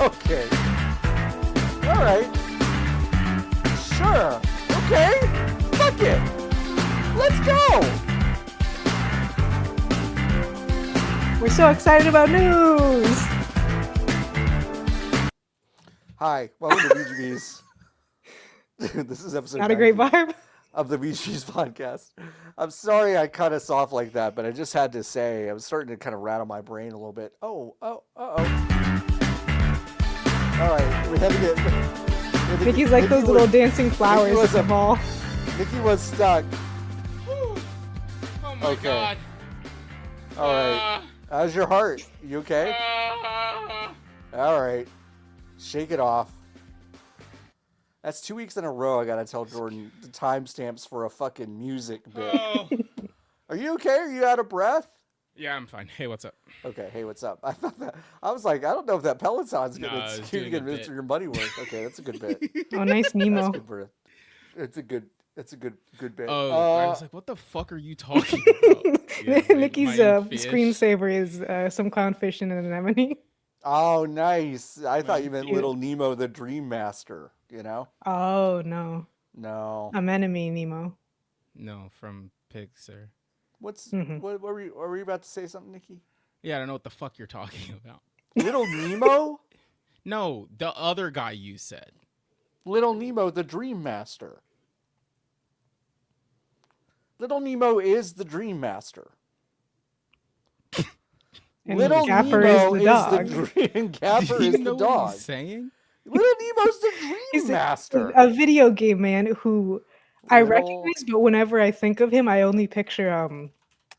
Okay. All right. Sure. Okay. Fuck it. Let's go. We're so excited about news. Hi. Welcome to VGB's. This is episode Not a great 90 vibe. of the VGB's podcast. I'm sorry I cut us off like that, but I just had to say I was starting to kind of rattle my brain a little bit. Oh. All right. We had to get... Nikki's like those little dancing flowers at the mall. Nikki was stuck. Oh my god. All right. How's your heart? You okay? All right. Shake it off. That's 2 weeks in a row I gotta tell Jordan the timestamps for a fucking music bit. Oh. Are you okay? Are you out of breath? Yeah, I'm fine. Hey, what's up? Okay, hey, what's up? I thought that I was like, I don't know if that Peloton's No, gonna it's keep doing a getting bit. your money worth. Okay, that's a good bit. Oh, nice Nemo. That's good. It's a good bit. Oh, I was like, what the fuck are you talking about? Yeah, Nikki's my fish. screensaver is some clownfish and an anemone. Oh, nice. I thought you meant Cute. Little Nemo the Dream Master, you know? Oh no, No. anemone Nemo. No, from Pixar. What were you about to say something, Nikki? Yeah, I don't know what the fuck you're talking about. Little Nemo? No, the other guy you said. Little Nemo the Dream Master. Little Nemo is the Dream Master. And Little Gapper Nemo is the dog. dream. Gapper Do you is know the what dog. he's saying? Little Nemo's the Dream He's Master. a video game man who I Little- recognize, but whenever I think of him, I only picture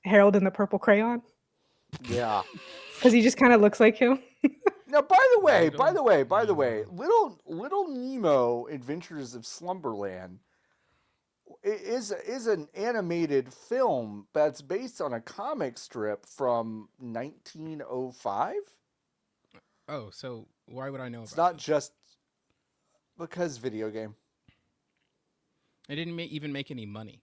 Harold in the Purple Crayon Yeah. because he just kind of looks like him. Now, by the way, Little Nemo Adventures of Slumberland is an animated film that's based on a comic strip from 1905. Oh, so why would I know It's about not just because video game. it? It didn't even make any money.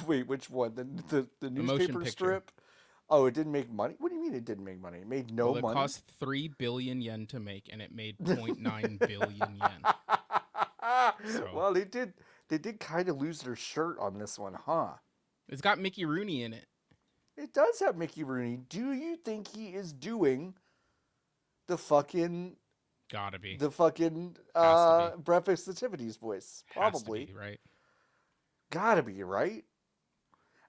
Wait, which one? The motion newspaper picture. strip? Oh, it didn't make money? What do you mean it didn't make money? It made no Well, it money? cost 3 billion yen to make, and it made 0.9 billion yen. So- Well, they did kind of lose their shirt on this one, huh? It's got Mickey Rooney in it. It does have Mickey Rooney. Do you think he is doing the fucking Gotta be. Breakfast Nativity's voice? Has to Probably. be, right? Gotta be, right?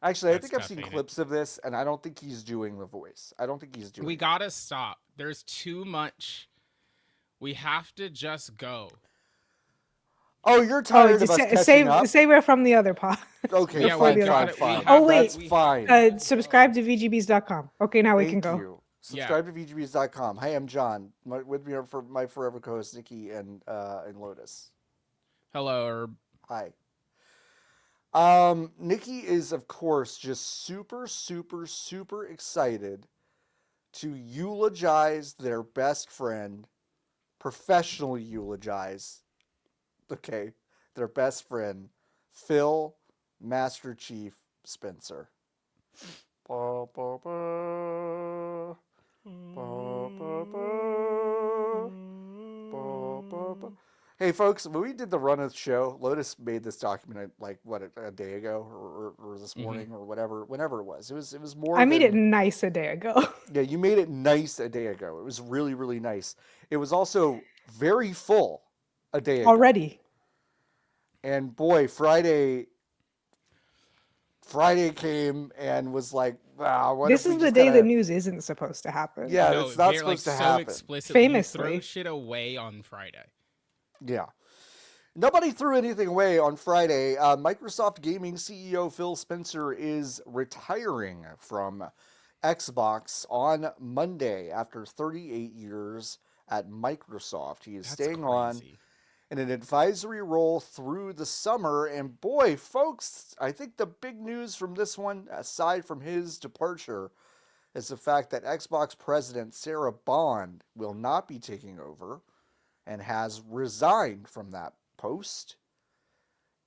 Actually, That's I think I've tough, seen ain't it? clips of this, and I don't think he's doing the voice. I don't think he's doing We it. gotta stop. There's too much. We have to just go. Oh, you're tired of us catching up? Save it from the other pod. Okay, Yeah, fine, we fine, gotta- fine. we Oh, wait. That's fine. Subscribe to VGBs.com. Okay, now we can Thank go. you. Subscribe to VGBs.com. Hi, I'm John. With me are for my forever co-hosts, Niki and Lotus. Hello, Herb. Hi. Niki is, of course, just super, super, super excited to eulogize their best friend, professionally eulogize, okay, their best friend, Phil Master Chief Spencer. Ba, ba, ba. Ba, ba, ba. Ba, ba, ba. Hey folks, when we did the run of the show, Lotus made this document like a day ago or this morning or whatever, whenever it was. It was more. I made it nice a day ago. Yeah, you made it nice a day ago. It was really, really nice. It was also very full a day ago. Already. And boy, Friday came and was like, wow, what This if we is the just day kinda- the news isn't supposed to happen. Yeah, No, it's not they're, supposed to so happen. explicit. Famously. You throw shit away on Friday. Yeah. Nobody threw anything away on Friday. Microsoft Gaming CEO Phil Spencer is retiring from Xbox on Monday after 38 years at Microsoft. He is That's staying on crazy. in an advisory role through the summer. And boy, folks, I think the big news from this one, aside from his departure, is the fact that Xbox president Sarah Bond will not be taking over and has resigned from that post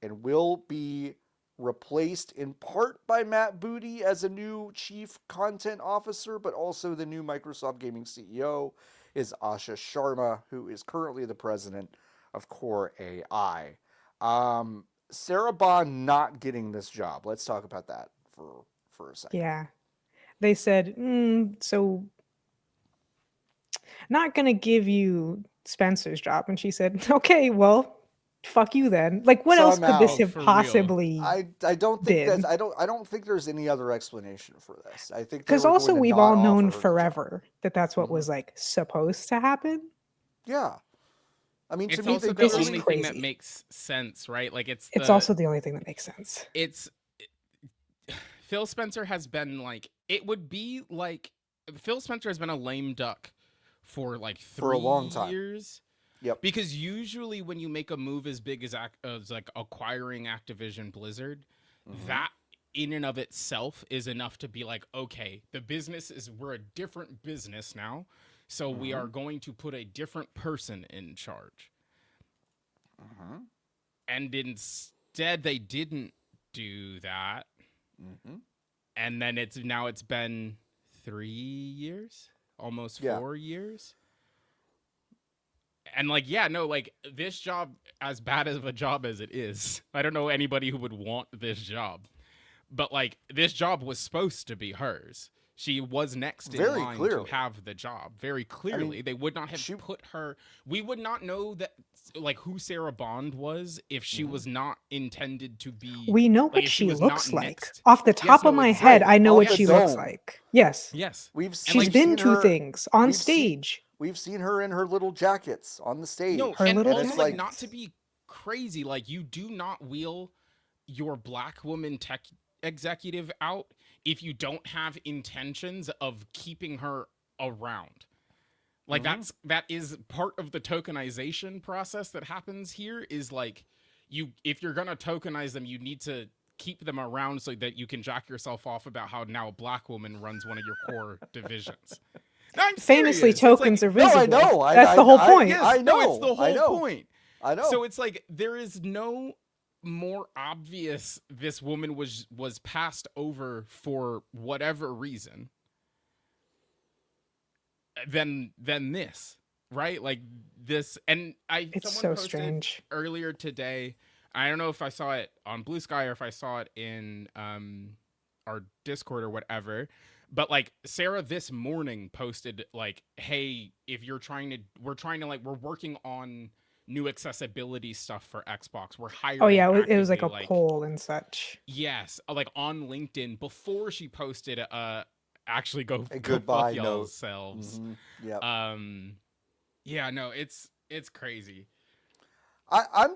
and will be replaced in part by Matt Booty as a new chief content officer, but also the new Microsoft Gaming CEO is Asha Sharma, who is currently the president of Core AI. Sarah Bond not getting this job. Let's talk about that for a second. Yeah. They said, so not going to give you Spencer's job. And she said, okay, well, fuck you then. Like, what else could this Somehow, have for real. possibly I don't think been? that's I don't think there's any other explanation for this. I think they Because were also going to we've not all offer known her the job. forever that that's what was like supposed to happen. Yeah. I mean, to It's me, also they the This is only thing that crazy. makes sense, right? Like It's also the only thing that makes sense. Phil Spencer has been like, it would be like Phil Spencer has been a lame duck for like 3 For a long time. years. Yep. Because usually when you make a move as big as like acquiring Activision Blizzard, that in and of itself is enough to be like, okay, we're a different business now, so we are going to put a different person in charge. And instead they didn't do that. And then it's been 3 years, almost 4 years. And like, yeah, no, like this job, as bad of a job as it is, I don't know anybody who would want this job, but like this job was supposed to be hers. She was next in line to have the job. Very clearly. I mean, they would not have put her. We would not know that, like, who Sarah Bond was if she was not intended to be. We know like, what if she was looks not like. next. Off the top of my head, I know what she looks like. Yes. Yes. She's been to things on stage. We've seen her in her little jackets on the stage. No, her and little also, jackets. like, not to be crazy, like, you do not wheel your black woman tech executive out if you don't have intentions of keeping her around. Like, that is part of the tokenization process that happens here, is like, if you're gonna tokenize them, you need to keep them around so that you can jack yourself off about how now a black woman runs one of your core divisions. No, I'm famously serious. tokens like, are visible. No, I know. That's the whole point. Yes, I know. No, it's the whole point. I know. So it's like, there is no more obvious this woman was passed over for whatever reason than this, right? Like this. And it's someone so posted strange earlier today, I don't know if I saw it on Blue Sky or if I saw it in our Discord or whatever, but like Sarah this morning posted like, hey, if you're we're working on new accessibility stuff for Xbox. We're hiring. Oh yeah, it was like a poll and such. Yes, like on LinkedIn before she posted actually go goodbye fuck note. Yourselves. Yeah. Yeah, no, it's crazy. I'm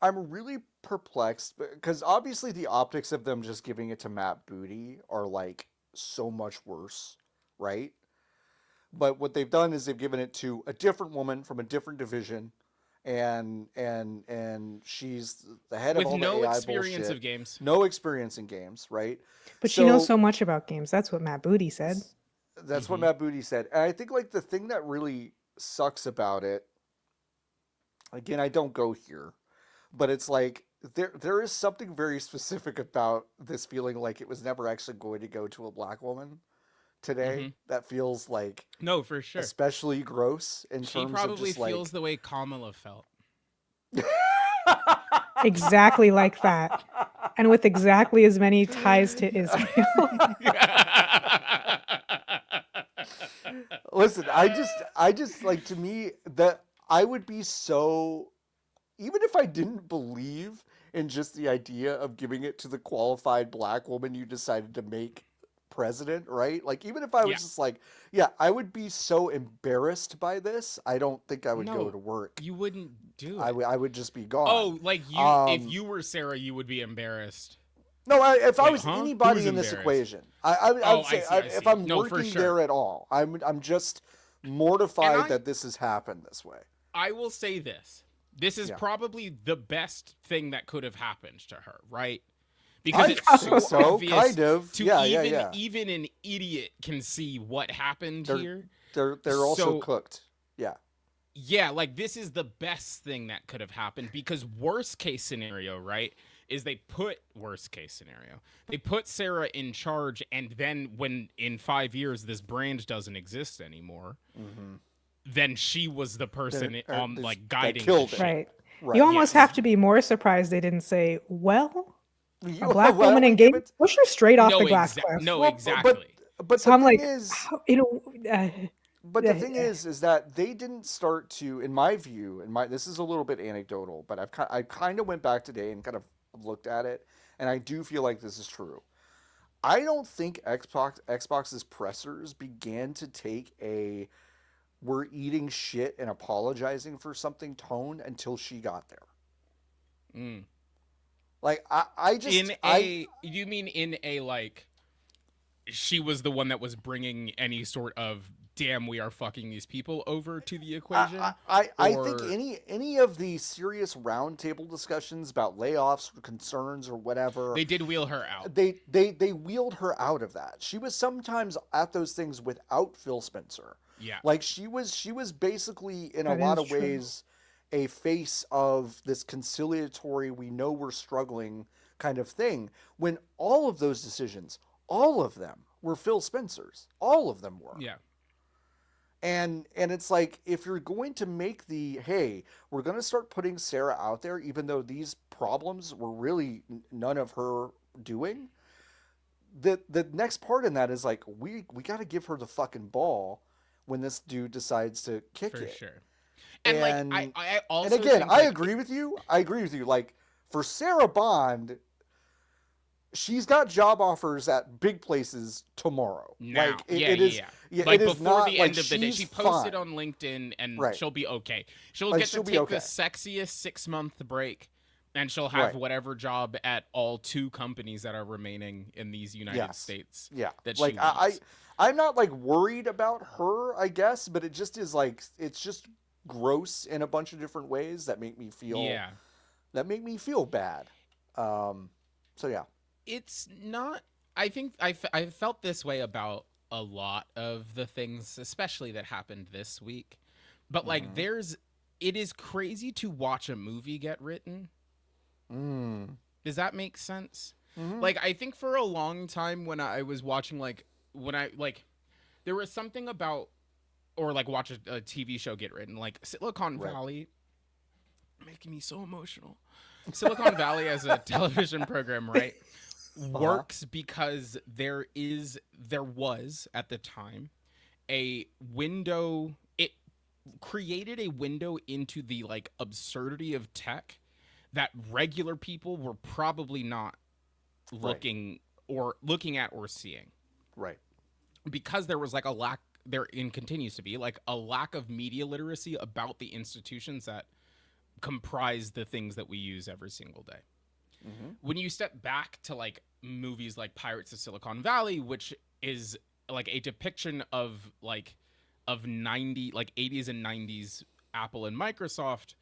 really perplexed because obviously the optics of them just giving it to Matt Booty are like so much worse, right? But what they've done is they've given it to a different woman from a different division, and she's the head of all the AI bullshit. With no experience of games. No experience in games, right? But she knows so much about games. That's what Matt Booty said. That's what Matt Booty said. And I think like the thing that really sucks about it, again, I don't go here, but it's like there is something very specific about this feeling like it was never actually going to go to a black woman today. That feels like, no, for sure, especially gross in terms of just like, she probably feels the way Kamala felt. Exactly like that, and with exactly as many ties to Israel. Listen, I just like, to me, that I would be so, even if I didn't believe in just the idea of giving it to the qualified black woman you decided to make president, right? Like, even if I was just like, yeah, I would be so embarrassed by this. I don't think I would go to work. You wouldn't do it. I would just be gone. Oh, like you, if you were Sarah, you would be embarrassed. No, if I was anybody in this equation, I would say, if I'm working there at all, I'm just mortified that this has happened this way. I will say this. This is probably the best thing that could have happened to her, right? Because it's so obvious kind of. Even an idiot can see what happened here. They're also cooked. Yeah. Yeah, like this is the best thing that could have happened, because worst case scenario, right, is they put, worst case scenario, they put Sarah in charge, and then when in 5 years this brand doesn't exist anymore, then she was the person on like guiding killed the it. ship. Right. Right. You almost Yes. have to be more surprised they didn't say, well, You- a black why woman don't we in give game, it- push her straight off No, the glass cliff. no, Well, exactly. But So the I'm thing like, is, how, but the thing is that they didn't start to, in my view, this is a little bit anecdotal, but I kind of went back today and kind of looked at it, and I do feel like this is true. I don't think Xbox's pressers began to take a "we're eating shit and apologizing for something" tone until she got there. Mm. Like I just you mean in a like she was the one that was bringing any sort of damn we are fucking these people over to the equation? I think any of the serious roundtable discussions about layoffs or concerns or whatever, they did wheel her out. They wheeled her out of that. She was sometimes at those things without Phil Spencer. Yeah. Like she was basically in a That lot is of true. ways a face of this conciliatory, we know we're struggling kind of thing, when all of those decisions, all of them were Phil Spencer's. All of them were. Yeah. And it's like, if you're going to make hey, we're going to start putting Sarah out there, even though these problems were really none of her doing, the next part in that is like, we got to give her the fucking ball when this dude decides to kick For it. sure. And like I also and again, think, I like, agree with you. Like, for Sarah Bond, she's got job offers at big places tomorrow. Now, Like it is like it is before not, the like, end of the day, she's she posted fine. on LinkedIn, and Right. she'll be okay. She'll Like, get she'll to be take okay. the sexiest 6-month break, and she'll have Right. whatever job at all 2 companies that are remaining in these United States. Yeah. That Like she wants. I'm not like worried about her, I guess, but it just is like, it's just gross in a bunch of different ways that make me feel bad. So yeah. It's not. I think I felt this way about a lot of the things, especially that happened this week. But like, it is crazy to watch a movie get written. Does that make sense? Like, I think for a long time when I was watching, there was something about, or like watch a TV show get written, like Silicon Valley, making me so emotional. Silicon Valley as a television program, right? Works because there was at the time a window. It created a window into the like absurdity of tech that regular people were probably not looking at or seeing, Right. because there was like a lack there, and continues to be like a lack of media literacy about the institutions that comprise the things that we use every single day. When you step back to like movies like Pirates of Silicon Valley, which is like a depiction of 80s and 90s Apple and Microsoft,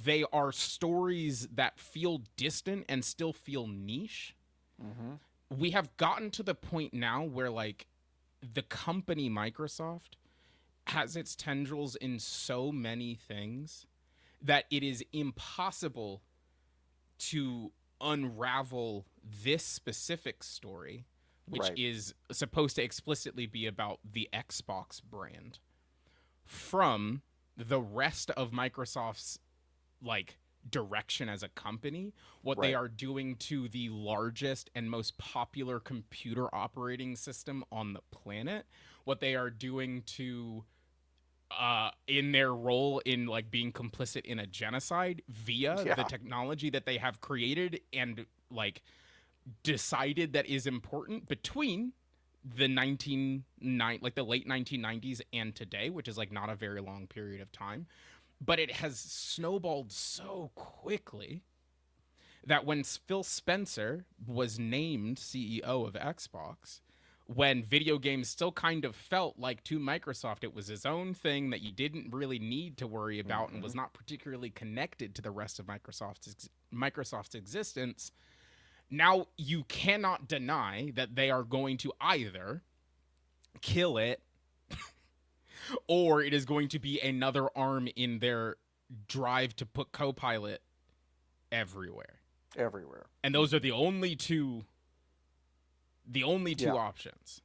they are stories that feel distant and still feel niche. We have gotten to the point now where like the company Microsoft has its tendrils in so many things that it is impossible to unravel this specific story, which is supposed to explicitly be about the Xbox brand, from the rest of Microsoft's like direction as a company, what they are doing to the largest and most popular computer operating system on the planet, what they are doing to in their role in like being complicit in a genocide via the technology that they have created and like decided that is important between the the late 1990s and today, which is like not a very long period of time. But it has snowballed so quickly that when Phil Spencer was named CEO of Xbox, when video games still kind of felt like to Microsoft it was his own thing that you didn't really need to worry about and was not particularly connected to the rest of Microsoft's existence, now you cannot deny that they are going to either kill it or it is going to be another arm in their drive to put Copilot everywhere. Everywhere. And those are the only two Yeah. options.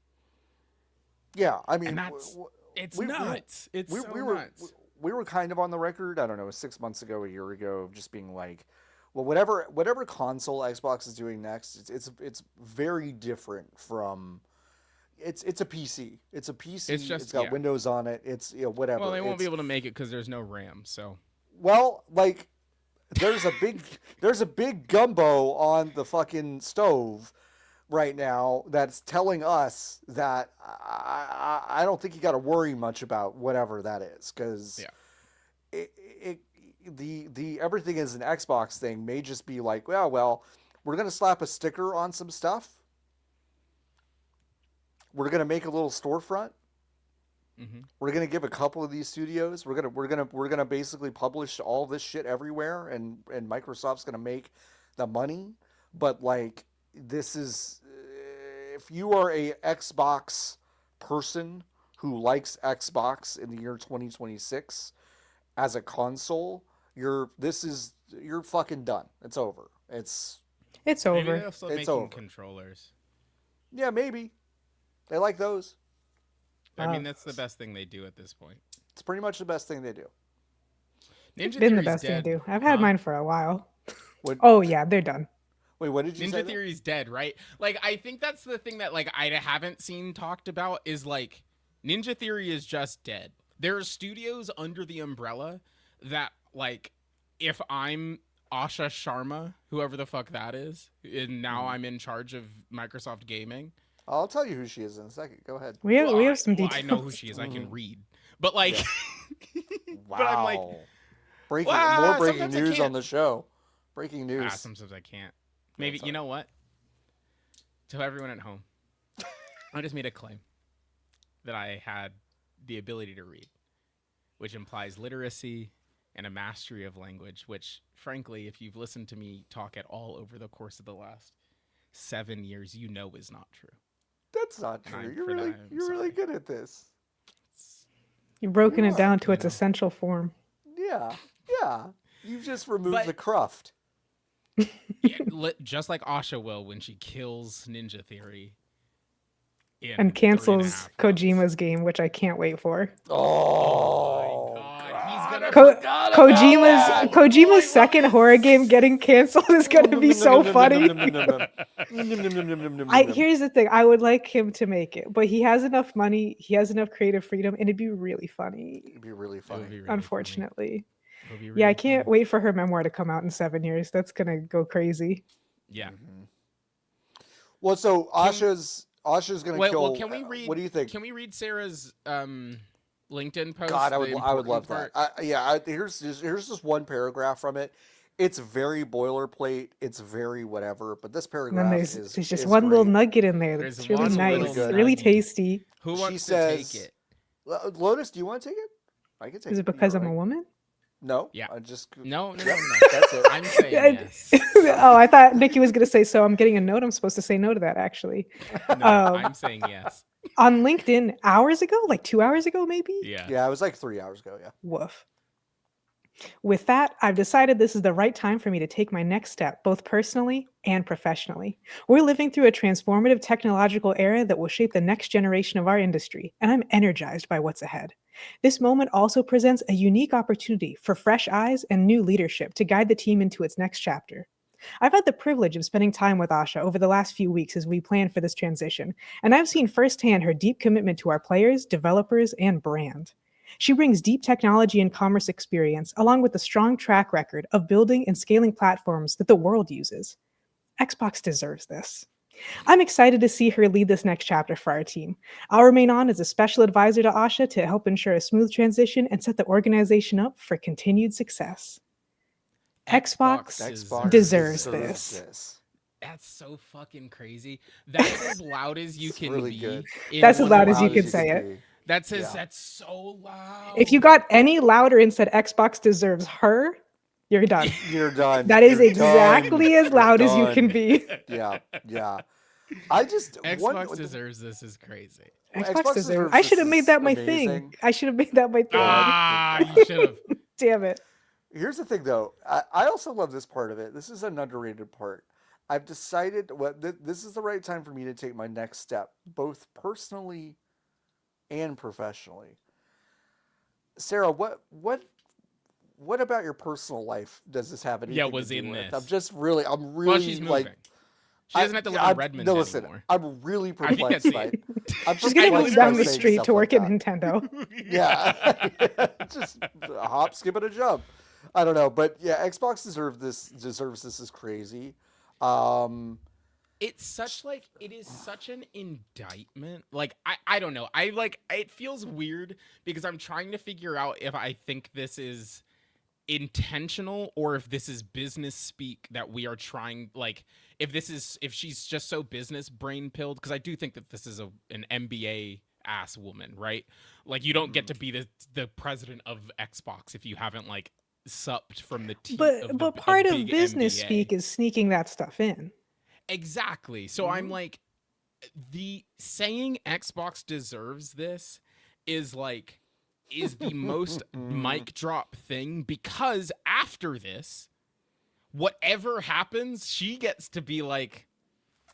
Yeah, I mean, And that's it's we- nuts. It's we, so we were nuts. we were kind of on the record, I don't know, 6 months ago, a year ago, of just being like, well, whatever console Xbox is doing next, it's very different from it's a PC. It's a PC. It's just- it's got yeah. Windows on it. It's whatever. Well, they won't be It's- able to make it because there's no RAM. So Well, like there's a big gumbo on the fucking stove right now that's telling us that I don't think you got to worry much about whatever that is, because the everything is an Xbox thing may just be like, well, we're gonna slap a sticker on some stuff. We're gonna make a little storefront. We're gonna give a couple of these studios. We're gonna basically publish all this shit everywhere, and Microsoft's gonna make the money. But like, this is if you are a Xbox person who likes Xbox in the year 2026 as a console, you're fucking done. It's over. It's It's maybe over. they'll start It's making over. controllers. yeah, maybe they like those. I mean, that's the best thing they do at this point. It's pretty much the best thing they do. Ninja It's been the Theory's best dead. thing to do. I've had huh? mine for a while. What, Oh yeah, they're done. Wait, what did you say? Ninja Theory's dead, right? Like, I think that's the thing that like I haven't seen talked about is like Ninja Theory is just dead. There are studios under the umbrella that like, if I'm Asha Sharma, whoever the fuck that is, and now I'm in charge of Microsoft Gaming. I'll tell you who she is in a second. Go ahead. We have some Well, details. I know who she is. I can read, but like, Wow. but I'm like, breaking Well, more breaking sometimes I news can't. on the show. Breaking news. sometimes I can't. Maybe That's you know what? To everyone at home, I just made a claim that I had the ability to read, which implies literacy and a mastery of language, which, frankly, if you've listened to me talk at all over the course of the last 7 years, you know is not true. That's not And true. I'm- You're for that, really I'm you're really sorry. good at this. You've broken You it are, down to you its know. essential form. Yeah. Yeah. You've just removed But- the cruft. Yeah, just like Asha will when she kills Ninja Theory. in And 3.5 cancels months. Kojima's game, which I can't wait for. Oh, my God, he's gonna- I Ko- forgot about that. Kojima's second horror game getting canceled is gonna be so funny. Here's the thing: I would like him to make it, but he has enough money, he has enough creative freedom, and it'd be really funny. It'd be really It would funny. be really Unfortunately, funny. It would be yeah, I really can't funny. wait for her memoir to come out in 7 years. That's gonna go crazy. Yeah. Well, so Asha's gonna Wait, kill. well, can we read? What do you think? Can we read Sarah's LinkedIn post? God, I the would love important that. Here's just one paragraph from it. It's very boilerplate. It's very whatever. But this And paragraph then is there's just is one little great. nugget in there There's that's really one nice, little really nugget. tasty. Who She wants says- to take it? Lotus, do you want to take it? I can take Is it. it because You're I'm a right. woman? No. Yeah. I just No, no, Yep, no, no. That's it. I'm saying And- yes. Oh, I thought Nikki was gonna say so. I'm getting a note. I'm supposed to say no to that actually. No, I'm saying yes. On LinkedIn hours ago, like 2 hours ago, maybe. Yeah. Yeah, it was like 3 hours ago. Yeah. Woof. With that, I've decided this is the right time for me to take my next step, both personally and professionally. We're living through a transformative technological era that will shape the next generation of our industry, and I'm energized by what's ahead. This moment also presents a unique opportunity for fresh eyes and new leadership to guide the team into its next chapter. I've had the privilege of spending time with Asha over the last few weeks as we plan for this transition, and I've seen firsthand her deep commitment to our players, developers, and brand. She brings deep technology and commerce experience, along with a strong track record of building and scaling platforms that the world uses. Xbox deserves this. I'm excited to see her lead this next chapter for our team. I'll remain on as a special advisor to Asha to help ensure a smooth transition and set the organization up for continued success. Xbox deserves this. That's so fucking crazy. That's as loud as you It's can really be. good. in That's as one loud as you voice. can say it. be. That's Yeah. that's so loud. If you got any louder and said Xbox deserves her, you're done. You're done. That is You're exactly done. as loud You're as you can done. be. Yeah, yeah. I just Xbox deserves this is crazy. Xbox deserves. deserves I this should have made is that my amazing. thing. I should have made that my thing. Ah, you should have. Damn it. Here's the thing, though. I also love this part of it. This is an underrated part. I've decided this is the right time for me to take my next step, both personally and professionally. Sarah, what about your personal life does this have anything was to do in with? this. I'm Well, really she's moving. like. She doesn't have to live in Redmond No, listen, anymore. I'm really I can't perplexed see by. it. I'm She's gonna perplexed move by down the saying street stuff to like work at that. Nintendo. Yeah, just a hop, skip, and a jump. I don't know, but yeah, Xbox deserves this is crazy. It is such an indictment. Like I don't know. I like it feels weird because I'm trying to figure out if I think this is intentional or if this is business speak that we are trying, like if she's just so business brain pilled, because I do think that this is an MBA ass woman, right? Like you don't get to be the president of Xbox if you haven't like supped from the teat of But part of big business MBA. speak is sneaking that stuff in. Exactly. So I'm like, the saying Xbox deserves this is the most mic drop thing, because after this, whatever happens, she gets to be like,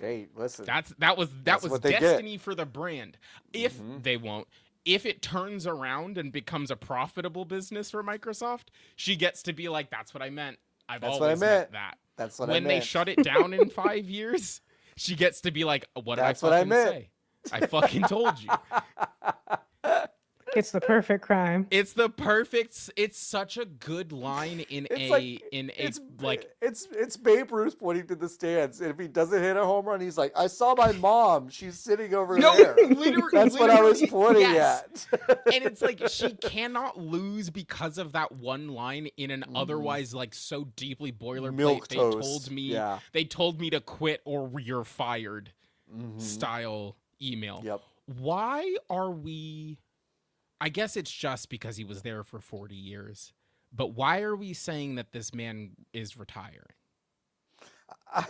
Hey, listen. that was what they destiny get. for the brand. If they won't, if it turns around and becomes a profitable business for Microsoft, she gets to be like, that's what I meant. I've That's always what I meant. that. That's what When I they meant. shut it down in 5 years, she gets to be like, what did That's I what I fucking meant. say? I fucking told you. It's the perfect crime. It's such a good line it's Babe Ruth pointing to the stands, and if he doesn't hit a home run, he's like, I saw my mom. She's sitting over there. That's what I was pointing at. And it's like she cannot lose because of that one line in an otherwise like so deeply boilerplate. Milquetoast. They told me to quit or you're fired style email. Yep. Why are we? I guess it's just because he was there for 40 years. But why are we saying that this man is retiring? I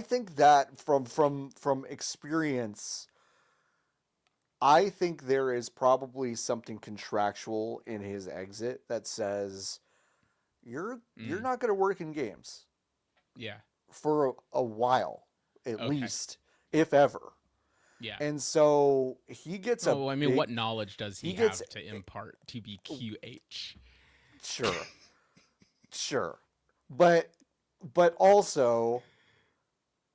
think that from experience, I think there is probably something contractual in his exit that says you're not going to work in games. Yeah. For a while, at least, if ever. Yeah. And so he gets what knowledge does he have to impart to be QH? Sure. But also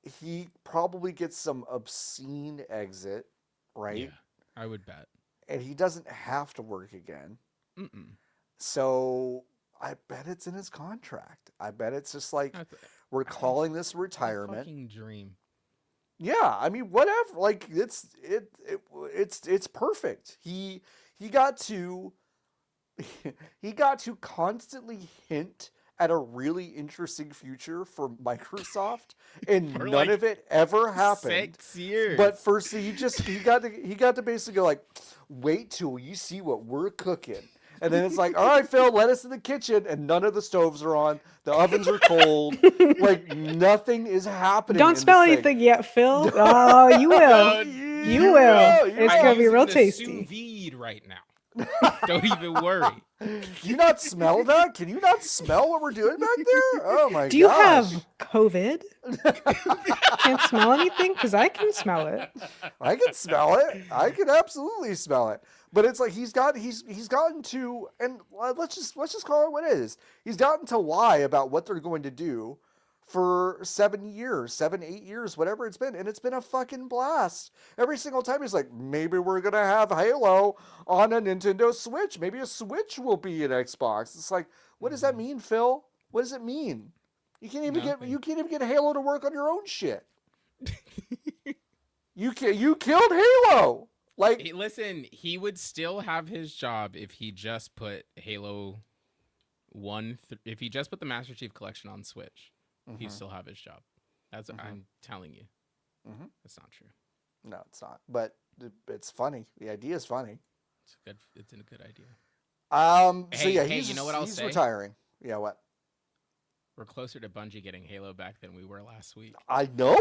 he probably gets some obscene exit, right? Yeah, I would bet. And he doesn't have to work again. Mm-mm. So I bet it's in his contract. I bet it's just like we're calling this retirement. Fucking dream. Yeah, I mean, whatever. Like it's perfect. He got to constantly hint at a really interesting future for Microsoft, and none of it ever happened. 6 years. But first, he got to basically go like, wait till you see what we're cooking. And then it's like, all right, Phil, let us in the kitchen, and none of the stoves are on. The ovens are cold. Like nothing is happening. Don't spell anything yet, Phil. Oh, you will. You will. It's gonna be real tasty. Sous vide right now. Don't even worry. Can you not smell that? Can you not smell what we're doing back there? Oh my god. Do you have COVID? Can't smell anything? Because I can smell it. I can smell it. I can absolutely smell it. But it's like he's gotten to, and let's just call it what it is. He's gotten to lie about what they're going to do for 7 years, 8 years, whatever it's been. And it's been a fucking blast. Every single time he's like, maybe we're going to have Halo on a Nintendo Switch. Maybe a Switch will be an Xbox. It's like, what does that mean, Phil? What does it mean? You can't even get Halo to work on your own shit. You killed Halo. Like, hey, listen, he would still have his job if he just put Halo 1 if he just put the Master Chief Collection on Switch. He'd still have his job. That's what I'm telling you. That's not true. No, it's not. But it's funny. The idea is funny. It's a good idea. So yeah, hey, you know what I'll say? He's retiring. Yeah, what? We're closer to Bungie getting Halo back than we were last week. I know.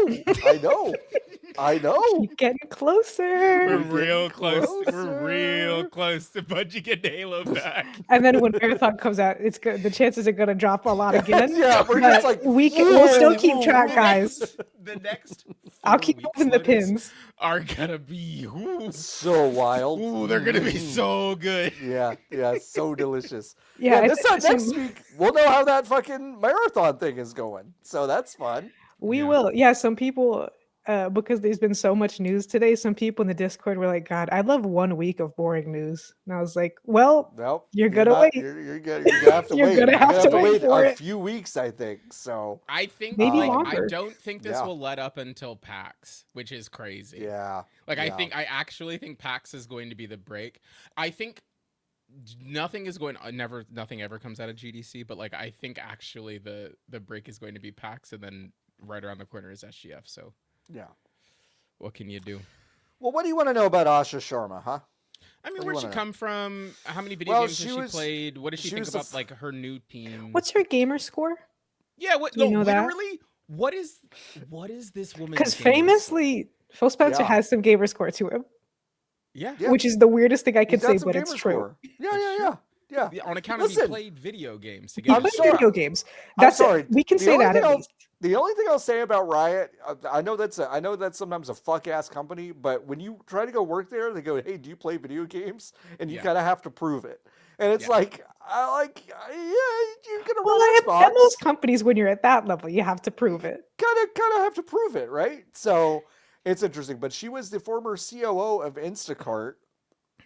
I know. Keep getting We're closer. getting real close. We're real closer. close to Bungie getting Halo back. And then when Marathon comes out, it's good. The chances are gonna drop a lot again. Yeah, we're but just like, we'll still whoa, keep whoa, track, whoa. guys. The next 4 I'll keep weeks, moving the Lotus, pins. are gonna be So wild. ooh, they're gonna be so good. Yeah, so delicious. Yeah, Yeah, this time it's- next week we'll know how that fucking marathon thing is going. So that's fun. we Yeah. will. Yeah, some people, because there's been so much news today, some people in the Discord were like, God, I'd love 1 week of boring news. And I was like, well, Nope. you're gonna wait. You're gonna have to You're wait. gonna You're have to wait wait for a it. few weeks, I think. So I think Maybe like, I longer. don't think this Yeah. will let up until PAX, which is crazy. yeah. Like yeah. I actually think PAX is going to be the break. I think nothing ever comes out of GDC, but like I think actually the break is going to be PAX, and then right around the corner is SGF. So Yeah. what can you do? Well, what do you want to know about Asha Sharma, huh? I mean, What do you where'd she wanna know? come from? How many video Well, games she has she was- played? What does she she think was the about like her new team? What's her gamer score? Yeah, what? Do you No, know that? literally, what is this woman's Because gamer score? famously, Phil Spencer Yeah. has some gamer score to him, Yeah. Yeah. which is the weirdest thing I He's could got say, some but it's gamer true. score. Yeah, It's yeah, true. yeah. Yeah. Yeah, on account of he Listen, played video games He together. I'm played sorry. video games. I'm That's sorry. it. We can The say only that thing at I'll- least. The only thing I'll say about Riot, I know that's sometimes a fuck ass company, but when you try to go work there, they go, "Hey, do you play video games?" And you Yeah. kind of have to prove it. And it's Yeah. Yeah, you're gonna Well, run at Xbox. most companies, when you're at that level, you have to prove it. Kind of have to prove it, right? So it's interesting. But she was the former COO of Instacart.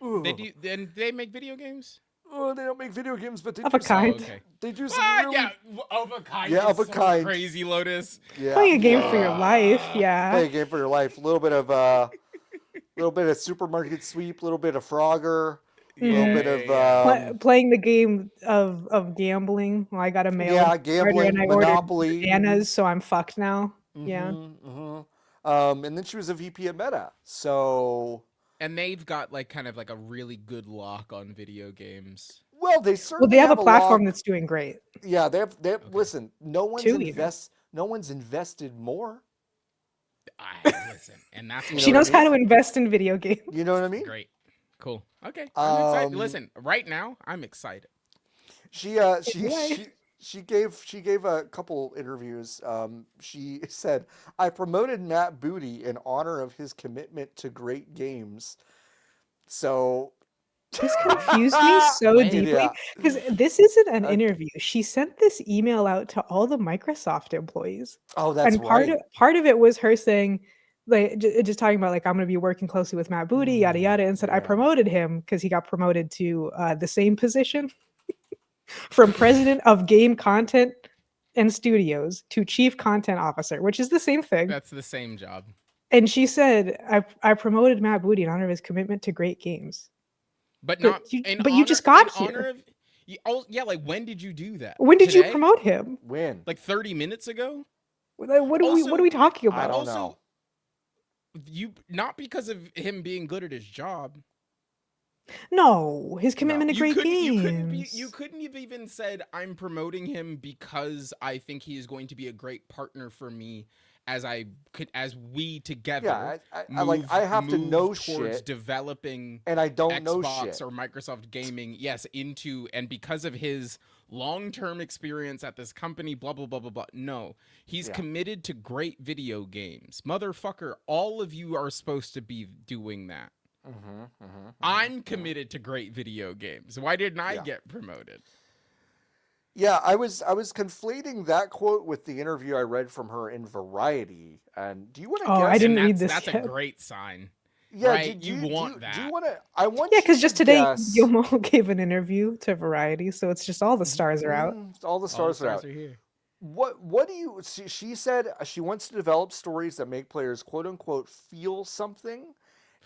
They Ugh. do. Then they make video games. Oh, they don't make video games, but they Of do a kind. Oh, okay. They do some Ah, really yeah, of a kind. Yeah, is of a so kind. Crazy Lotus. yeah. Playing a game for your Yeah. life, Play yeah. a game for your life. A little bit of supermarket sweep, a little bit of Frogger, a little bit of Playing the game of gambling. Well, I got a mail yeah, order gambling, and I ordered Monopoly. bananas, so I'm fucked now. Yeah. And then she was a VP at Meta. So And they've got like kind of like a really good lock on video games. well, they Well, certainly they have a lot- platform that's doing great. Yeah, they have. Okay. Listen, no one's Two even. No one's invested more. Listen, and that's You She know what knows I mean? how to invest in video games. You know what I mean? great. Cool. Okay. I'm excited. Um, Listen, right now I'm excited. She gave a couple interviews. She said, "I promoted Matt Booty in honor of his commitment to great games." So This confused me so Wait. deeply yeah, because this isn't an Uh, interview. She sent this email out to all the Microsoft employees. oh, that's And right. part of it was her saying, like, just talking about, like, I'm going to be working closely with Matt Booty, yada, yada, and said, I Yeah. promoted him because he got promoted to the same position from president of game content and studios to chief content officer, which is the same thing. That's the same job. And she said, I promoted Matt Booty in honor of his commitment to great games. But But not you- in but you honor- just got in honor here. of- yeah, like when did you do that? When did you Today? promote him? When? Like 30 minutes ago? What are what are we talking I about? don't Also, know. You not because of him being good at his job. No, his commitment to great You games. couldn't have even said I'm promoting him because I think he is going to be a great partner for me as we together. Yeah, I have to move know towards shit, developing and I don't know Xbox shit. or Microsoft gaming, yes, into and because of his long-term experience at this company, blah blah blah blah blah. No, he's Yeah. committed to great video games, motherfucker. All of you are supposed to be doing that. I'm committed to great video games. Why didn't I Yeah. get promoted? Yeah, I was conflating that quote with the interview I read from her in Variety. And do you want to Oh, guess? I didn't And read that's this a yet. great sign. Yeah, right, do you want Do that. you want to? I want. Yeah, you because to just today, guess- Yomo gave an interview to Variety, so it's just all the stars are out. All the All stars are out. here. What do you? She said she wants to develop stories that make players "quote unquote" feel something,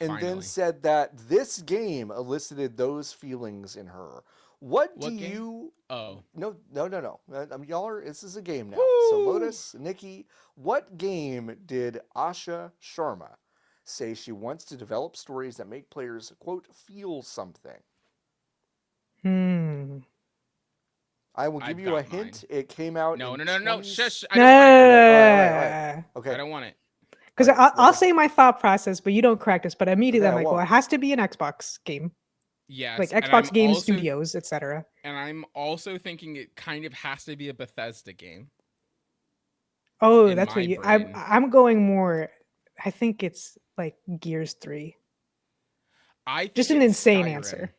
and then Finally. said that this game elicited those feelings in her. What do game? you? Oh, No. Y'all are. This is a game now. Woo! So Lotus, Niki, what game did Asha Sharma say she wants to develop stories that make players "quote" feel something? I will give I've you a got hint. mine. It came out. no, in no, no, no. 20 Shush. I don't want it. Right. Okay. I don't want it. Because All right, I'll say my thought process, but you don't correct us. But immediately Okay, I'm I like, well, it won't. has to be an Xbox game, like Yes, and Xbox Game Studios, etc. I'm also thinking it kind of has to be a Bethesda game Oh, in that's what my you. brain. I'm going more. I think it's like Gears 3. I think Just an it's insane Skyrim. answer.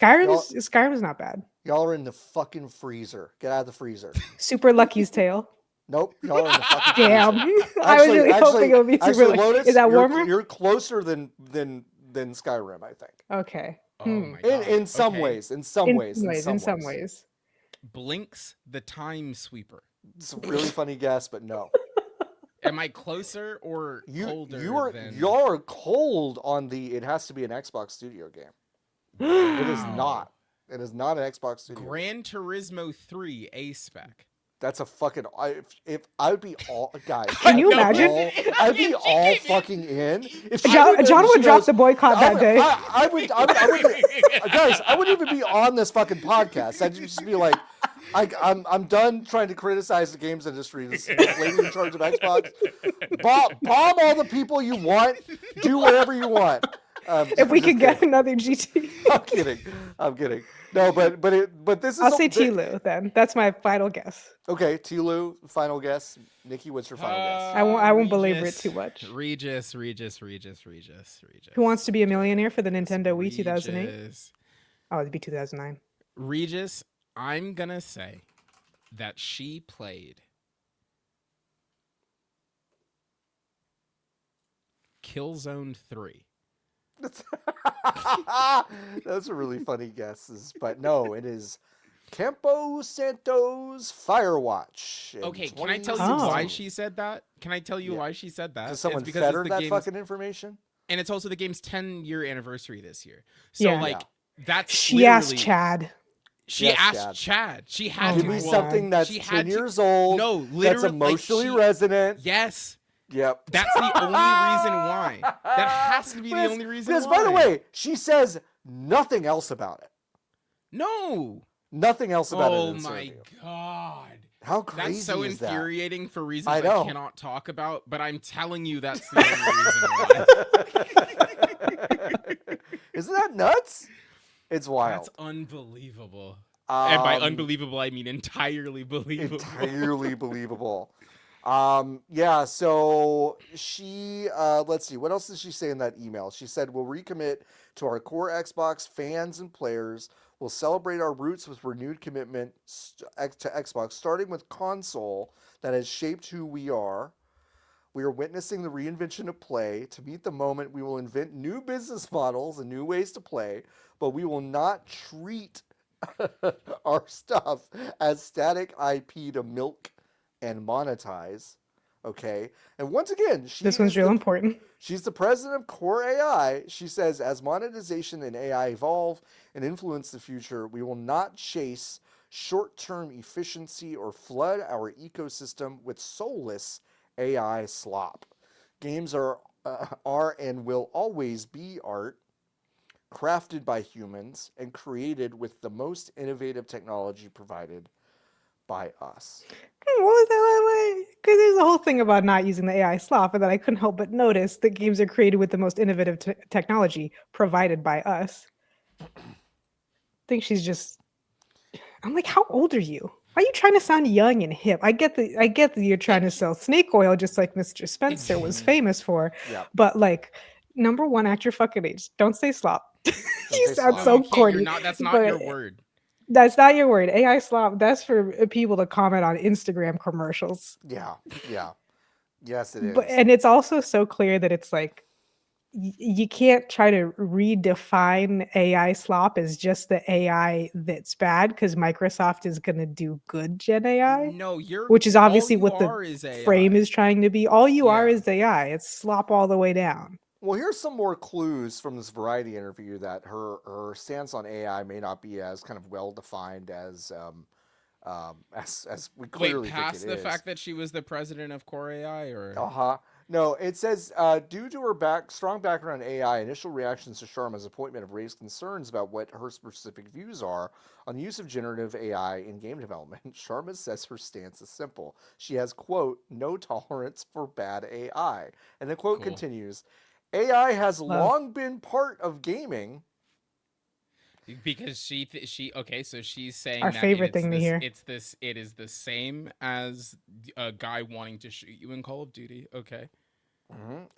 Y'all- Skyrim is not bad. Y'all are in the fucking freezer. Get out of the freezer. Super Lucky's Tale. Nope, y'all are in the fucking Damn. freezer. I was really hoping it would be Super Lucky. Lotus, Is that you're, warmer? you're closer than Skyrim, I think. Okay. Oh Hmm. my god. In some Okay. ways, in some ways. In some ways. Blinks the Time Sweeper. It's a really funny guess, but no. Am I closer or colder than... Y'all are cold on the. It has to be an Xbox Studio game. It is Wow. not. It is not an Xbox Studio. Gran Turismo 3 A-Spec. That's a fucking. If I would be all guys. Can you imagine? I'd be all fucking in. If she John she would drop goes, the boycott that day. I would, guys. I wouldn't even be on this fucking podcast. I'd just be like, I'm done trying to criticize the games industry. This lady in charge of Xbox. Bomb all the people you want. Do whatever you want. If we could get another GT. I'm kidding. No, but this is. I'll say Tilo then. That's my final guess. Okay, Tilo, final guess. Nikki, what's your final guess? I won't belabor it too much. Regis. Who Wants to Be a Millionaire for the Nintendo Wii 2008? Oh, it'd be 2009. Regis, I'm gonna say that she played Killzone 3. Those are really funny guesses, but no, it is Campo Santo's Firewatch. Okay, can I tell you why she said that? Can I tell you why she said that? Does someone It's because fed her it's the that game's- fucking information? And it's also the game's 10-year anniversary this year. So Yeah. that's She asked literally- Chad. She Yes, asked Chad. She had Oh to. Give me my God. something that's She 10 had to- years old. No, that's literally, emotionally like, resonant. Yes. Yep. That's the only reason why. That has to be the only reason because, why. by the way, she says nothing else about it. No. Nothing else about it. Oh in this my interview. god. How crazy That's so is that? infuriating for reasons I I, know. cannot talk about, but I'm telling you that's the only reason why. Isn't that nuts? It's wild. That's unbelievable. And by Um, unbelievable, I mean entirely believable. entirely believable. Yeah, so she let's see, what else did she say in that email? She said we'll recommit to our core Xbox fans and players. We'll celebrate our roots with renewed commitment to Xbox, starting with console that has shaped who we are. We are witnessing the reinvention of play. To meet the moment, we will invent new business models and new ways to play, but we will not treat our stuff as static IP to milk and monetize. Okay. And once again, This one's real important. she's the president of Core AI. She says, as monetization and AI evolve and influence the future, we will not chase short-term efficiency or flood our ecosystem with soulless AI slop. Games are and will always be art, crafted by humans and created with the most innovative technology provided by us. What was that? Because there's a whole thing about not using the AI slop, and then I couldn't help but notice that games are created with the most innovative technology provided by us. I think she's just. I'm like, how old are you? Why are you trying to sound young and hip? I get that you're trying to sell snake oil, just like Mr. Spencer was famous for. Yeah. But like, number one, act your fucking age. Don't say slop. You say sound slop. so you can't, corny. that's not but your word. That's not your word. AI slop. That's for people to comment on Instagram commercials. Yeah. Yes, it is. And it's also so clear that it's like you can't try to redefine AI slop as just the AI that's bad, because Microsoft is going to do good Gen AI, No, which is obviously what the is AI. frame is trying to be. All you are Yeah. is AI. It's slop all the way down. Well, here's some more clues from this Variety interview that her stance on AI may not be as kind of well defined as we clearly Wait, past think it the is. fact that she was the president of Core AI, or Uh-huh. No, it says, due to her strong background in AI, initial reactions to Sharma's appointment have raised concerns about what her specific views are on the use of generative AI in game development. Sharma says her stance is simple. She has, quote, no tolerance for bad AI. And the quote Cool. continues, AI has Love. long been part of gaming. Because she okay, so she's saying Our that favorite thing to hear. it is the same as a guy wanting to shoot you in Call of Duty. Okay.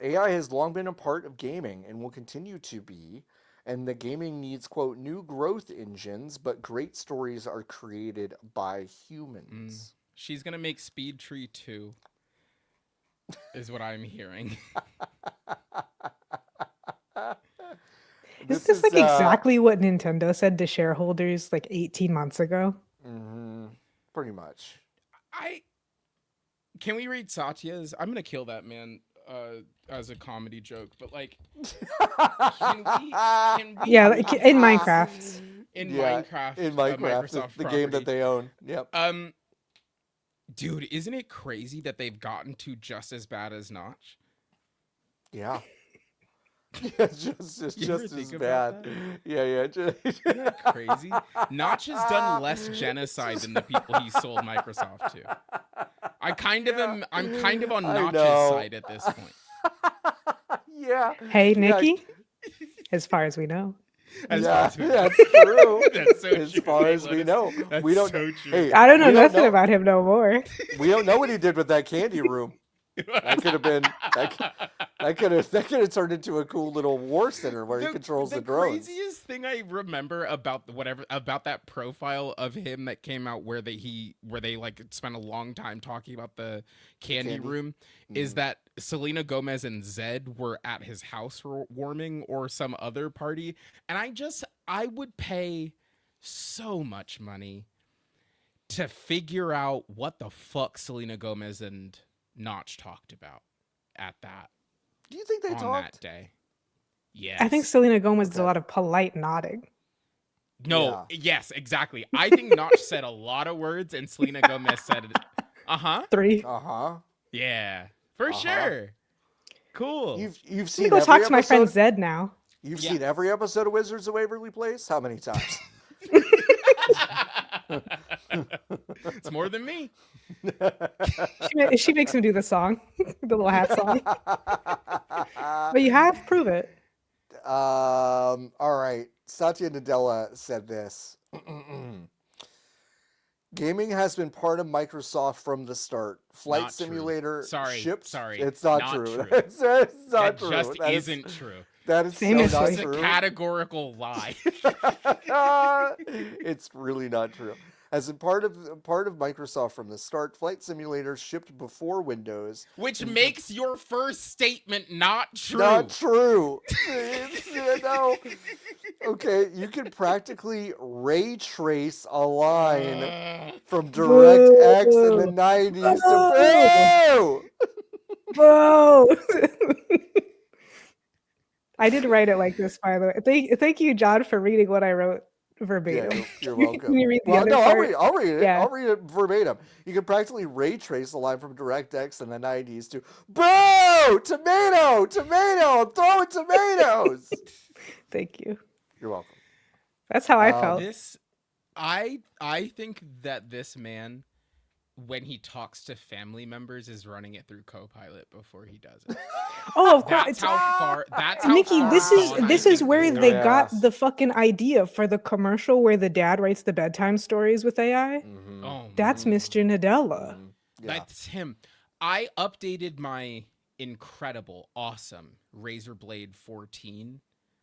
AI has long been a part of gaming and will continue to be. And the gaming needs, quote, new growth engines, but great stories are created by humans. She's gonna make Speed Tree 2, is what I'm hearing. Is this like exactly what Nintendo said to shareholders like 18 months ago? Pretty much. Can we read Satya's? I'm gonna kill that man as a comedy joke, but like, can we Yeah, read like in Minecraft. in Yeah, Minecraft, in Minecraft, Microsoft the game that property. they own. Yep. Dude, isn't it crazy that they've gotten to just as bad as Notch? Yeah. Yeah, just You ever as think about bad. that? Yeah. Isn't that crazy? Notch has done less genocide than the people he sold Microsoft to. I'm kind of on I Notch's know. side at this point. Yeah. Hey, Yeah. Nikki. As far as we know. As Yeah, far as we know. that's true. That's so As true. far Hey, as we Lotus, know, that's we don't. so true. Hey, I don't know we nothing about him no more. We don't know what he did with that candy room. That could have been that could have turned into a cool little war center where he controls the drones. The craziest thing I remember about about that profile of him that came out where they like spent a long time talking about the candy room is that Selena Gomez and Zed were at his house warming or some other party, and I would pay so much money to figure out what the fuck Selena Gomez and Notch talked about at that. Do you think they on talked that day? Yes. I think Selena Gomez did a lot of polite nodding. No, yes, exactly. I think Notch said a lot of words and Selena Gomez said, 3. Yeah, for sure. Cool. You've Let me seen go every talk to my friend episode? Zed now. You've seen every episode of Wizards of Waverly Place? How many times? It's more than me. She makes him do the song, the little hat song. But you have prove it. All right. Satya Nadella said this. Gaming has been part of Microsoft from the start. Flight Not Simulator Sorry. It's not true. It's not true. Just That isn't true. That is Famously. so not It's a true. categorical lie. It's really not true. As in part of Microsoft from the start, Flight Simulator shipped before Windows. Which makes your first statement not true. Not true. No. Okay, you can practically ray trace a line from DirectX in the 90s to Whoa! I did write it like this, by the way. Thank you, John, for reading what I wrote verbatim. Yeah, you're welcome. Can you read the other part? I'll read it. Yeah. I'll read it verbatim. You can practically ray trace the line from DirectX in the 90s to boo! Tomato! I'm throwing tomatoes! Thank you. You're welcome. That's how I felt. I think that this man, when he talks to family members, is running it through Copilot before he does it. Oh, of course. That's how far. That's how Nikki, far this gone I is think where this they guy got is. the fucking idea for the commercial where the dad writes the bedtime stories with AI. Oh, That's Mr. Nadella. Yeah. That's him. I updated my incredible, awesome Razer Blade 14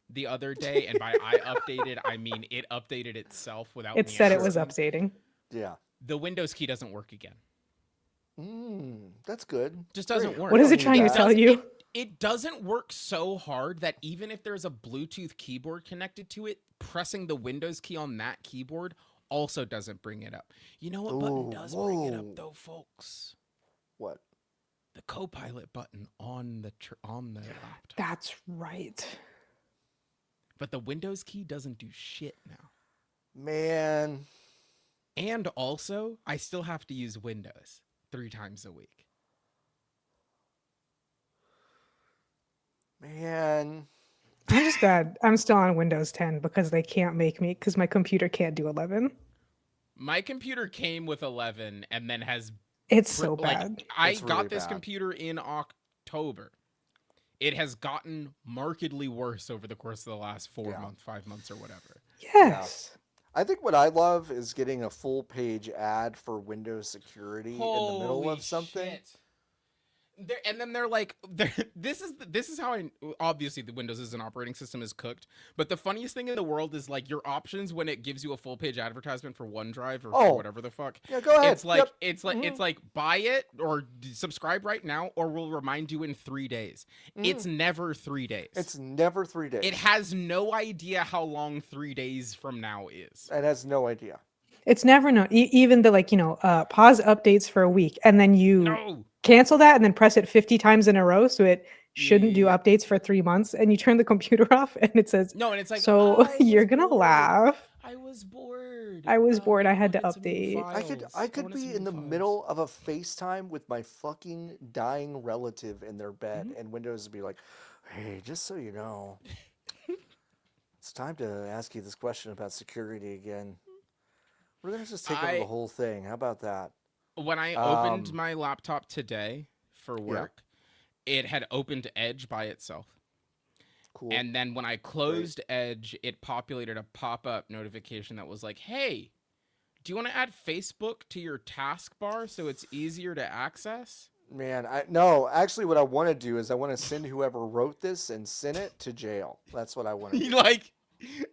the other day, and by I updated, I mean it updated itself without. It me said it was asking. updating. Yeah. The Windows key doesn't work again. That's good. Just doesn't work. What is it trying to tell you? It doesn't work so hard that even if there's a Bluetooth keyboard connected to it, pressing the Windows key on that keyboard also doesn't bring it up. You know what button does bring it up, though, folks? What? The Copilot button on the laptop. That's right. But the Windows key doesn't do shit now. Man. And also, I still have to use Windows 3 times a week. Man, I'm just glad I'm still on Windows 10 because they can't make me because my computer can't do 11. My computer came with 11 and then has It's so like bad. I It's really got this bad. computer in October. It has gotten markedly worse over the course of the last 5 months or whatever. Yes. I think what I love is getting a full page ad for Windows security in the middle of something. Shit. And then they're like, this is how I obviously the Windows as an operating system is cooked. But the funniest thing in the world is like your options when it gives you a full page advertisement for OneDrive or for whatever the fuck. Yeah, go ahead. It's like Yep. it's like buy it or subscribe right now or we'll remind you in 3 days. It's never 3 days. It's never 3 days. It has no idea how long 3 days from now is. It has no idea. It's never known. Even the pause updates for a week and then you cancel that and then press it 50 times in a row so it shouldn't do updates for 3 months and you turn the computer off and it says no, and it's like so you're gonna laugh. I was bored. I was bored. I had to update. I could be in the middle of a FaceTime with my fucking dying relative in their bed and Windows would be like, hey, just so you know, it's time to ask you this question about security again. We're going to just take over the whole thing. How about that? When I opened my laptop today for work, it had opened Edge by itself. Cool. And then when I closed Edge, it populated a pop-up notification that was like, hey, do you want to add Facebook to your taskbar so it's easier to access? Man, no, actually what I want to do is I want to send whoever wrote this and send it to jail. That's what I want to do. Like,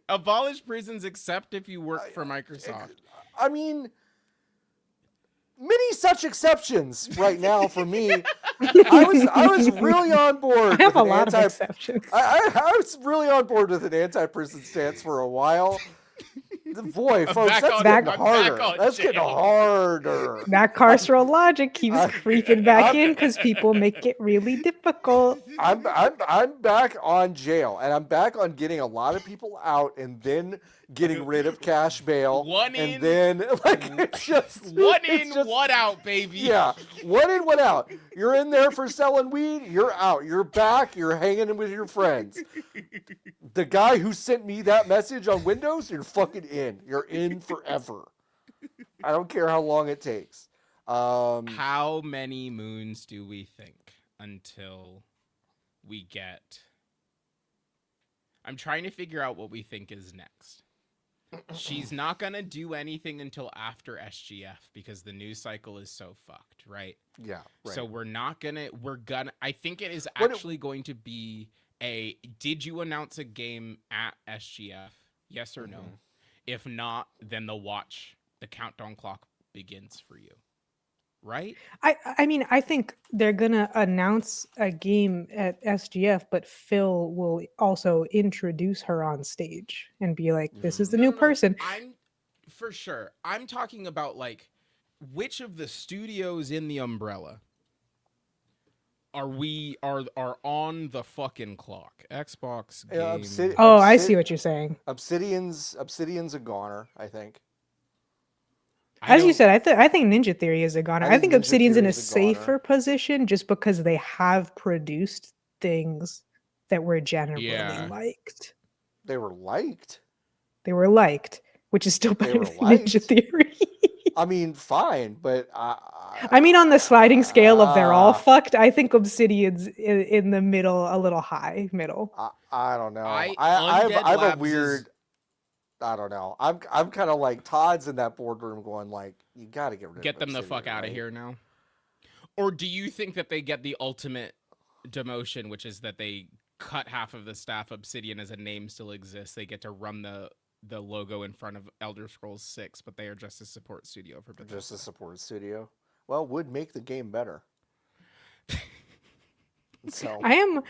abolish prisons except if you work for Microsoft. I mean, many such exceptions right now for me. I was really on board. I have a lot of exceptions. I was really on board with an anti-prison stance for a while. Boy, folks, that's getting harder. That's getting harder. That carceral logic keeps creeping back in because people make it really difficult. I'm back on jail, and I'm back on getting a lot of people out, and then getting rid of cash bail. One and in, then like it's just one in, one out, baby. Yeah, one in, one out. You're in there for selling weed. You're out. You're back. You're hanging with your friends. The guy who sent me that message on Windows, you're fucking in. You're in forever. I don't care how long it takes. How many moons do we think until we get... I'm trying to figure out what we think is next. She's not going to do anything until after SGF because the news cycle is so fucked, right? Yeah, right. So I think it is actually going to be did you announce a game at SGF? Yes or no? If not, then the countdown clock begins for you. Right? I mean, I think they're gonna announce a game at SGF, but Phil will also introduce her on stage and be like, "This is the new person." For sure. I'm talking about like which of the studios in the umbrella are on the fucking clock? Xbox game. I see what you're saying. Obsidian's a goner, I think. As you said, I think Ninja Theory is a goner. I think Obsidian's in a safer position just because they have produced things that were generally liked. They were liked? They were liked, which is still better than Ninja Theory. I mean, fine, but... I mean, on the sliding scale of they're all fucked, I think Obsidian's in the middle, a little high middle. I don't know. I have a weird... I don't know. I'm kind of like Todd's in that boardroom going like, you got to get rid of them the fuck out of here now. Or do you think that they get the ultimate demotion, which is that they cut half of the staff? Obsidian as a name still exists. They get to run the logo in front of Elder Scrolls 6, but they are just a support studio for Bethesda. Just a support studio. Well, would make the game better. So I am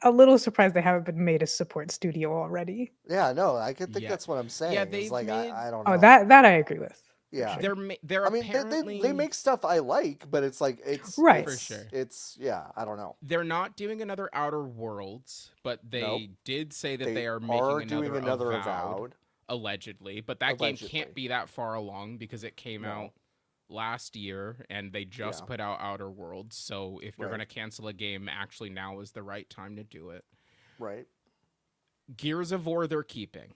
a little surprised they haven't been made a support studio already. Yeah, no, I could think that's what I'm saying. Yeah, it's like I don't know. Oh, that I agree with. Yeah, they're. I mean, apparently... they make stuff I like, but it's like it's right for sure. It's I don't know. They're not doing another Outer Worlds, but they did say that they are doing another Avowed, allegedly. But that game can't be that far along because it came out last year, and they just Yeah. put out Outer Worlds. So if you're Right. going to cancel a game, actually now is the right time to do it. Right. Gears of War, they're keeping.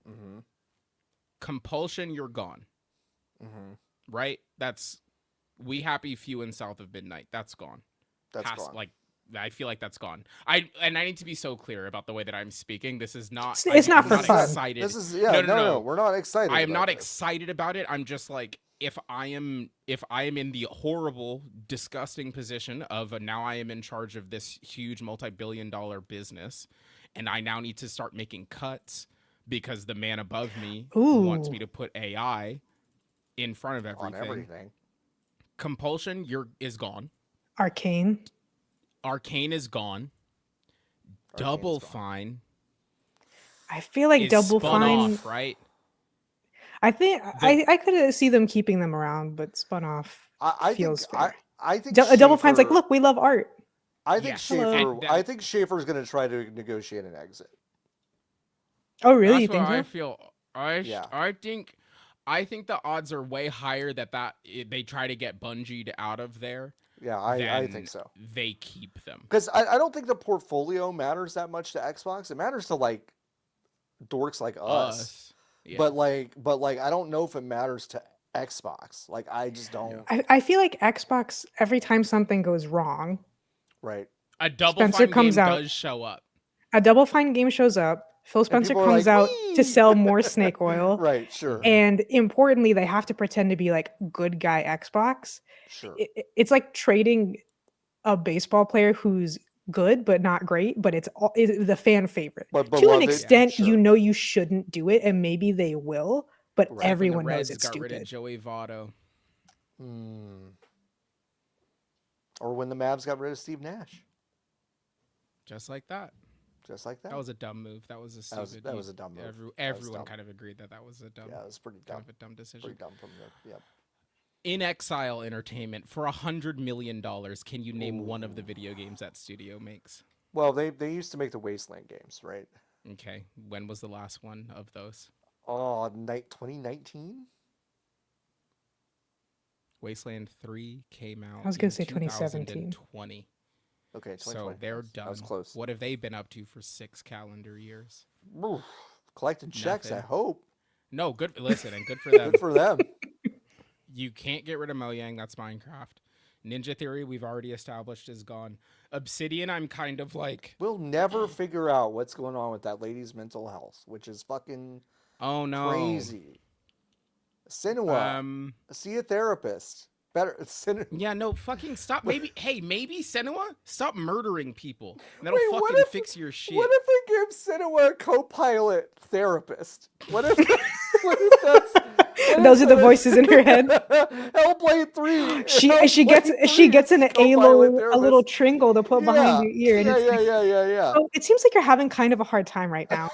Mm-hmm. Compulsion, you're gone. Mm-hmm. Right? That's We Happy Few and South of Midnight. That's gone. That's gone. Like, I feel like that's gone. I need to be so clear about the way that I'm speaking. This is not. It's not I'm for fun. Excited. This is no. We're not excited. I am not this. excited about it. I'm just like, if I am in the horrible, disgusting position of now I am in charge of this huge multi-billion-dollar business, and I now need to start making cuts because the man above me wants me to put AI in front of everything. On everything. Compulsion is gone. Arcane is gone. Double Fine. I feel like Double spun Fine, off, right? I think I could see them keeping them around, but spun off feels fair. I think Double Fine's like, look, we love art. I think Schaefer. I think Schaefer's going to try to negotiate an exit. Oh, really? That's You think what so? I feel. I think the odds are way higher that they try to get Bungie'd out of there. Yeah, I think so. They keep them because I don't think the portfolio matters that much to Xbox. It matters to like dorks like us. Yeah. But I don't know if it matters to Xbox. Like I just don't. I feel like Xbox, every time something goes wrong, right? A Double Spencer Fine comes game out. does show up. A Double Fine game shows up. Phil Spencer people are comes like, out "Whee!" to sell more snake oil. Right, sure. And importantly, they have to pretend to be like good guy Xbox. Sure. It's like trading a baseball player who's good but not great, but it's the fan favorite. But to an beloved, extent, sure. you know you shouldn't do it, and maybe they will, but Right. everyone When the knows Reds it's got rid of stupid. Joey Votto. Or when the Mavs got rid of Steve Nash. Just like that. Just like that. That was a dumb move. That was a stupid. That was a dumb move. Everyone kind of agreed that was a dumb. Yeah, it was pretty dumb. Kind of a dumb decision. Pretty dumb from them. Yep. In Exile Entertainment, for $100 million, can you name one of the video games that studio makes? Well, they used to make the Wasteland games, right? Okay. When was the last one of those? 2019? Wasteland 3 came out. I was gonna in say 2017. 2020. Okay, 2020. So they're done. That was close. What have they been up to for 6 calendar years? Oof. Collecting checks, I hope. No, good. Listen, and good for them. Good for them. You can't get rid of Mojang. That's Minecraft. Ninja Theory, we've already established, is gone. Obsidian, I'm kind of like... We'll never figure out what's going on with that lady's mental health, which is fucking crazy. Senua, see a therapist. Better. Yeah, no, fucking stop. Maybe Senua, stop murdering people. That'll fix your shit. What if they give Senua a co-pilot therapist? What if that's... Those are the voices in her head. Hellblade 3. She gets a little tringle to put behind your ear. Yeah. Oh, it seems like you're having kind of a hard time right now.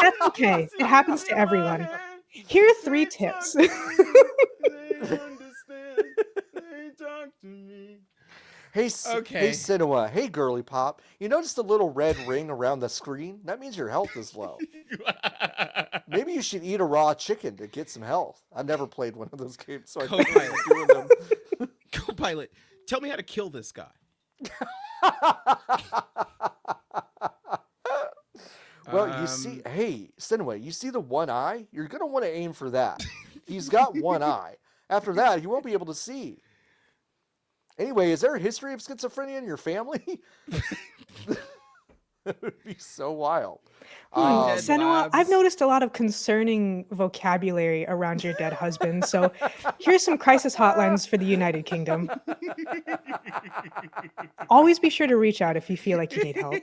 That's okay. It happens to everyone. Here are 3 tips. Hey, Senua. Hey, girly pop. You notice the little red ring around the screen? That means your health is low. Maybe you should eat a raw chicken to get some health. I've never played one of those games, so I think I'm doing them. Co-pilot, tell me how to kill this guy. Well, you see, hey, Senua, you see the one eye? You're going to want to aim for that. He's got one eye. After that, you won't be able to see. Anyway, is there a history of schizophrenia in your family? That would be so wild. Senua, I've noticed a lot of concerning vocabulary around your dead husband. So here's some crisis hotlines for the United Kingdom. Always be sure to reach out if you feel like you need help.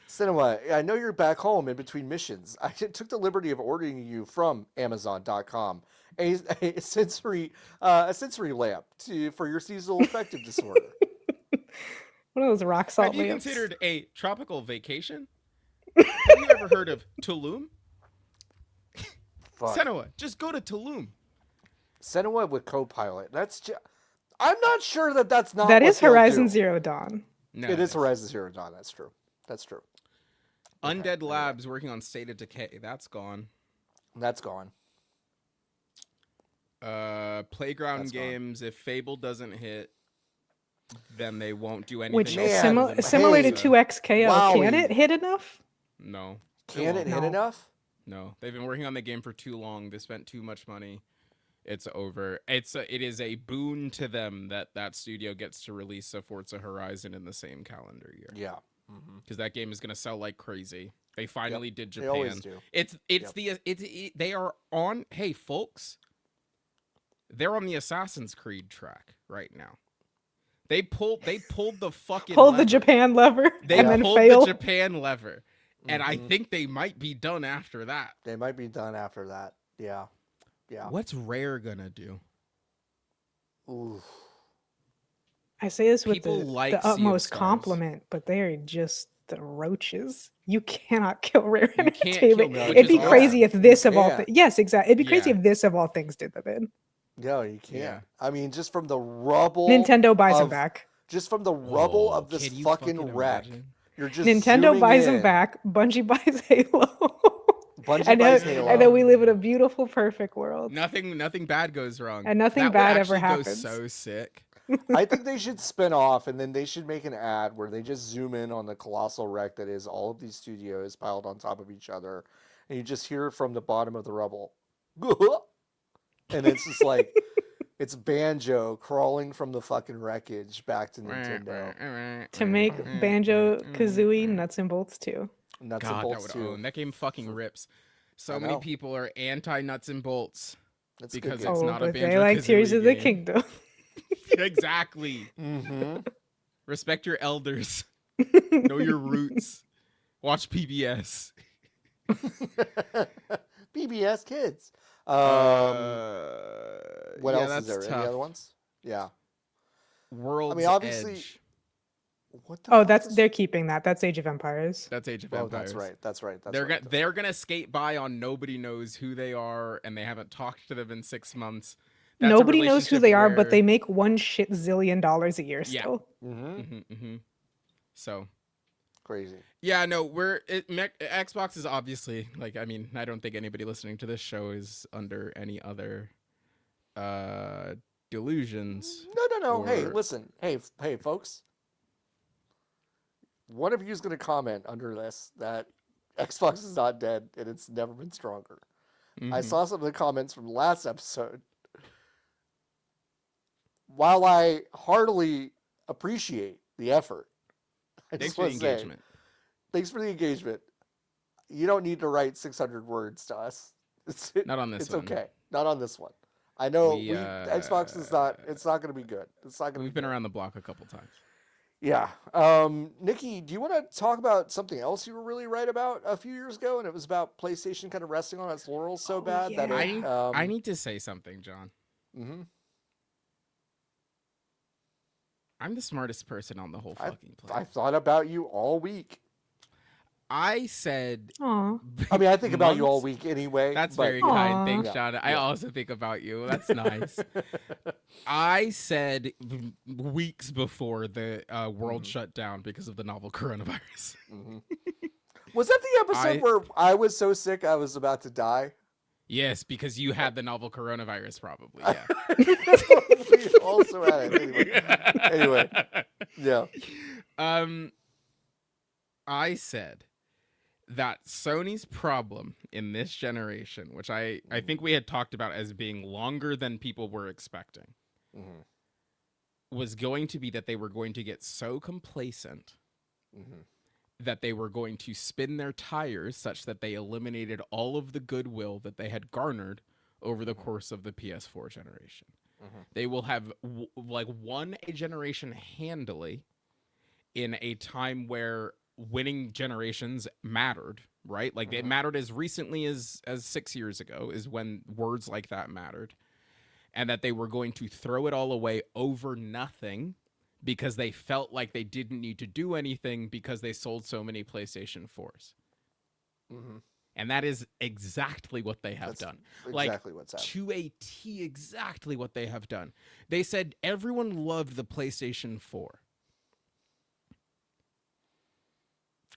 Senua, I know you're back home in between missions. I took the liberty of ordering you from Amazon.com a sensory lamp for your seasonal affective disorder. One of those rock salt lamps. Have you lamps. considered a tropical vacation? Have you ever heard of Tulum? Senua, just go to Tulum. Senua with co-pilot. I'm not sure that's not. That is Horizon Zero Dawn. No, it is Horizon Zero Dawn. That's true. Undead Labs working on State of Decay. That's gone. That's gone. Playground That's gone. games. If Fable doesn't hit, then they won't do anything. Which else Man, other than similar to hey, Bethesda. 2XKO. Can wowie. it hit enough? No. Can it hit No. enough? No, they've been working on the game for too long. They spent too much money. It's over. It is a boon to them that studio gets to release a Forza Horizon in the same calendar year. Yeah. Because that game is gonna sell like crazy. They finally did They Japan. always do. They are on. Hey, folks, they're on the Assassin's Creed track right now. They pulled the fucking Hold lever. the Japan lever They and then pulled fail. the Japan lever, and I think they might be done after that. They might be done after that. Yeah. Yeah. What's Rare gonna do? Ooh. I say this with People like the Sea of utmost Stars. compliment, but they are just the roaches. You cannot kill Rare You can't Entertainment. kill, which It'd is be crazy if awesome. this of all can't. things. Yes, exactly. It'd be crazy Yeah. if this of all things did them in. No, you can't. Yeah. I mean, just from the rubble. Nintendo buys them of- back. Just from the rubble of this Can you fucking wreck. imagine? You're just Nintendo zooming buys in. them back. Bungie buys Halo. Bungie and buys then, Halo. and then we live in a beautiful, perfect world. Nothing bad goes wrong. And nothing That bad would ever actually go happens. so sick. I think they should spin off, and then they should make an ad where they just zoom in on the colossal wreck that is all of these studios piled on top of each other, and you just hear it from the bottom of the rubble, and it's just like it's Banjo crawling from the fucking wreckage back to Nintendo. To make Banjo Kazooie nuts and bolts too. Nuts God, and that bolts would too. own. That game fucking rips. So I many know. people are anti nuts and bolts That's a because good it's game. not a but they Banjo like Tears of the game. Kingdom. Exactly. Mm-hmm. Respect your elders. Know your roots. Watch PBS. BBS Kids. What yeah, else is that's there? tough. Any other ones? Yeah. World's obviously- Edge. What the Oh, fuck is- they're keeping that. That's Age of Empires. That's Age of Oh, Empires. that's right. They're gonna skate by on nobody knows who they are, and they haven't talked to them in 6 months. That's a Nobody knows who relationship they are, but where- they make $1 zillion a year Yeah. still. Mm-hmm. So Crazy. yeah, no, Xbox is obviously like, I mean, I don't think anybody listening to this show is under any other delusions. No. Hey, Or- listen. Hey, folks. One of you is going to comment under this that Xbox is not dead and it's never been stronger. I Mhm. saw some of the comments from the last episode. While I heartily appreciate the effort, I Thanks just for the want to say, engagement. thanks for the engagement. You don't need to write 600 words to us. Not on this It's one. okay. Not on this one. I know We, Xbox is not. It's not going to be good. It's not going to. We've been around the block a couple times. Yeah. Nikki, do you want to talk about something else you were really right about a few years ago, and it was about PlayStation kind of resting on its laurels so Oh, bad that it. yeah. I need to say something, John. Mhm. I'm the smartest person on the whole fucking I planet. thought about you all week. I said. Aw. I mean, I think about you all months- week anyway. That's but- very Aw. kind. Thanks, Yeah, John. I yeah. also think about you. That's nice. I said weeks before the world shut down because of the novel coronavirus. Mhm. Was that the episode where I was so sick I was about to die? Yes, because you had the novel coronavirus, probably. Yeah. We also had it. Anyway. Yeah. I said that Sony's problem in this generation, which I think we had talked about as being longer than people were expecting, Mhm. was going to be that they were going to get so complacent Mhm. that they were going to spin their tires such that they eliminated all of the goodwill that they had garnered over the course of the PS4 generation. Mhm. They will have won a generation handily in a time where winning generations mattered, right? Like it mattered as recently as 6 years ago is when words like that mattered. And that they were going to throw it all away over nothing because they felt like they didn't need to do anything because they sold so many PlayStation 4s. Mhm. And that is exactly what they have That's done. Exactly what's happening. To a T, exactly what they have done. They said everyone loved the PlayStation 4.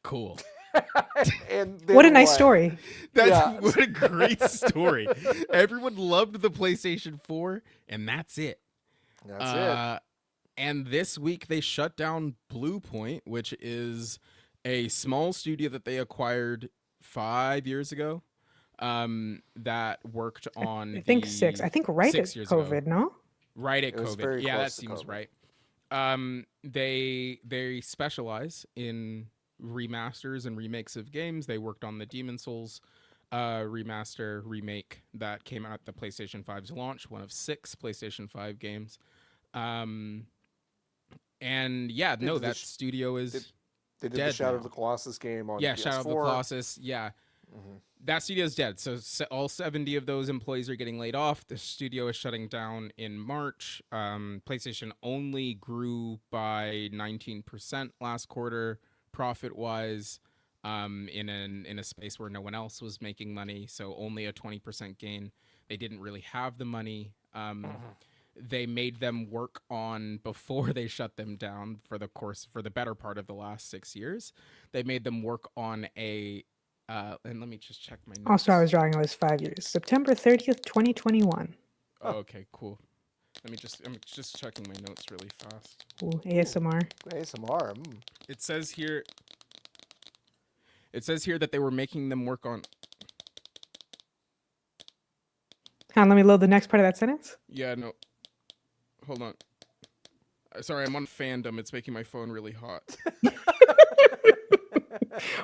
Cool. And they What a nice won. story. That's Yeah. what a great story. Everyone loved the PlayStation 4, and that's it. That's it. And this week they shut down Bluepoint, which is a small studio that they acquired 5 years ago. That worked on I think 6. I think right at 6 years COVID, ago. no? Right at It was COVID. very Yeah, that close to seems COVID. right. They specialize in remasters and remakes of games. They worked on the Demon Souls remaster remake that came out at the PlayStation 5's launch, one of 6 PlayStation 5 games. And yeah, They no, did the that studio is They did dead the Shadow now. of the Colossus game on Yeah, PS4. Shadow of the Colossus. Yeah, Mhm. that studio's dead. So all 70 of those employees are getting laid off. The studio is shutting down in March. PlayStation only grew by 19% last quarter, profit wise, in a space where no one else was making money. So only a 20% gain. They didn't really have the money. They made them work on, before they shut them down for the better part of the last 6 years. They made them work on and let me just check my notes. Also, I was wrong. It was 5 years. September 30th, 2021. Oh, okay, cool. I'm just checking my notes really fast. Ooh, ASMR. ASMR. It says here that they were making them work on. Let me load the next part of that sentence. Yeah, no. Hold on. Sorry, I'm on fandom. It's making my phone really hot.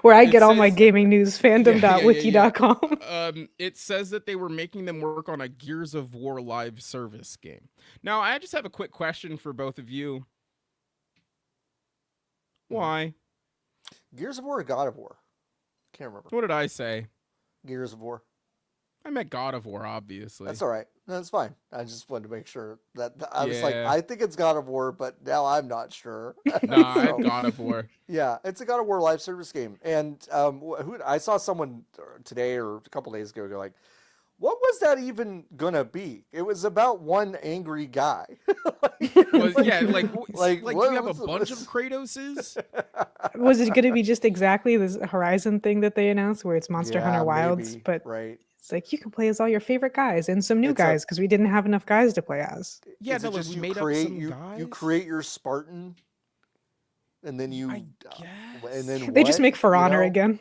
Where I It get all my says- gaming news, fandom.wiki.com. It says that they were making them work on a Gears of War live service game. Now, I just have a quick question for both of you. Why? Gears of War or God of War? Can't remember. What did I say? Gears of War. I meant God of War, obviously. That's all right. That's fine. I just wanted to make sure that I was like, Yeah. I think it's God of War, but now I'm not sure. No, I So, had God of War. yeah, it's a God of War live service game. And I saw someone today or a couple days ago go like, what was that even gonna be? It was about one angry guy. Well, yeah, like what you have a was bunch of this? Kratoses. Was it going to be just exactly this Horizon thing that they announced where it's Monster Hunter Wilds? maybe, But right. it's like you can play as all your favorite guys and some new It's a- guys because we didn't have enough guys to play as. Yeah, Is no, it like just we you made create up some you guys. you create your Spartan, and then you I and then They just what, make For you Honor know? again.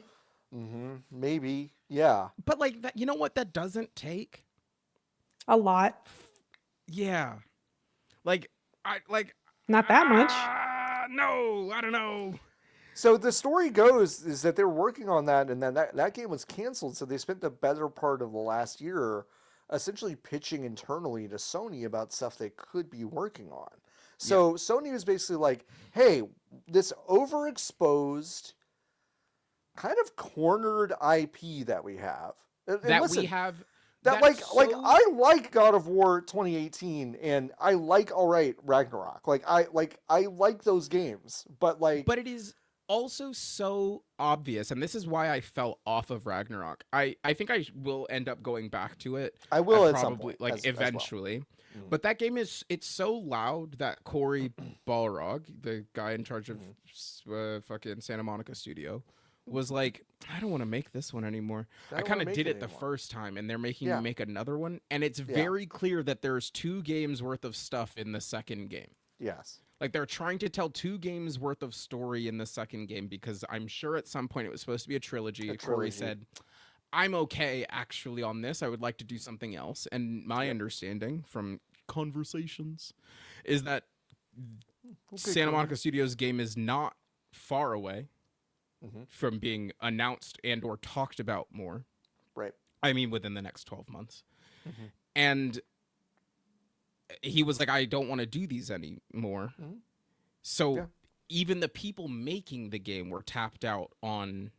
Maybe, yeah. But like that, you know what that doesn't take? A lot. Yeah, like Not that much. No, I don't know. So the story goes is that they were working on that, and then that game was canceled. So they spent the better part of the last year essentially pitching internally to Sony about stuff they could be working on. So Sony was basically like, "Hey, this overexposed, kind of cornered IP that we have. And That listen, we have. that like I like God of War 2018, and I like Ragnarok. I like those games, but But it is also so obvious, and this is why I fell off of Ragnarok. I think I will end up going back to it. I will at some probably point, like as well. eventually. Mm. But that game it's so loud that Corey Balrog, the guy in charge of fucking Santa Monica studio, was like, I don't want to make this one anymore. I kind of did it the first time, and they're making me make another one, and it's very clear that there's 2 games worth of stuff in the second game. Yes. Like they're trying to tell 2 games worth of story in the second game because I'm sure at some point it was supposed to be a trilogy. Corey said, I'm okay actually on this. I would like to do something else. And my understanding from conversations is that Santa Monica Studios game is not far away from being announced and or talked about more. Right. I mean, within the next 12 months. And he was like, I don't want to do these anymore. So even the people making the game were tapped out on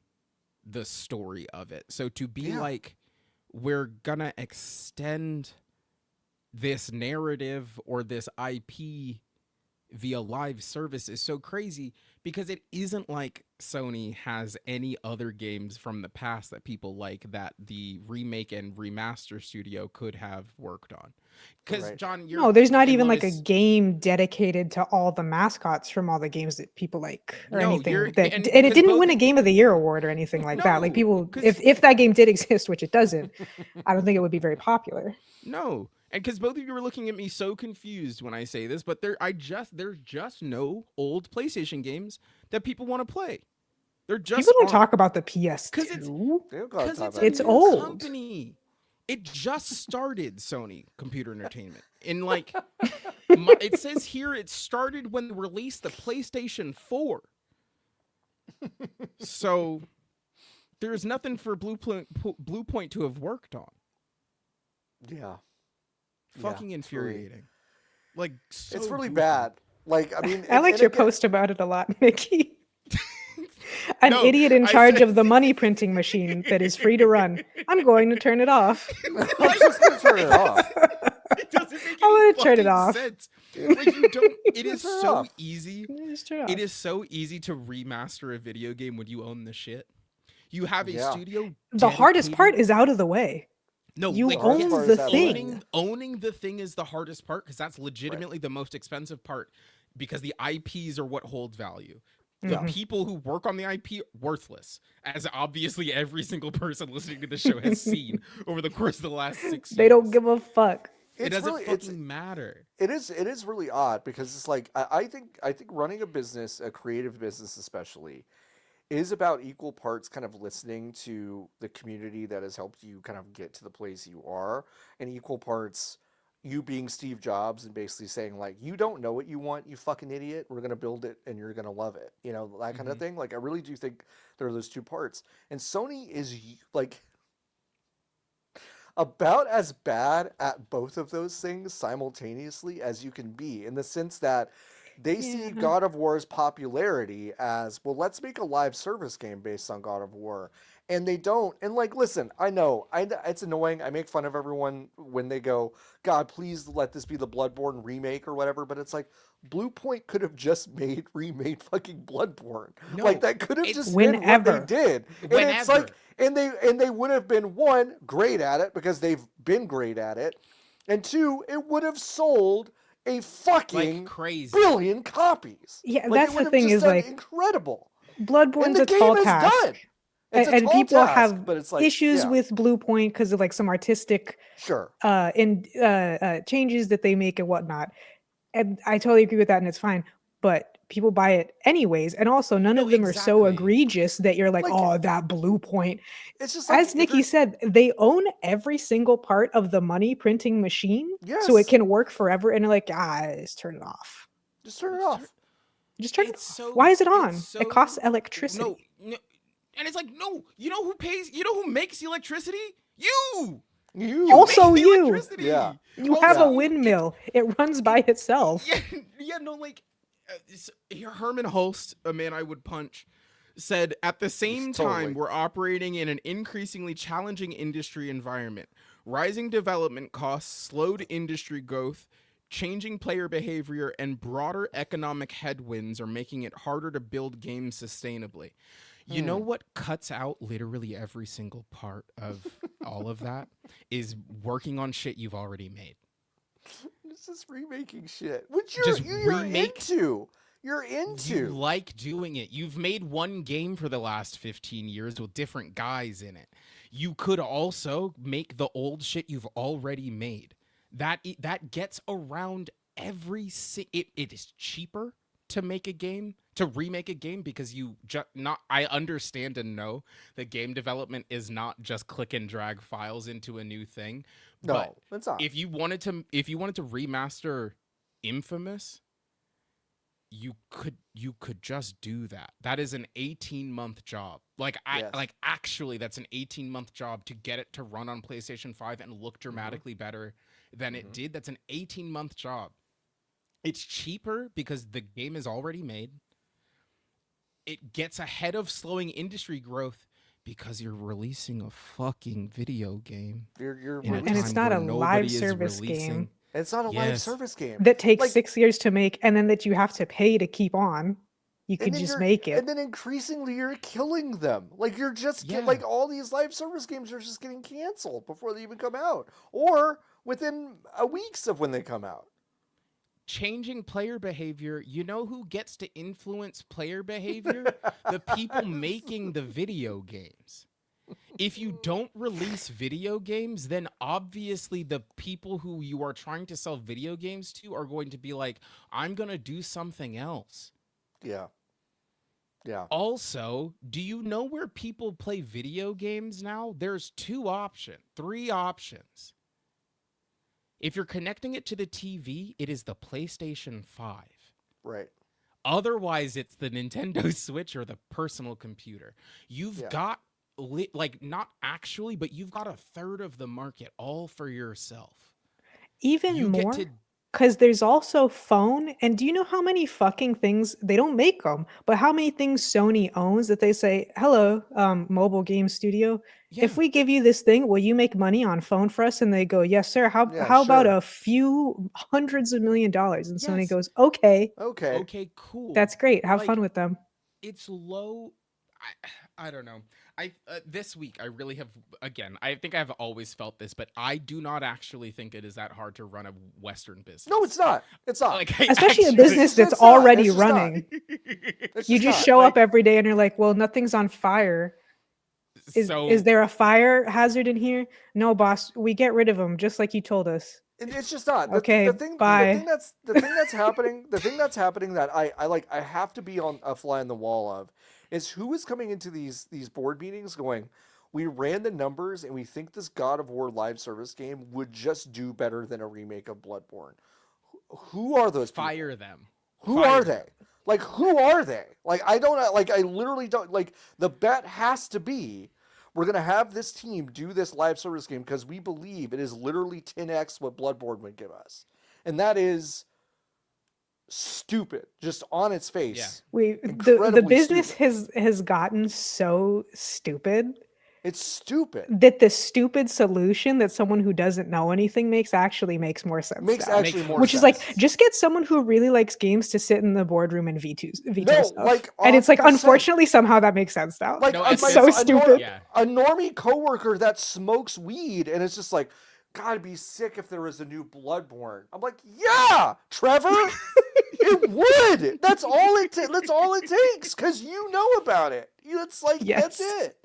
the story of it. So to be like, we're gonna extend this narrative or this IP via live service is so crazy because it isn't like Sony has any other games from the past that people like that the remake and remaster studio could have worked on. Because Right. John, you're No, there's not and even like a Lotus, game dedicated to all the mascots from all the games that people like or no, anything you're that, and and it because didn't both win a Game of the Year award or anything like that. Like no, people, because if that game did exist, which it doesn't, I don't think it would be very popular. no, and because both of you were looking at me so confused when I say this, but there's just no old PlayStation games that people want to play. There just People don't aren't. talk about the Because PS2. They don't gotta because talk it's about a It's this. new old. company. It just started Sony Computer Entertainment. And like it says here, it started when they released the PlayStation 4. So there's nothing for Bluepoint to have worked on. Yeah. Fucking Yeah, infuriating. Like so It's really goofy. bad. Like, I mean, I liked and your again- post about it a lot, Mickey. An No, idiot in I charge said- of the money printing machine that is free to run. I'm going to turn it off. I'm just gonna turn it off. It doesn't make any I'm gonna turn it fucking off. sense. Like you don't. It is Turn it so off. easy. Just turn it off. It is so easy to remaster a video game when you own the shit. You have a Yeah. studio. The hardest part dedicated- is out of the way. no, You like, hardest own part the is out of the way. thing. owning the thing is the hardest part because that's legitimately the most expensive part because the IPs are what hold value. The Mhm. people who work on the IP worthless, as obviously every single person listening to the show has seen over the course of the last 6 years. They don't give a fuck. It It's doesn't really, fucking matter. it is really odd because it's like I think running a business, a creative business especially, is about equal parts kind of listening to the community that has helped you kind of get to the place you are, and equal parts you being Steve Jobs and basically saying like, you don't know what you want, you fucking idiot. We're gonna build it and you're gonna love it. You know, that kind of thing. Like I really do think there are those two parts. And Sony is like about as bad at both of those things simultaneously as you can be, in the sense that they see Yeah. God of War's popularity as, well, let's make a live service game based on God of War. And they don't. And like, listen, I know it's annoying. I make fun of everyone when they go, God, please let this be the Bloodborne remake or whatever. But it's like, Bluepoint could have just remade fucking Bloodborne. No, like that could have it's just been what they whenever. did. And it's like, and they would have been, one, great at it because they've been great at it, and two, it would have sold a fucking Like crazy. billion copies. Yeah, Like, that's it the would have thing just is done like incredible. And Bloodborne's the a game tall is task. done. It's a And tall people task, have but it's like, issues yeah, with Bluepoint because of like some artistic sure. changes that they make and whatnot. And I totally agree with that, and it's fine. But people buy it anyways, and also none No, of them are so exactly. egregious that you're like, Like, oh, that Bluepoint. It's just like, As Nikki said, they own every single part of the money printing machine, so it yes, can work forever. And they're like, just turn it off. just turn it Just off. Just turn it It's off. so- Why is it it's on? so- It costs electricity. No, and it's like, no, you know who pays? You know who makes the electricity? You. You Also make the you. electricity. Yeah. You have a Also, windmill. It runs by itself. Yeah, no, like Herman Hulst, a man I would punch, said at the same Totally. time we're operating in an increasingly challenging industry environment. Rising development costs, slowed industry growth, changing player behavior, and broader economic headwinds are making it harder to build games sustainably. You know what cuts out literally every single part of all of that is working on shit you've already made. It's just remaking shit, which Just you're remake- into. You're into. You like doing it. You've made one game for the last 15 years with different guys in it. You could also make the old shit you've already made. That gets around every it is cheaper to make a game, to remake a game, because I understand and know that game development is not just click and drag files into a new thing. No, But it's not. if you wanted to remaster Infamous, you could just do that. That is an 18-month job. Yes. Actually that's an 18-month job to get it to run on PlayStation 5 and look dramatically better than it did. That's an 18-month job. It's cheaper because the game is already made. It gets ahead of slowing industry growth because you're releasing a fucking video game. You're in a And it's time not where a live nobody is service releasing- game. And it's not a live Yes. service game. that takes Like, 6 years to make, and then that you have to pay to keep on. You and could then just make it. and then increasingly you're killing them. Like you're just Yeah. like all these live service games are just getting canceled before they even come out, or within weeks of when they come out. Changing player behavior, you know who gets to influence player behavior? The people making the video games. If you don't release video games, then obviously the people who you are trying to sell video games to are going to be like, I'm going to do something else. Yeah. Yeah. Also, do you know where people play video games now? There's three options. If you're connecting it to the TV, it is the PlayStation 5. Right. Otherwise, it's the Nintendo Switch or the personal computer. You've got, like, not actually, but you've got a third of the market all for yourself. Even You more, get to, because there's also phone. And do you know how many fucking things they don't make them, but how many things Sony owns that they say, "Hello, mobile game studio. yeah, If we give you this thing, will you make money on phone for us?" And they go, "Yes, sir. How Yeah, how about sure. a few hundreds of $1 million?" And Sony Yes. goes, "Okay, Okay. okay, cool. that's great. Have Like, fun with them." it's low. I don't know. This week I really have, again, I think I've always felt this, but I do not actually think it is that hard to run a Western business. No, it's not. It's not. Like, I Especially a actually- business that's It's not. already It's just not. running. It's You just not. show Like- up every day and you're like, "Well, nothing's on fire. Is there a fire hazard in here?" "No, boss. We get rid of them just like you told us." It's just not. Okay, The thing bye. that's happening. The thing that's happening that I have to be on a fly on the wall of is who is coming into these board meetings going, we ran the numbers and we think this God of War live service game would just do better than a remake of Bloodborne. Who are those people? Fire them. Who Fire are them. they? Like, who are they? Like, I don't, like, I literally don't, like, the bet has to be, we're going to have this team do this live service game because we believe it is literally 10x what Bloodborne would give us. And that is stupid, just on its face. The Incredibly business stupid. has gotten so stupid It's stupid. that the stupid solution that someone who doesn't know anything makes more sense. Makes now. actually more Which sense. is like, just get someone who really likes games to sit in the boardroom and veto No, stuff. like, and it's like, 100%. unfortunately, somehow that makes sense now. Like, No, it's it's- so it's- stupid. Yeah. A normie coworker that smokes weed, and it's just like, God, it'd be sick if there was a new Bloodborne. I'm like, yeah, Trevor, it would. That's all it. That's all it takes, because you know about it. It's like that's Yes. it.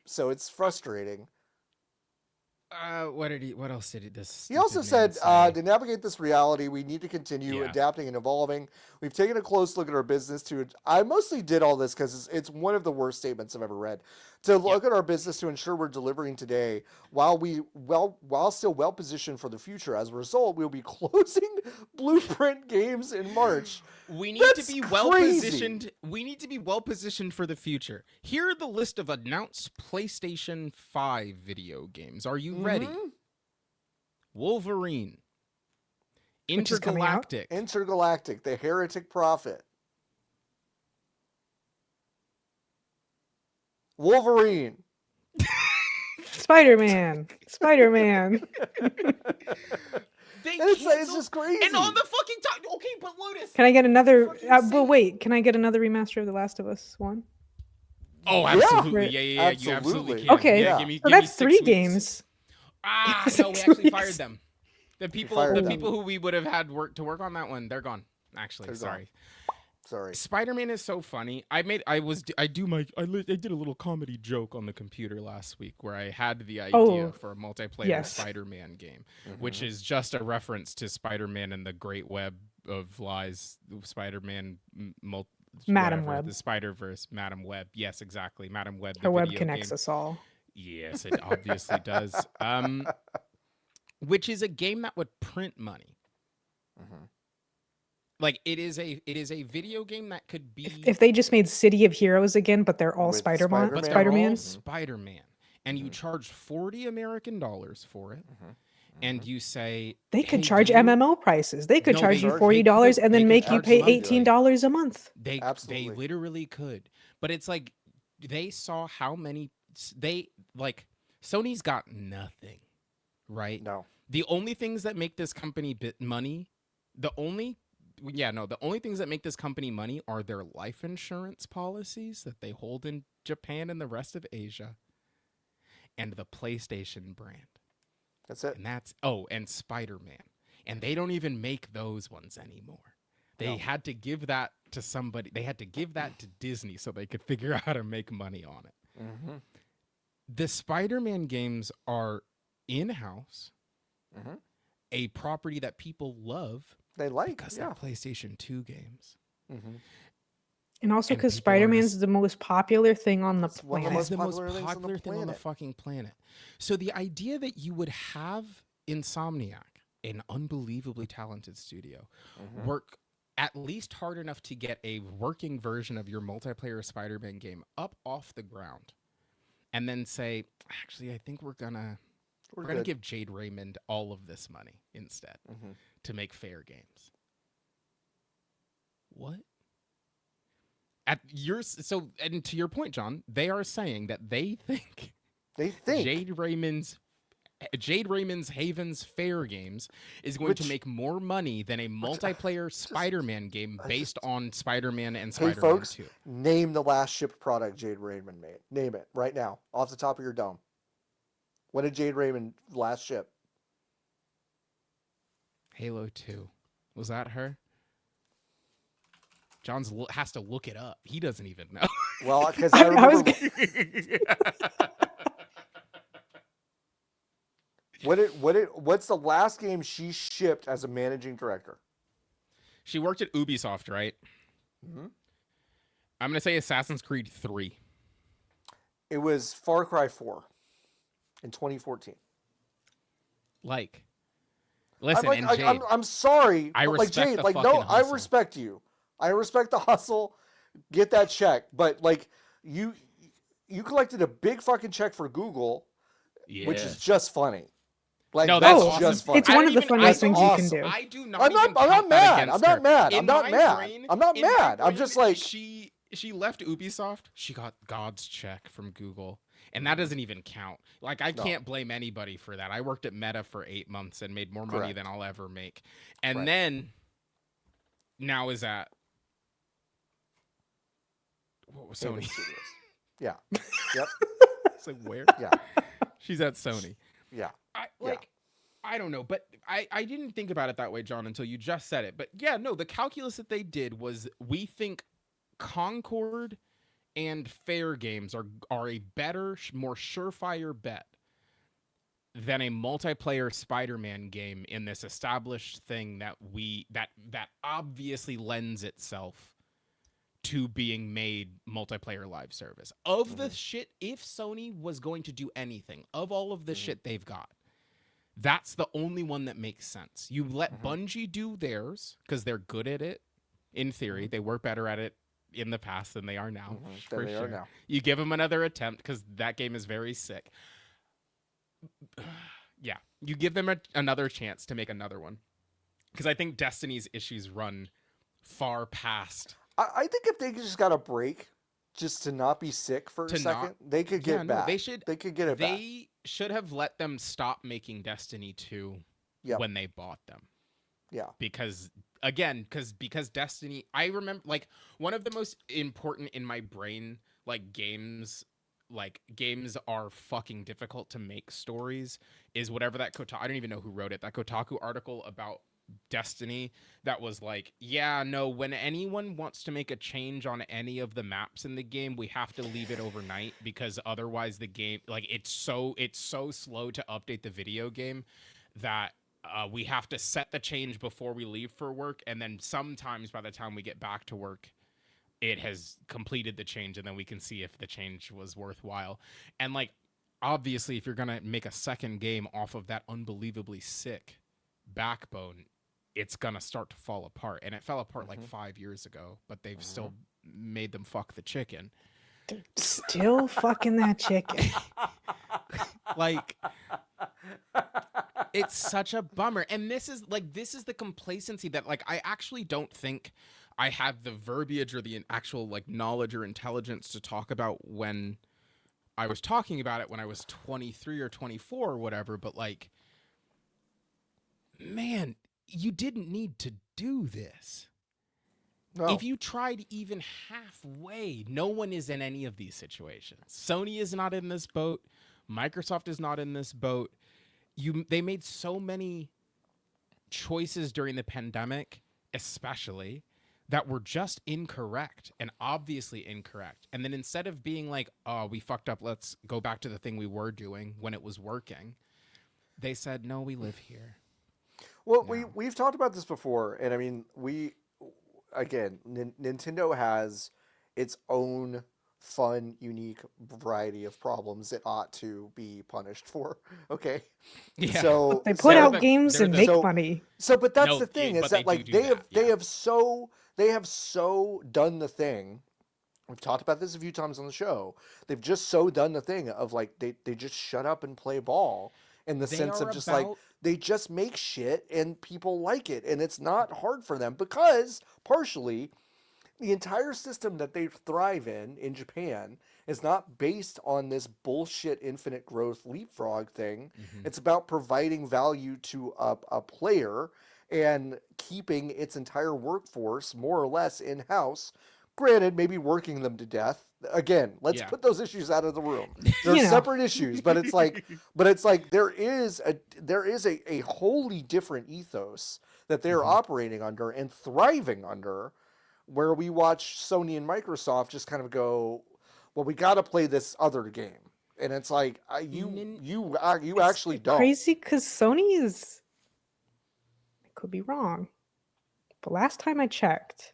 So it's frustrating. What else did this? He also stupid said, man say? to navigate this reality, we need to continue Yeah. adapting and evolving. We've taken a close look at our business I mostly did all this because it's one of the worst statements I've ever read. To look at our business to ensure we're delivering today while still well positioned for the future. As a result, we'll be closing Blueprint games in March. We need That's to be well crazy. positioned. We need to be well positioned for the future. Here are the list of announced PlayStation 5 video games. Are you ready? Mhm. Wolverine, Which is coming out? Intergalactic, Intergalactic, the Heretic Prophet. Wolverine. Spider-Man. Spider-Man. They And it's canceled- just crazy. And on the fucking time. Okay, but Lotus. Can I get another? Fucking But insane. wait, can I get another remaster of The Last of Us 1? Oh, Yeah. absolutely. Right. Yeah, you Absolutely. absolutely can. Okay. Yeah, Yeah. give me, So give me that's 6 3 weeks. games. Ah, It's no, like we 2 actually fired weeks. them. The people, fired the them. people who we would have had to work on that one, they're gone. Actually, They're gone. sorry. Sorry. Spider-Man is so funny. I did a little comedy joke on the computer last week where I had the idea Oh, for a multiplayer yes. Spider-Man game, Mm-hmm. which is just a reference to Spider-Man and the Great Web of Lies, Spider-Man, Madam whatever, Web. the Spider-Verse, Madam Web. Yes, exactly, Madam Web. Her the web video connects game. us all. Yes, it obviously does. Which is a game that would print money. Mhm. Like it is a video game that could be If they just made City of Heroes again, but they're all With Spider-Man. but they're Spider-Man. all Spider-Man, and you charge $40 American for it, and you say They could "Hey, charge do you-" MMO prices. They could No, charge they- you they $40 could- and they then could make you charge pay money. $18 a month. They Absolutely. literally could, but it's like they saw how many they like. Sony's got nothing, right? No. The only things that make this company money, the only things that make this company money are their life insurance policies that they hold in Japan and the rest of Asia, and the PlayStation brand. That's it. And Spider-Man. And they don't even make those ones anymore. They had to give that to somebody. They had to give that to Disney so they could figure out how to make money on it. Mm-hmm. The Spider-Man games are in-house, a property that people love. They like because they're PlayStation 2 games. Mm-hmm. And also because Spider-Man's the most popular thing on the It's one planet. of the most It's the most popular thing on the fucking planet. So the idea that you would have Insomniac, an unbelievably talented studio, work at least hard enough to get a working version of your multiplayer Spider-Man game up off the ground, and then say, actually, I think we're gonna give Jade Raymond all of this money instead to make fair games. What? And to your point, John, they are saying that they think Jade Raymond's Haven's Fair Games is going to make more money than a multiplayer Spider-Man game based on Spider-Man and Spider-Man 2. Hey, folks, name the last shipped product Jade Raymond made. Name it right now, off the top of your dome. When did Jade Raymond last ship? Halo 2. Was that her? John's has to look it up. He doesn't even know. Well, because I remember... What's the last game she shipped as a managing director? She worked at Ubisoft, right? Mm-hmm. I'm gonna say Assassin's Creed 3. It was Far Cry 4 in 2014. Listen, Jade, I'm sorry, I but respect Jade, the no, fucking I hustle. respect you. I respect the hustle. Get that check, but you collected a big fucking check for Google, which is just funny. No, that's awesome. Just funny. It's one of the funniest things you can do. I do not. I'm not mad. I'm not mad. I'm not mad. I'm just like she left Ubisoft. She got God's check from Google, and that doesn't even count. I can't blame anybody for that. I worked at Meta for 8 months and made more money than I'll ever make, and then now is at what was Sony? Yeah. Yep. It's like where? Yeah. She's at Sony. Yeah. I don't know, but I didn't think about it that way, John, until you just said it. But yeah, no, the calculus that they did was we think Concord and Fair Games are a better, more surefire bet than a multiplayer Spider-Man game in this established thing that obviously lends itself to being made multiplayer live service. Of the shit, if Sony was going to do anything, of all of the shit they've got, that's the only one that makes sense. You let Bungie do theirs because they're good at it. In theory, they were better at it in the past than they are now. For sure. You give them another attempt because that game is very sick. Yeah, you give them another chance to make another one because I think Destiny's issues run far past. I think if they just got a break, just to not be sick for a second, they could get back. They could get it back. They should have let them stop making Destiny 2 when they bought them. Yeah. Because Destiny, I remember one of the most important in my brain, games are fucking difficult to make stories is whatever that Kotaku, I don't even know who wrote it, that Kotaku article about Destiny that was when anyone wants to make a change on any of the maps in the game, we have to leave it overnight because otherwise the game it's so slow to update the video game that we have to set the change before we leave for work, and then sometimes by the time we get back to work it has completed the change and then we can see if the change was worthwhile. And obviously if you're gonna make a second game off of that unbelievably sick backbone, it's gonna start to fall apart, and it fell apart 5 years ago, but they've still made them fuck the chicken. They're still fucking that chicken. It's such a bummer, and this is the complacency that I actually don't think I had the verbiage or the actual knowledge or intelligence to talk about when I was talking about it when I was 23 or 24 or whatever, but man, you didn't need to do this. No. If you tried even halfway, no one is in any of these situations. Sony is not in this boat. Microsoft is not in this boat. They made so many choices during the pandemic, especially, that were just incorrect and obviously incorrect. And then instead of being like, oh, we fucked up, let's go back to the thing we were doing when it was working, they said, no, we live here. Well, now. we've talked about this before, and I mean, Nintendo has its own fun, unique variety of problems it ought to be punished for. Okay, Yeah. so They put They're out the- games they're and the- make So- money. but that's No, the thing but is that they like do they that, have yeah. they have so done the thing. We've talked about this a few times on the show. They've just so done the thing of like they just shut up and play ball in the They sense of are just like about- they just make shit and people like it, and it's not hard for them because partially the entire system that they thrive in Japan is not based on this bullshit infinite growth leapfrog thing. Mhm. It's about providing value to a player and keeping its entire workforce more or less in-house. Granted, maybe working them to death. Again, let's Yeah. put those issues out of the room. They're You know. separate issues, but it's like there is a wholly different ethos that they're Mhm. operating under and thriving under, where we watch Sony and Microsoft just kind of go, well, we got to play this other game, and it's like you actually don't. Crazy because Sony is. I could be wrong, but last time I checked,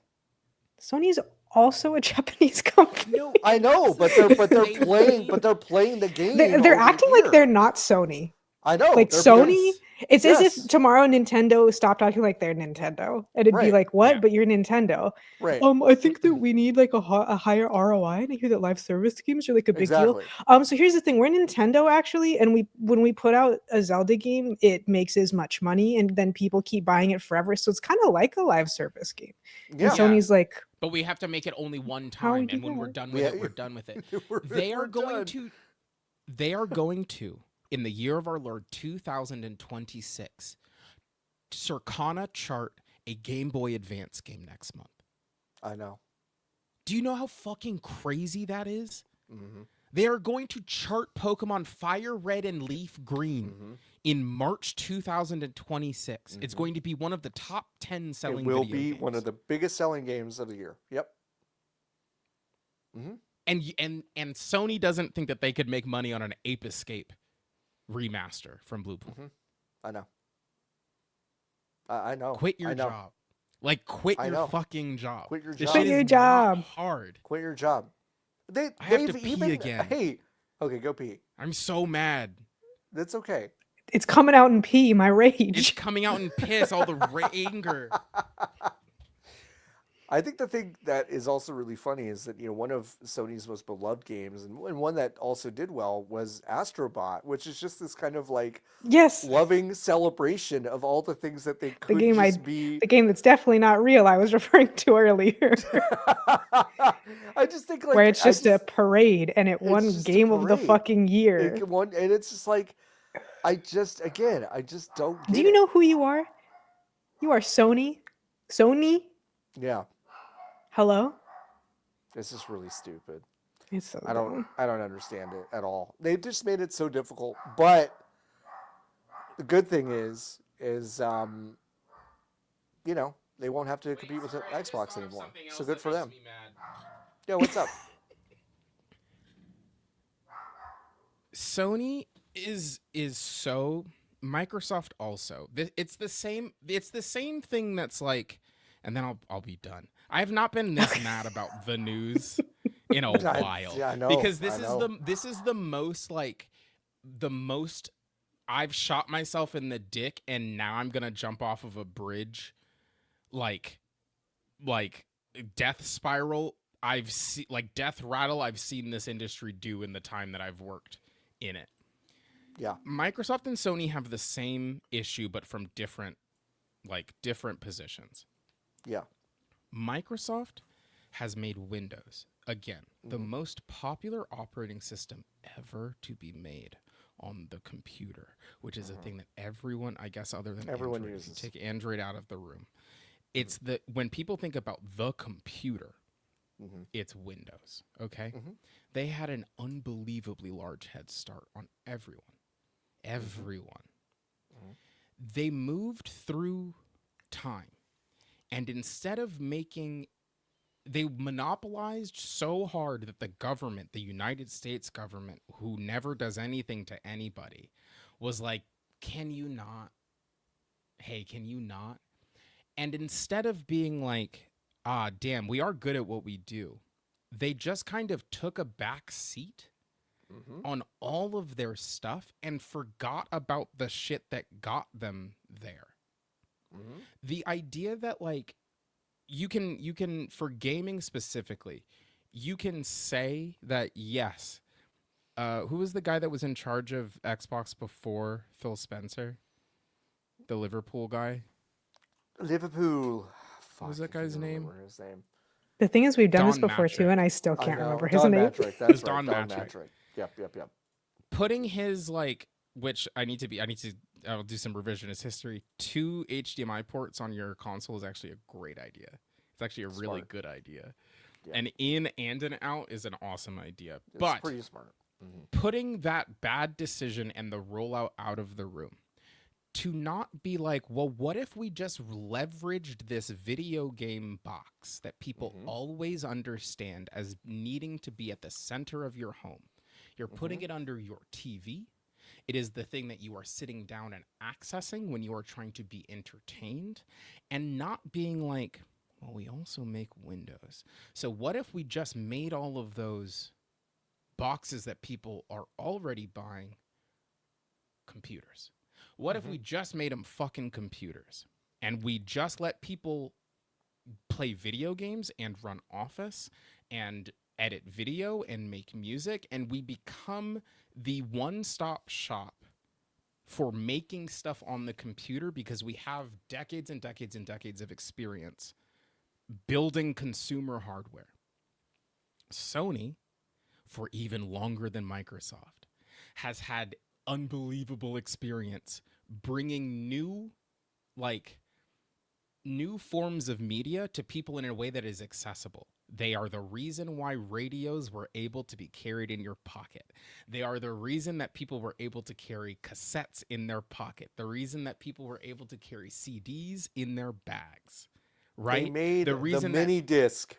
Sony's also a Japanese company. No, I know, but they're playing the game. They're over acting here. like they're not Sony. I know, Like they're Sony, being- it's as Yes. if tomorrow Nintendo stopped acting like they're Nintendo, and it'd be Right. like, "What? Yeah. But you're Nintendo." Right. I think that we need like a higher ROI, and I hear that live service games are like a big deal. Exactly. So here's the thing: we're Nintendo actually, and when we put out a Zelda game, it makes as much money, and then people keep buying it forever. So it's kind of like a live service game. Yeah. And Sony's like, but we have to make it only one How time, would you and when do we're that? done with it, we're done with it. They are going to, in the year of our Lord 2026, Circana chart a Game Boy Advance game next month. I know. Do you know how fucking crazy that is? Mm-hmm. They are going to chart Pokemon Fire Red and Leaf Green Mm-hmm. in March 2026. It's Mhm. going to be one of the top 10 selling It will video be games. one of the biggest selling games of the year. Yep. Mm-hmm. And Sony doesn't think that they could make money on an Ape Escape remaster from Bluepoint. Mm-hmm. I know. I know. Quit your I know. job. Like, quit I your know. fucking job. Quit your This job. shit Quit your is not job. hard. Quit your job. I have to They've pee even again. Hey, okay, go pee. I'm so mad. That's okay. it's coming out in pee, my It's rage. coming out in piss, all the anger. I think the thing that is also really funny is that one of Sony's most beloved games and one that also did well was Astrobot, which is just this kind of like Yes, loving celebration of all the things that they could game just be. the game that's definitely not real. I was referring to earlier, I just think like where it's just a a parade, and it won just a game of the parade. fucking year. and it's just like I just don't get Do you it. know who you are? You are Sony. Sony. Yeah, Hello. it's just really stupid. It's so I dumb. don't understand it at all. They just made it so difficult. But the good thing is they won't have to compete with Xbox anymore. So good for them. Yeah, what's up? Sony is so Microsoft also. It's the same thing that's like, and then I'll be done. I have not been this mad about the news in a while. Yeah, I know. Because I know. this is the most like the most I've shot myself in the dick, and now I'm gonna jump off of a bridge like death spiral I've seen, like death rattle I've seen this industry do in the time that I've worked in it. Yeah. Microsoft and Sony have the same issue, but from different positions. Yeah. Microsoft has made Windows, again, the most popular operating system ever to be made. on the computer, which is a thing that everyone, I guess, other than Everyone Android, if you uses. take Android out of the room, it's the when people think about the computer, it's Windows. Okay, they had an unbelievably large head start on everyone. Everyone. They moved through time, and instead of they monopolized so hard that the government, the United States government, who never does anything to anybody, was like, can you not? Hey, can you not? And instead of being like, ah, damn, we are good at what we do, they just kind of took a back seat on all of their stuff and forgot about the shit that got them there. The idea that like you can for gaming specifically, you can say that yes. Who was the guy that was in charge of Xbox before Phil Spencer? The Liverpool guy. Liverpool. What was that guy's name? His name. The thing is, we've done this Don before too, Matrick. and I still I can't know. remember his Don name. Matrick. It That's was right. Don Don Matrick. Matrick. Yep. Putting his like, which I'll do some revisionist history. 2 HDMI ports on your console is actually a great idea. It's actually a really good idea. Yeah. An in and an out is an awesome idea. It's but pretty smart. putting that bad decision and the rollout out of the room, to not be like, well, what if we just leveraged this video game box that people always understand as needing to be at the center of your home? You're putting it under your TV. It is the thing that you are sitting down and accessing when you are trying to be entertained, and not being like, well, we also make Windows. So what if we just made all of those boxes that people are already buying computers? What if we just made them fucking computers, and we just let people play video games and run Office and edit video and make music, and we become the one-stop shop for making stuff on the computer because we have decades and decades and decades of experience building consumer hardware. Sony, for even longer than Microsoft, has had unbelievable experience bringing new forms of media to people in a way that is accessible. They are the reason why radios were able to be carried in your pocket. They are the reason that people were able to carry cassettes in their pocket. The reason that people were able to carry CDs in their bags. Right? They made the reason the mini disc.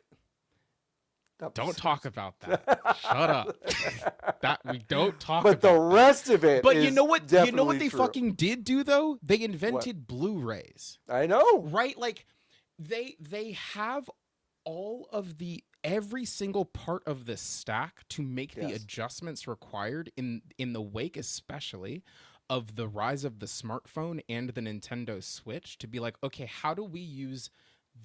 Don't talk about that. Shut up. That we don't talk But about. the rest of it But is you know what? You know what definitely they true. fucking did do though? They invented Blu-rays. I know. Right? Like they have all of every single part of the stack to make the adjustments required in the wake, especially of the rise of the smartphone and the Nintendo Switch, to be like, okay, how do we use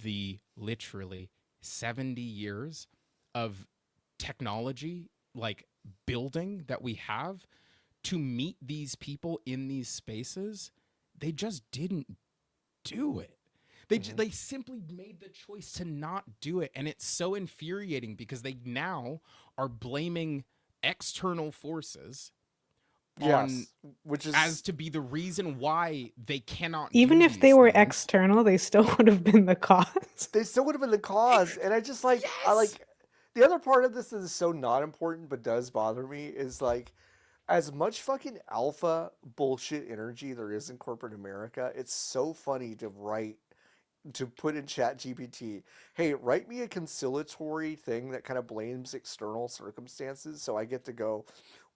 the literally 70 years of technology, like building that we have, to meet these people in these spaces? They just didn't do it. They simply made the choice to not do it, and it's so infuriating because they now are blaming external forces which is as to be the reason why they cannot Even do if they these were things. external, they still would have been the cause. they still would have been the cause. And I just like I like the other part of this that is so not important but does bother me is like, as much fucking alpha bullshit energy there is in corporate America, it's so funny to put in Chat GPT, hey, write me a conciliatory thing that kind of blames external circumstances so I get to go,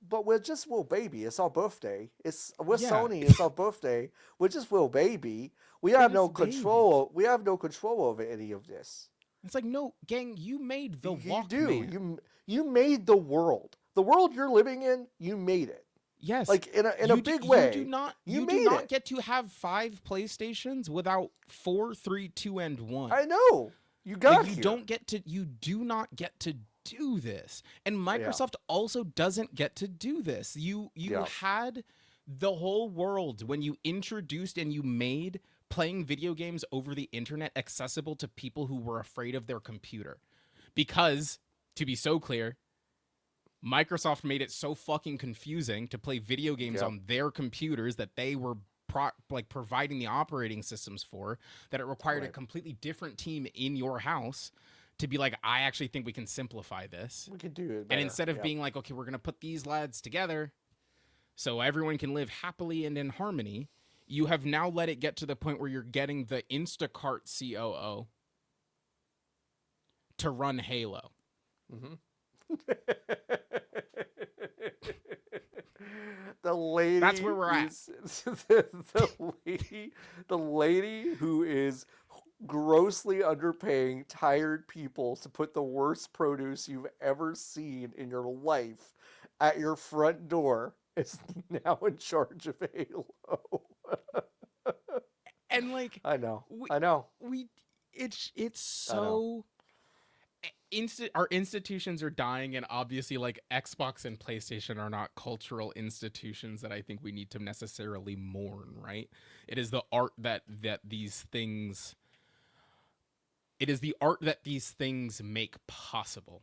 but with just Will Baby, it's our birthday. It's with Sony, it's our birthday. With just Will Baby, we have no control. We have no control over any of this. It's like, no, gang, you made the You Walkman. do. You made the world. The world you're living in, you made it. Yes, like in a big way. You do not get to have 5 PlayStations without 4, 3, 2, and 1. I know. You got you here. You do not get to do this, and Microsoft also doesn't get to do this. You had the whole world when you introduced and you made playing video games over the internet accessible to people who were afraid of their computer, because, to be so clear, Microsoft made it so fucking confusing to play video games Yep. on their computers that they were providing the operating systems for, that it required a Right. completely different team in your house to be like, I actually think we can simplify this. We could do it better. And instead of Yep. being like, okay, we're going to put these lads together so everyone can live happily and in harmony, you have now let it get to the point where you're getting the Instacart COO to run Halo. Mhm. The lady. That's where we're at. The lady who is grossly underpaying tired people to put the worst produce you've ever seen in your life at your front door is now in charge of Halo. And like, I know. it's so our institutions are dying, and obviously like Xbox and PlayStation are not cultural institutions that I think we need to necessarily mourn, right? It is the art that these things make possible,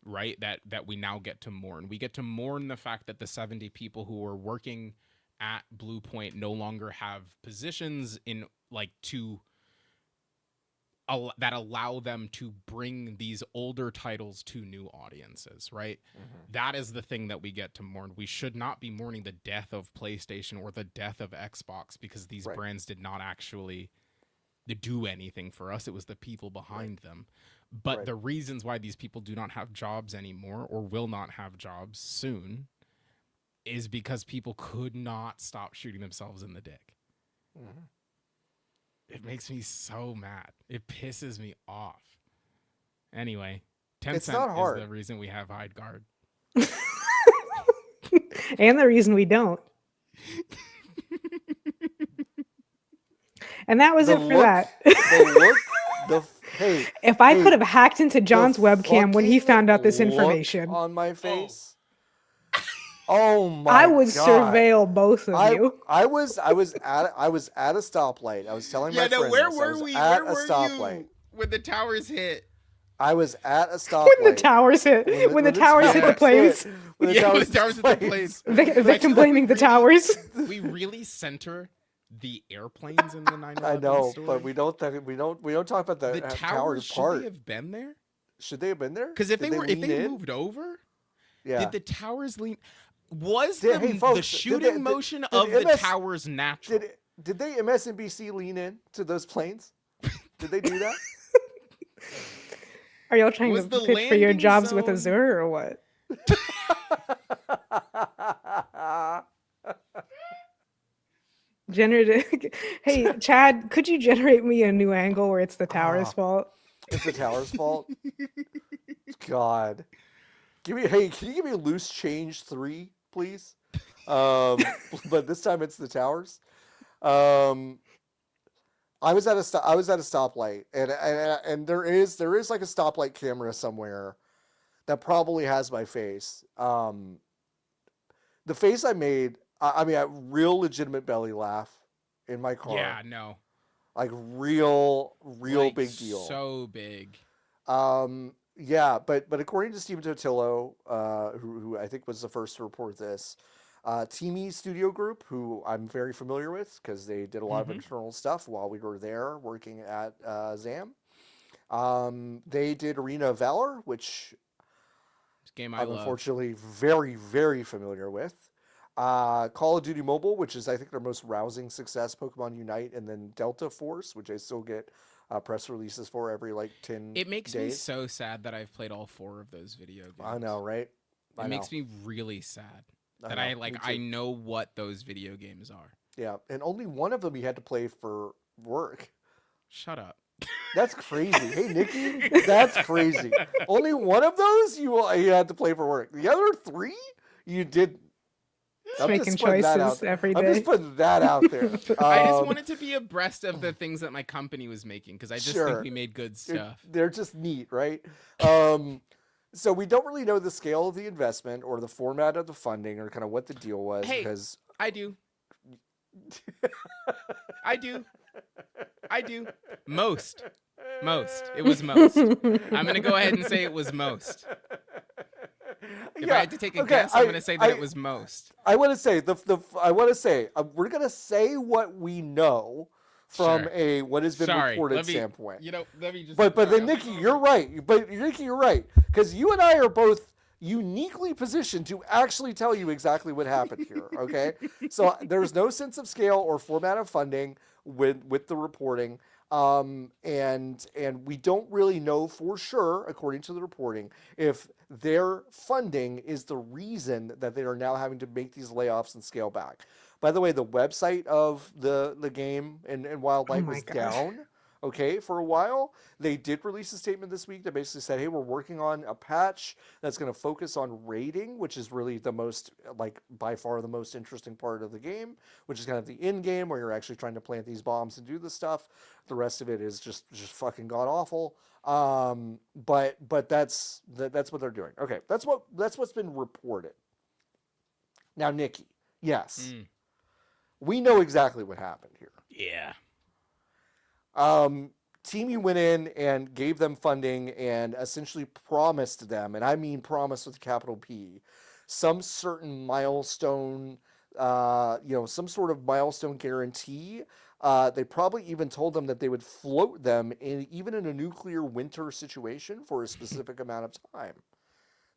right? That we now get to mourn. We get to mourn the fact that the 70 people who were working at Bluepoint no longer have positions in like that allow them to bring these older titles to new audiences, right? Mhm. That is the thing that we get to mourn. We should not be mourning the death of PlayStation or the death of Xbox, because these Right. brands did not actually do anything for us. It was the people behind them. But Right. the reasons why these people do not have jobs anymore or will not have jobs soon is because people could not stop shooting themselves in the dick. Mhm. It makes me so mad. It pisses me off. Anyway, It's not Tencent hard. is the reason we have Highguard. And the reason we don't. And that was The it for look- that. Hey, If I hey, could have hacked into John's the webcam when he fucking found out this look information, on my face. Oh my god! I would surveil both of you. I was at a stoplight. I was telling my friend where this. I were was we? at Where a were stoplight. you when the towers hit? I was at a stoplight. When the towers hit, when the towers hit the planes, When the Yeah, when towers the towers hit the planes. victim blaming the Really? towers. We really center the airplanes in the 9/11 I know, story. but we don't talk about the the towers towers should part. they have been there? Should they have been there? Because if Did they lean in? moved over, Yeah. did the towers lean? Was Hey, the folks, did shooting motion did of the MS towers natural? Did they MSNBC lean in to those planes? Did they do that? Are y'all trying Was to the pitch for your landing jobs with zone- Azure or what? Generative. Hey, Chad, could you generate me a new angle where it's the tower's Ah. fault? It's the tower's fault. God, can you give me loose change 3, please? But this time it's the towers. I was at a stoplight, and there is like a stoplight camera somewhere that probably has my face. The face I made, I mean, a real legitimate belly laugh in my car. Yeah, no. Like real Like, big deal. So big. Yeah, but according to Stephen Totillo, who I think was the first to report this, Teamy Studio Group, who I'm very familiar with because they did a lot of internal stuff while we were there working at ZAM. They did Arena of Valor, which It's a game I'm love. unfortunately very, very familiar with. Call of Duty Mobile, which is I think their most rousing success, Pokemon Unite, and then Delta Force, which I still get press releases for every like 10 It makes me days. so sad that I've played all 4 of those video games. I know, right? It makes me really sad that I know what those video games are. Yeah, and only one of them you had to play for work. Shut up. That's crazy. Hey, Nikki, that's crazy. Only one of those you had to play for work. The other 3 you did. Just making choices every day. I'm just putting that out there. I just wanted to be abreast of the things that my company was making because I just think we made good stuff. They're just neat, right? So we don't really know the scale of the investment or the format of the funding or kind of what the deal was. Hey, because I do. Most. It was most. I'm going to go ahead and say it was most. If I had to take a guess, I'm going to say that it was most. I want to say we're going to say what we know from Sure. a what has been reported standpoint. Let me just. But then Nikki, you're right. But Nikki, you're right, because you and I are both uniquely positioned to actually tell you exactly what happened here. Okay, so there's no sense of scale or format of funding with the reporting. And we don't really know for sure, according to the reporting, if their funding is the reason that they are now having to make these layoffs and scale back. By the way, the website of the game and Wildlight was down, okay, for a while. They did release a statement this week that basically said, hey, we're working on a patch that's going to focus on raiding, which is really the most, like, by far the most interesting part of the game, which is kind of the end game where you're actually trying to plant these bombs and do this stuff. The rest of it is just fucking god awful. But that's what they're doing. Okay, that's what's been reported. Now, Nikki, yes, we know exactly what happened here. Yeah. TiMi went in and gave them funding and essentially promised them, and I mean promise with a capital P, some certain milestone, some sort of milestone guarantee. They probably even told them that they would float them even in a nuclear winter situation for a specific amount of time.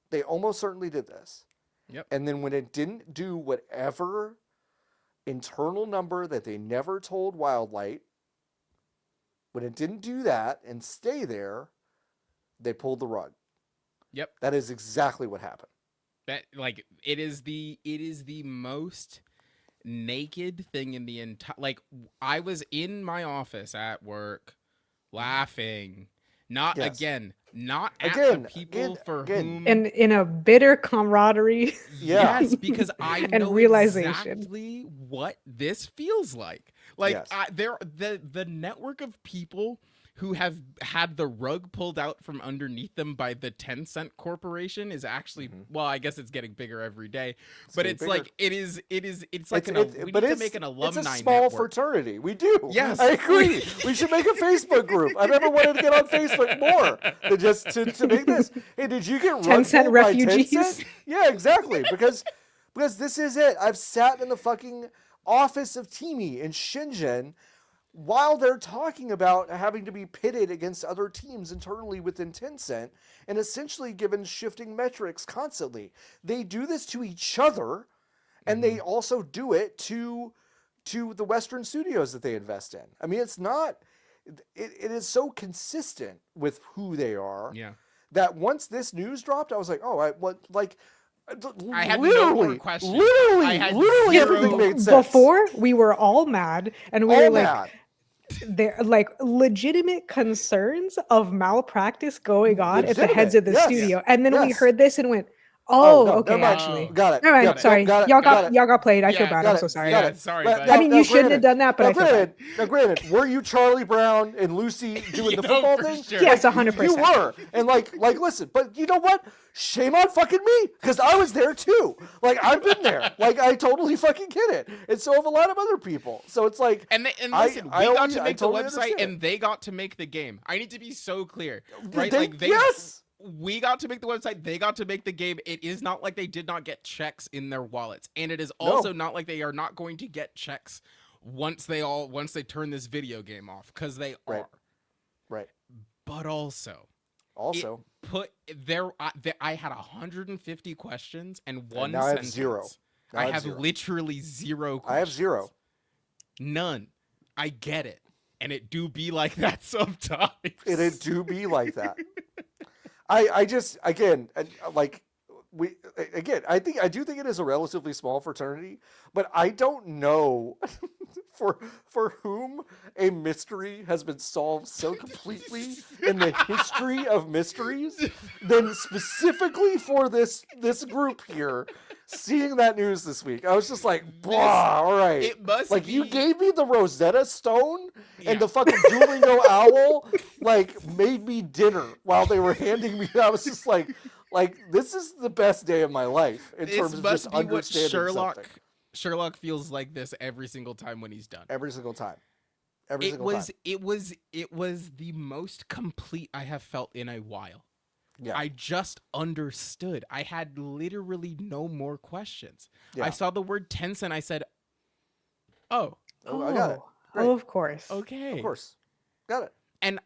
They almost certainly did this. Yep. And then when it didn't do whatever internal number that they never told Wildlight, when it didn't do that and stay there, they pulled the rug. Yep. That is exactly what happened. That, like, it is the most naked thing in the entire, like, I was in my office at work laughing, not at the people for whom, and in a bitter camaraderie. Yes, because I and know realization. exactly what this feels like. Like, Yes. the network of people who have had the rug pulled out from underneath them by the Tencent Corporation is actually, well, I guess it's getting bigger every day, but it's bigger. like, it's like, we need to make an alumni It's a small network. fraternity. We do. Yes. I agree. We should make a Facebook group. I've never wanted to get on Facebook more than just to make this. Hey, did you get rug Tencent pulled by refugees? Tencent? Yeah, exactly. Because this is it. I've sat in the fucking office of TiMi in Shenzhen while they're talking about having to be pitted against other teams internally within Tencent and essentially given shifting metrics constantly. They do this to each other, and they also do it to the Western studios that they invest in. I mean, it's not... It is so consistent with who they are that once this news dropped, I was like, I had no more questions. Literally everything made sense. Before, we were all mad, and we were like... mad. There like legitimate concerns of malpractice going on at the heads of the studio, and then we heard this and went, okay, actually, got it. All right, sorry, y'all got played. I feel bad. I'm so sorry. Sorry. I mean, you shouldn't have done that, but I feel bad. Now, granted, were you Charlie Brown and Lucy doing the football thing? Sure. Yes, 100%. You were, and like, listen, but you know what? Shame on fucking me, because I was there too. Like, I've been there. Like, I totally fucking get it, and so have a lot of other people. So it's like, and listen, we got to make the website, understand. and they got to make the game. I need to be so clear, right? Yes. We got to make the website, they got to make the game. It is not like they did not get checks in their wallets, and it is also not like they are not going to get checks once they turn this video game off, because they are. Right. But also I had 150 questions and one now sentence. I have zero. I have literally zero questions. I have zero. None. I get it. And it do be like that sometimes. It do be like that. I just, again, like, I do think it is a relatively small fraternity, but I don't know for whom a mystery has been solved so completely in the history of mysteries than specifically for this group here. Seeing that news this week, I was just like, blah, all right. It must like be... you gave me the Rosetta Stone and the fucking Duolingo owl, like, made me dinner while they were handing me. I was just like this is the best day of my life in terms of just understanding something. Sherlock feels like this every single time when he's done. Every single time. It was the most complete I have felt in a while. Yeah. I just understood. I had literally no more questions. Yeah. I saw the word Tencent. I said, "Oh, Oh, I got it. Oh, Great. of course. okay." Of course. Got it. And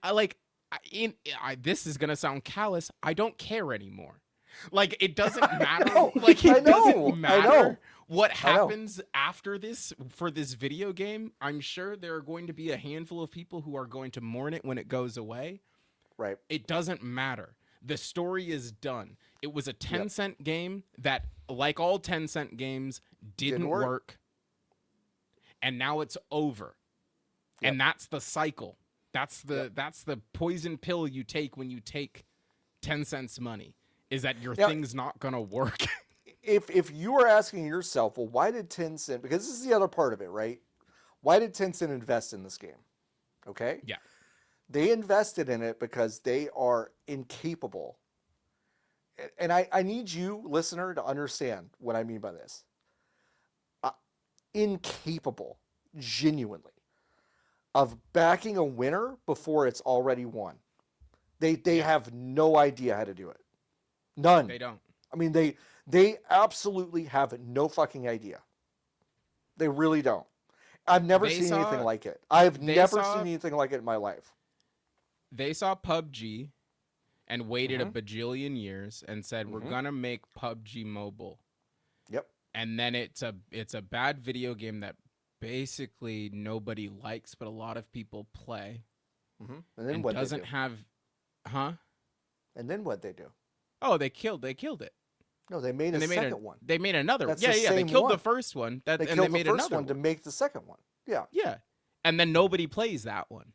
this is gonna sound callous. I don't care anymore. Like it doesn't matter. know. Like I it know. doesn't I matter know. what I know. happens after this for this video game. I'm sure there are going to be a handful of people who are going to mourn it when it goes away. Right. It doesn't matter. The story is done. It was a Tencent game that, like all Tencent games, didn't work. And now it's over. Yep. And that's the cycle. That's the poison pill you take when you take Tencent's money, is that your thing's not gonna work. If you are asking yourself, well, why did Tencent, because this is the other part of it, right? Why did Tencent invest in this game? Okay? Yeah. They invested in it because they are incapable. And I need you, listener, to understand what I mean by this. Incapable, genuinely, of backing a winner before it's already won. They have no idea how to do it. None. They don't. I mean, they absolutely have no fucking idea. They really don't. I've never seen anything like it. I've never seen anything like it in my life. They saw PUBG and waited a bajillion years and said, we're gonna make PUBG mobile. Yep. And then it's a bad video game that basically nobody likes, but a lot of people play. And then what doesn't they do? have, huh? And then what they do? Oh, they killed it. No, they made a second one. They made another. That's yeah, the yeah. They same killed one. the first one. They and killed they made the first another one to make the second one. Yeah. Yeah. And then nobody plays that one.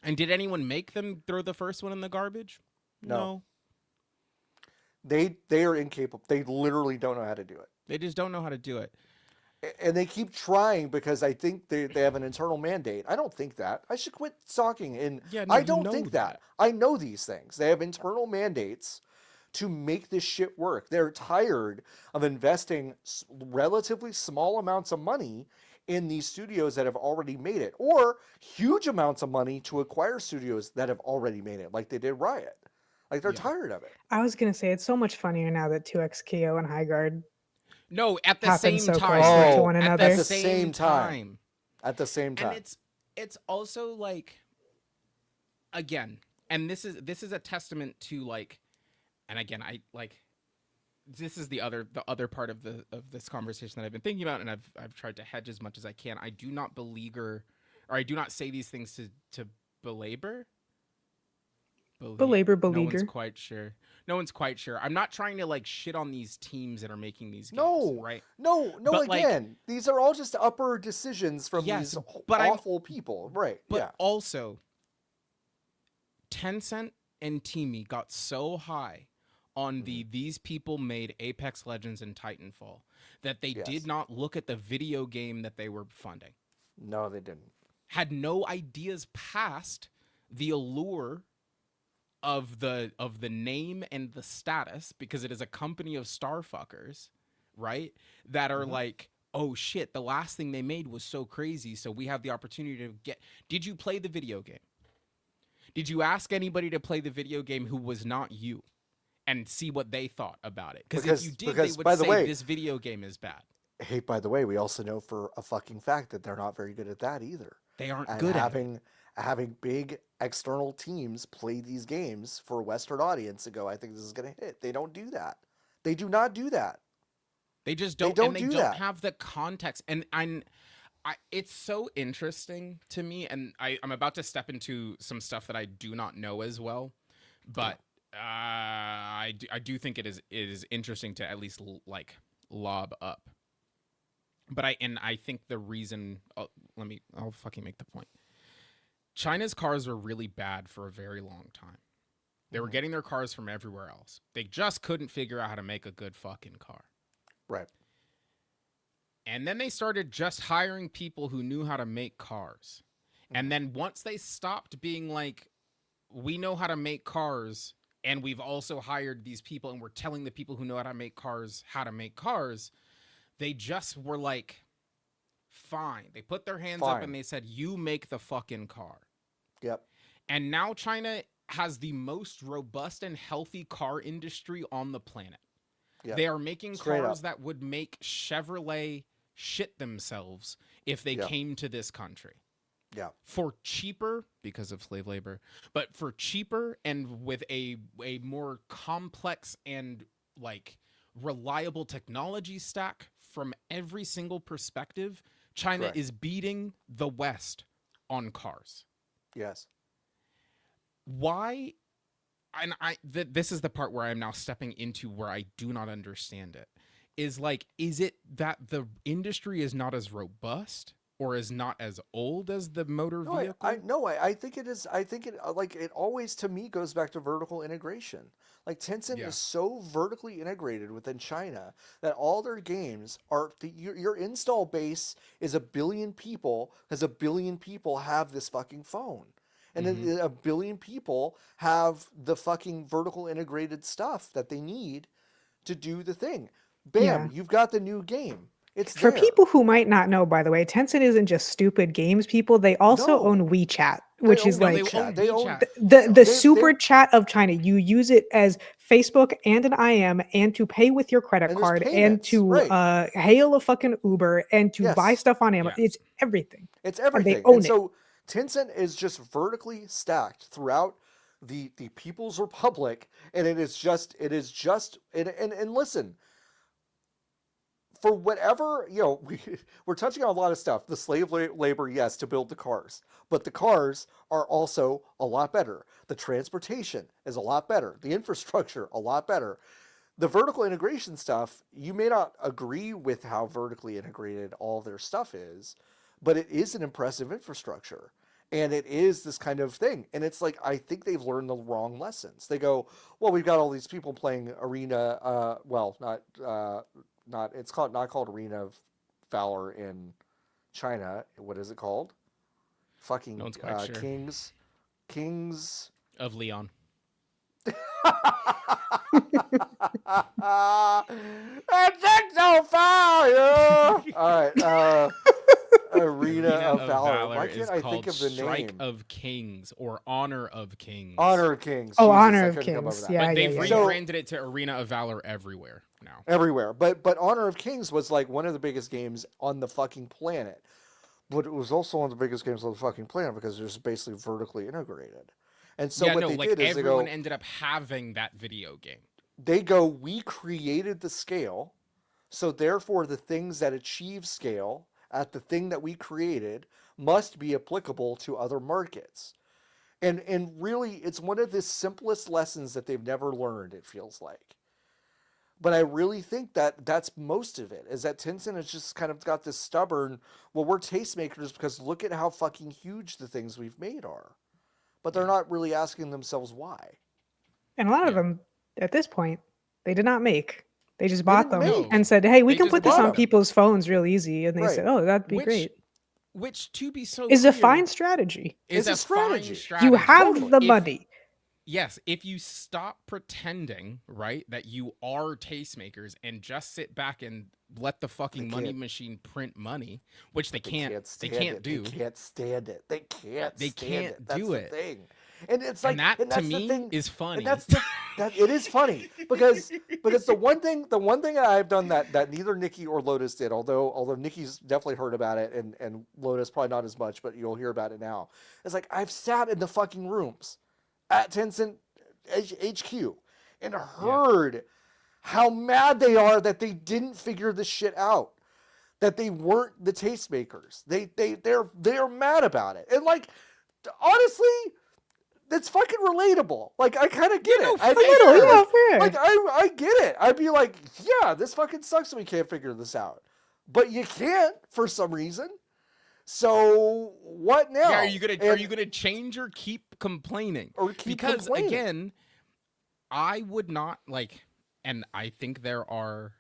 And did anyone make them throw the first one in the garbage? No. They are incapable. They literally don't know how to do it. They just don't know how to do it. And they keep trying because I think they have an internal mandate. I don't think that. I should quit talking. And I don't think that. I know these things. They have internal mandates to make this shit work. They're tired of investing relatively small amounts of money in these studios that have already made it, or huge amounts of money to acquire studios that have already made it, like they did Riot. Like they're tired of it. I was gonna say it's so much funnier now that 2XKO and Highguard No, at the happen same so time. closely to one At another. the same time. At the same time. And it's also like, again, and this is a testament to like, and again, I like, this is the other part of this conversation that I've been thinking about, and I've tried to hedge as much as I can. I do not beleaguer, or I do not say these things to belabor. Beleaguer. No one's quite sure. I'm not trying to like shit on these teams that are making these games. No, right? No. But, Again, these are all just upper decisions from these awful people, right? But also, Tencent and Teamy got so high on these people made Apex Legends and Titanfall that they did not look at the video game that they were funding. No, they didn't. Had no ideas past the allure of the name and the status, because it is a company of starfuckers, right? That are like, oh shit, the last thing they made was so crazy, so we have the opportunity to get. Did you play the video game? Did you ask anybody to play the video game who was not you, and see what they thought about it? Because if you did, they would say this video game is bad. Hey, by the way, we also know for a fucking fact that they're not very good at that either. They aren't and good having big external teams play these games for a Western audience and go, I think this is going to hit. They don't do that. They do not do that. They just don't. They don't have the context. And it's so interesting to me. And I'm about to step into some stuff that I do not know as well, but I do think it is interesting to at least like lob up. But I think the reason, I'll fucking make the point. China's cars were really bad for a very long time. They were getting their cars from everywhere else. They just couldn't figure out how to make a good fucking car. Right. And then they started just hiring people who knew how to make cars. And then once they stopped being like, we know how to make cars, and we've also hired these people, and we're telling the people who know how to make cars, they just were like, fine. They put their hands up and they said, you make the fucking car. Yep. And now China has the most robust and healthy car industry on the planet. Yeah. They are making Straight cars up. that would make Chevrolet shit themselves if they Yeah. came to this country. Yeah. For cheaper, because of slave labor, but for cheaper and with a more complex and like reliable technology stack from every single perspective, China Correct. is beating the West on cars. Yes. Why? And this is the part where I'm now stepping into where I do not understand it. Is it that the industry is not as robust or is not as old as the motor vehicle? I think it is. I think it like it always to me goes back to vertical integration. Like Tencent Yeah. is so vertically integrated within China that all their games are your install base is a billion people, because a billion people have this fucking phone. And Mhm. then a billion people have the fucking vertical integrated stuff that they need to do the thing. Bam, Yeah. you've got the new game. It's For there. people who might not know, by the way, Tencent isn't just stupid games people. They also No, own WeChat, they which is own No, they like own WeChat. They own WeChat. the they super chat of China. You use it as Facebook and an IM, and to pay with your credit and there's card, and payments, to right? hail a fucking Uber, and to buy Yes, stuff on Amazon. Yeah. It's everything, it's and they everything. And own it. so Tencent is just vertically stacked throughout the People's Republic, and it is just and listen, for whatever, we're touching on a lot of stuff. The slave labor, yes, to build the cars, but the cars are also a lot better. The transportation is a lot better. The infrastructure a lot better. The vertical integration stuff, you may not agree with how vertically integrated all their stuff is, but it is an impressive infrastructure. And it is this kind of thing. And it's like, I think they've learned the wrong lessons. They go, well, we've got all these people playing Arena, it's not called Arena of Valor in China. What is it called? No Fucking one's quite sure. Kings. Of Leon. It's so fire! All right, Arena of Valor. Why is can't I think called of the Strike name? of Kings or Honor of Kings. Honor of Kings. Oh, Jesus, Honor I of couldn't come up with Kings. that. Yeah, But yeah, they've yeah, So- rebranded it to Arena of Valor everywhere now. Everywhere, but Honor of Kings was like one of the biggest games on the fucking planet. But it was also one of the biggest games on the fucking planet because it was basically vertically integrated. And so what they did is everyone ended up having that video game. we created the scale, so therefore the things that achieve scale at the thing that we created must be applicable to other markets. And really, it's one of the simplest lessons that they've never learned, it feels like. But I really think that that's most of it, is that Tencent has just kind of got this stubborn, well, we're tastemakers because look at how fucking huge the things we've made are. But they're not really asking themselves why. And a lot of Yeah. them, at this point, they did not make. They just They bought didn't them make. and said, "Hey, we They can just put this bought on them. people's phones real easy." And they said, Right. "Oh, that'd be Which, great." to be so Is clear, a fine strategy. is It's a a fine strategy. strategy. You have Totally. the If- money. Yes, if you stop pretending, right, that you are tastemakers and just sit back and let the fucking money machine print money, which they can't do. They can't stand it. They can't They stand can't it. That's do the it. thing. And it's like, And that to that's the me thing. is funny. And that it is funny because the one thing I've done that neither Niki or Lotus did, although Niki's definitely heard about it and Lotus probably not as much, but you'll hear about it now. It's like I've sat in the fucking rooms at Tencent HQ and heard how mad they are that they didn't figure this shit out. That they weren't the tastemakers. They're mad about it. And like honestly, that's fucking relatable. Like I kind of get it. I think little, like, fair. like I get it. I'd be like, yeah, this fucking sucks that we can't figure this out. But you can't for some reason. So what now? Yeah, are you gonna change or keep complaining? Or keep because complaining? again, I would not like, and I think there are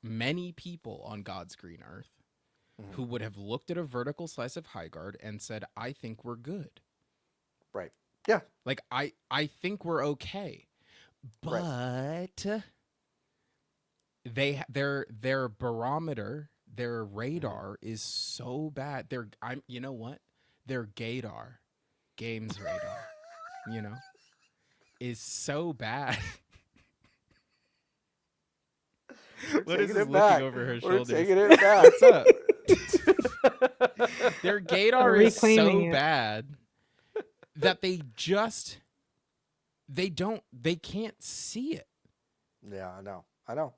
many people on God's green earth who would have looked at a vertical slice of Highguard and said, "I think we're good." Right. Yeah. Like I think we're okay, but their barometer, their radar is so bad. You know what? Their gaydar, games radar you know, is so bad. We're Lotus taking is it looking back. over her We're shoulders. taking it back. What's up? Their gaydar is Reclaiming so it. bad that they can't see it. Yeah, I know. I know.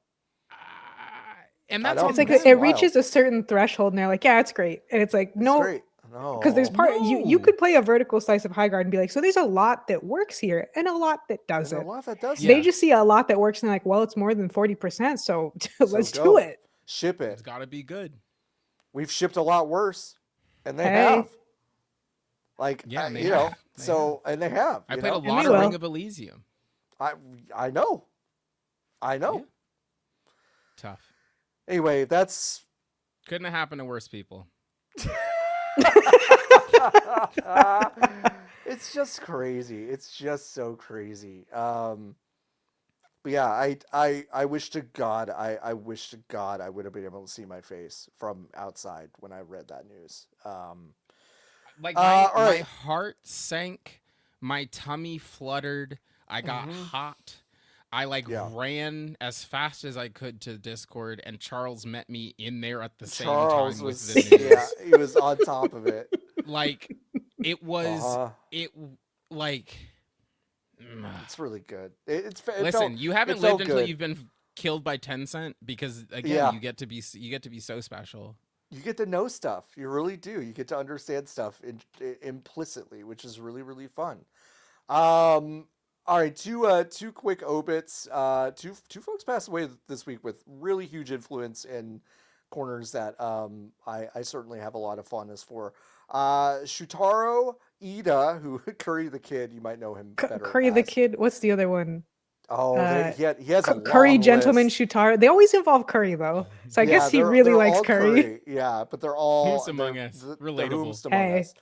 And I that's know. on It's like them. it Wild. reaches a certain threshold, and they're like, "Yeah, it's great," and it's like, It's "No," great. No. because there's part you No. could play a vertical slice of Highguard and be like, "So there's a lot that works here, and a lot that There's a doesn't." lot that does Yeah. They just see a lot that works, and they're like, "Well, it's more than 40%, so let's go. do it." Ship it. It's got to be good. We've shipped a lot worse, and they Hey. have. Like, Yeah, and they you have. know, They so and they have. I you played know? a lot they of will. Ring of Elysium. I know. I know. Yeah. Tough. Anyway, that's Couldn't have happened to worse people. it's just crazy. It's just so crazy. But yeah, I wish to God I wish to God I would have been able to see my face from outside when I read that news. Like all my right. heart sank, my tummy fluttered, I got hot. I Yeah. ran as fast as I could to Discord, and Charles met me in there at the same Charles time was with the news. yeah, he was on top of it. Like it was Uh-huh. it like It's really good. It listen, felt, you haven't it felt lived until good. you've been killed by Tencent, because again, Yeah. you get to be so special. You get to know stuff. You really do. You get to understand stuff implicitly, which is really really fun. All right, two quick obits. Two folks passed away this week with really huge influence in corners that I certainly have a lot of fondness for. Shutaro Ida, who Curry the Kid, you might know him better. Curry the as. Kid. What's the other one? Oh, he has a long Curry Gentleman list. Shutaro. They always involve Curry though, so I guess he really they're likes all Curry. Yeah, but they're all Whomst among us. the Relatable. whomst among Hey, us.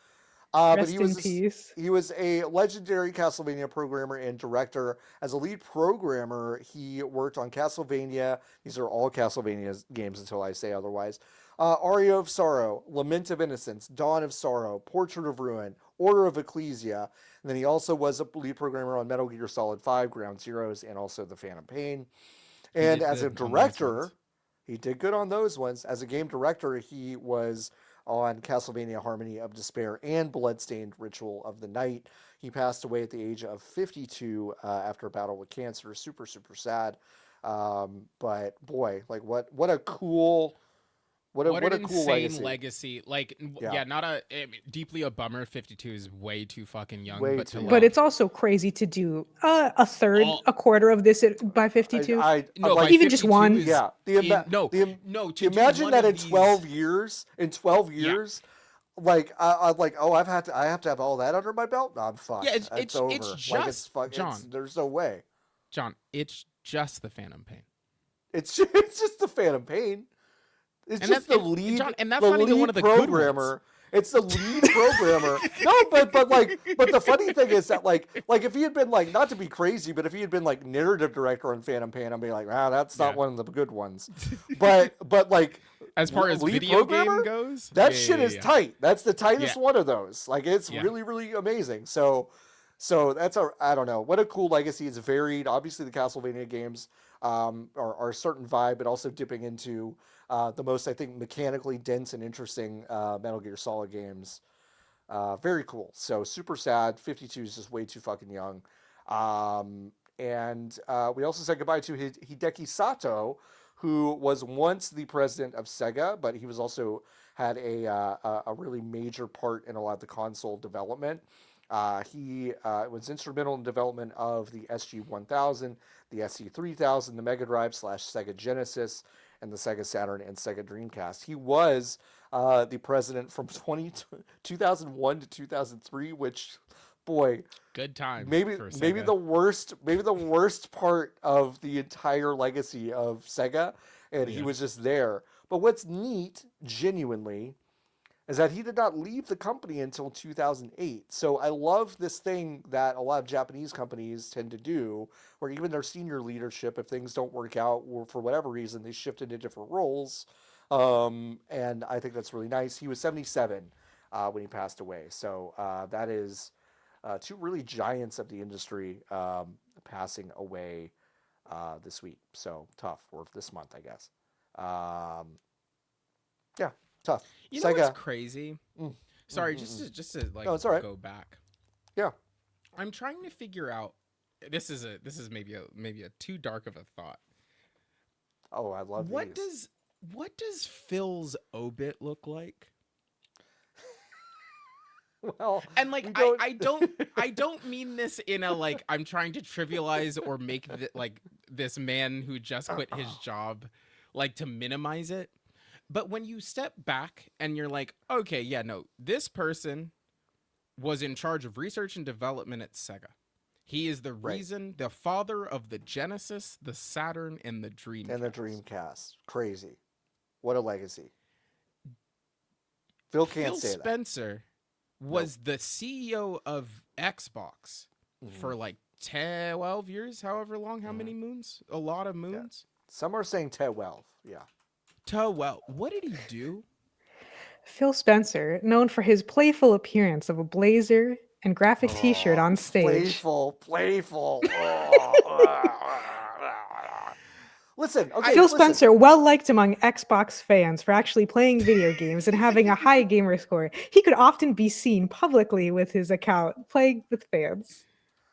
But rest in peace. he was a legendary Castlevania programmer and director. As a lead programmer, he worked on Castlevania. These are all Castlevania games until I say otherwise. Aria of Sorrow, Lament of Innocence, Dawn of Sorrow, Portrait of Ruin, Order of Ecclesia. And then he also was a lead programmer on Metal Gear Solid 5, Ground Zeroes, and also The Phantom Pain. And as a director, he did good on those ones. As a game director, he was on Castlevania Harmony of Despair and Bloodstained Ritual of the Night. He passed away at the age of 52 after a battle with cancer. Super, super sad. But boy, like what a cool, what an a cool insane legacy. Like, Yeah. deeply a bummer. 52 is way too fucking young. Way but too to young. But like, it's also crazy to do a third, All- a quarter of this by 52. no, like by even just 52 one. is yeah. no, to do Imagine one that of in these- 12 years. In 12 years. Like I'm like, oh, I have to have all that under my belt. No, I'm fucked. Yeah, it's over. it's like just John. There's no way. John, it's just the Phantom Pain. It's just the Phantom Pain. It's And just the that's- lead. John, and that's the not even lead one of the good programmer. It's the lead programmer. No, but the funny thing is that like if he had been like, not to be crazy, but if he had been like narrative director on Phantom Pain, I'd be like, wow, that's not one of the good ones. But like as far as lead video programmer, game goes, that shit is tight. That's the tightest Yeah. one of those. Like it's really really amazing. So that's I don't know, what a cool legacy. It's varied. Obviously the Castlevania games are a certain vibe, but also dipping into the most, I think, mechanically dense and interesting Metal Gear Solid games. Very cool. So super sad. 52 is just way too fucking young. And we also said goodbye to Hideki Sato, who was once the president of Sega, but he was also had a really major part in a lot of the console development. He was instrumental in development of the SG-1000, the SC-3000, the Mega Drive / Sega Genesis, and the Sega Saturn and Sega Dreamcast. He was the president from 2001 to 2003, which, boy, good time. Maybe the worst part of the entire legacy of Sega, and he was just there. But what's neat, genuinely, is that he did not leave the company until 2008. So I love this thing that a lot of Japanese companies tend to do, where even their senior leadership, if things don't work out or for whatever reason, they shift into different roles. And I think that's really nice. He was 77 when he passed away. So that is two really giants of the industry passing away this week. So tough, or this month, I guess. Yeah, tough. You know what's Sega. crazy? Mm, Sorry, mm, just mm. to like No, it's all right. go back. Yeah. I'm trying to figure out. This is maybe a too dark of a thought. Oh, I love these. What does Phil's obit look like? Well, And like we don't... I don't mean this in a like I'm trying to trivialize or make this man who just quit his job like to minimize it. But when you step back and you're like, okay, yeah, no, this person was in charge of research and development at Sega. He is the reason, the father of the Genesis, the Saturn, and the Dreamcast. And the Dreamcast. Crazy. What a legacy. Phil can't say that. Phil Spencer was the CEO of Xbox for like 12 years, however long, how many moons? A lot of moons. Yeah. Some are saying 12. Yeah. What did he do? Phil Spencer, known for his playful appearance of a blazer and graphic t-shirt on stage. Playful. Listen, okay. Phil Spencer, well liked among Xbox fans for actually playing video games and having a high gamer score. He could often be seen publicly with his account playing with fans.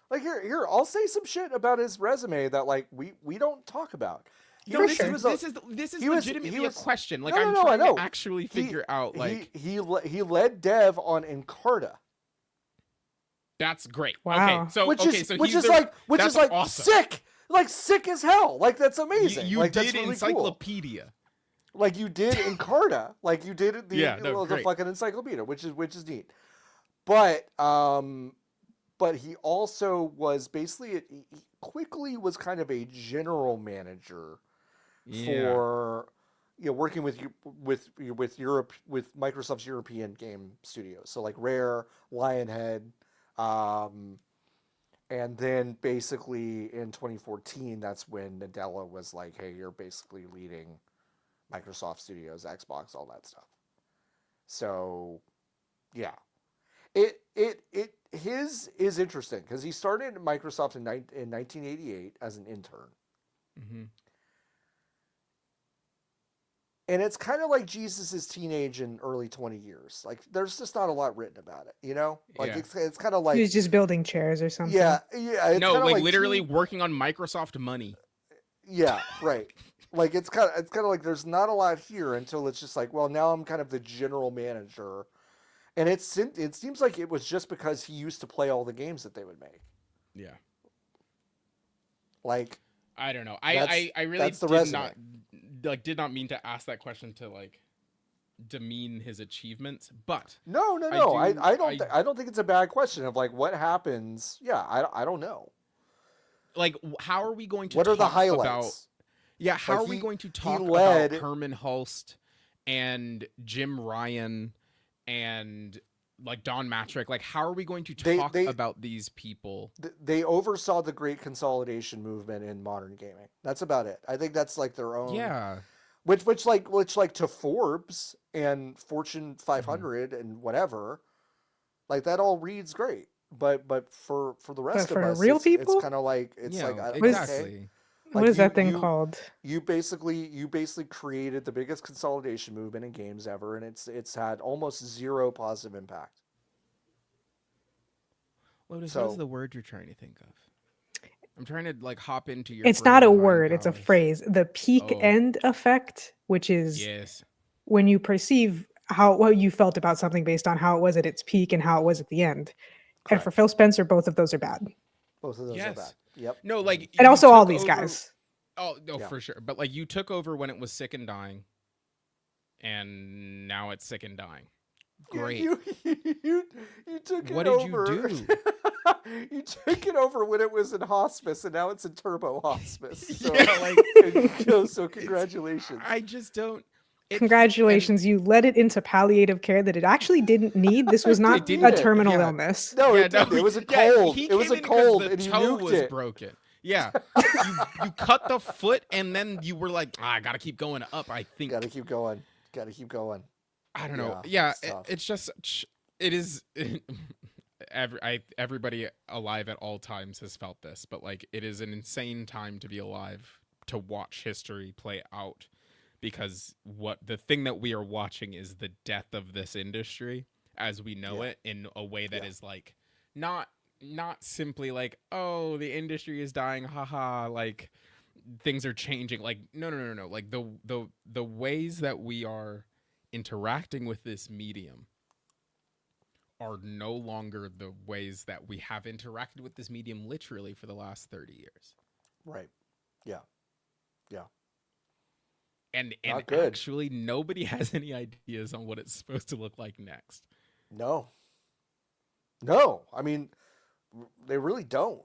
Like here, I'll say some shit about his resume that like we don't talk about. No, this is legitimately a question. Like I'm trying to actually figure out. Like he led dev on Encarta. That's great. Wow. Okay, so which is awesome. Sick. Like sick as hell. Like that's amazing. You like, did that's really encyclopedia. Cool. Like you did Encarta. Like you did the great. fucking encyclopedia, which is neat. But he also was basically he quickly was kind of a general manager for working with Europe, with Microsoft's European game studios. So like Rare, Lionhead, and then basically in 2014, that's when Nadella was like, "Hey, you're basically leading Microsoft Studios, Xbox, all that stuff." So, yeah, his is interesting because he started at Microsoft in 1988 as an intern. Mm-hmm. And it's kind of like Jesus' teenage and early 20 years. Like, there's just not a lot written about it, you know? Like, it's kind of like... He was just building chairs or something. Yeah. It's no, like literally working on Microsoft money. Yeah, right. Like, it's kind of like there's not a lot here until it's just like, well, now I'm kind of the general manager. And it seems like it was just because he used to play all the games that they would make. Yeah. Like... I don't know. I really did not mean to ask that question to like demean his achievements, but no. I don't think it's a bad question of like what happens. Yeah, I don't know. Like, how are we going to? What are the highlights? How are we going to talk about Herman Hulst and Jim Ryan and like Don Matrick? Like, how are we going to talk about these people? They oversaw the great consolidation movement in modern gaming. That's about it. I think that's like their own. Yeah. Which to Forbes and Fortune 500 and whatever, like that all reads great. But for the rest of us, real people, it's kind of like exactly. What is that thing called? You basically created the biggest consolidation movement in games ever, and it's had almost zero positive impact. Lotus, what is the word you're trying to think of? I'm trying to like hop into your. It's not a word; it's a phrase. The peak end effect, which is when you perceive what you felt about something based on how it was at its peak and how it was at the end. Correct. And for Phil Spencer, both of those are bad. Both of those are bad. Yep. No, like, and also all these guys. Oh no, for sure. But like, you took over when it was sick and dying, and now it's sick and dying. Great. You took it over. What did you do? You took it over when it was in hospice, and now it's in turbo hospice. So, so congratulations. I just don't. Congratulations, you led it into palliative care that it actually didn't need. This was not a terminal illness. No, it was a cold. It was a cold, and the you toe nuked was it. broken. Yeah, you cut the foot, and then you were like, I gotta keep going up. I think gotta keep going. I don't know. Yeah, it's just it is. everybody alive at all times has felt this, but like it is an insane time to be alive to watch history play out, because what the thing that we are watching is the death of this industry as we know Yeah. it, in a way that Yeah. is like not simply like, oh, the industry is dying, haha, like things are changing. Like no, like the ways that we are interacting with this medium are no longer the ways that we have interacted with this medium literally for the last 30 years. Right. Yeah. Yeah. And Not good. actually nobody has any ideas on what it's supposed to look like next. No. No. I mean, they really don't.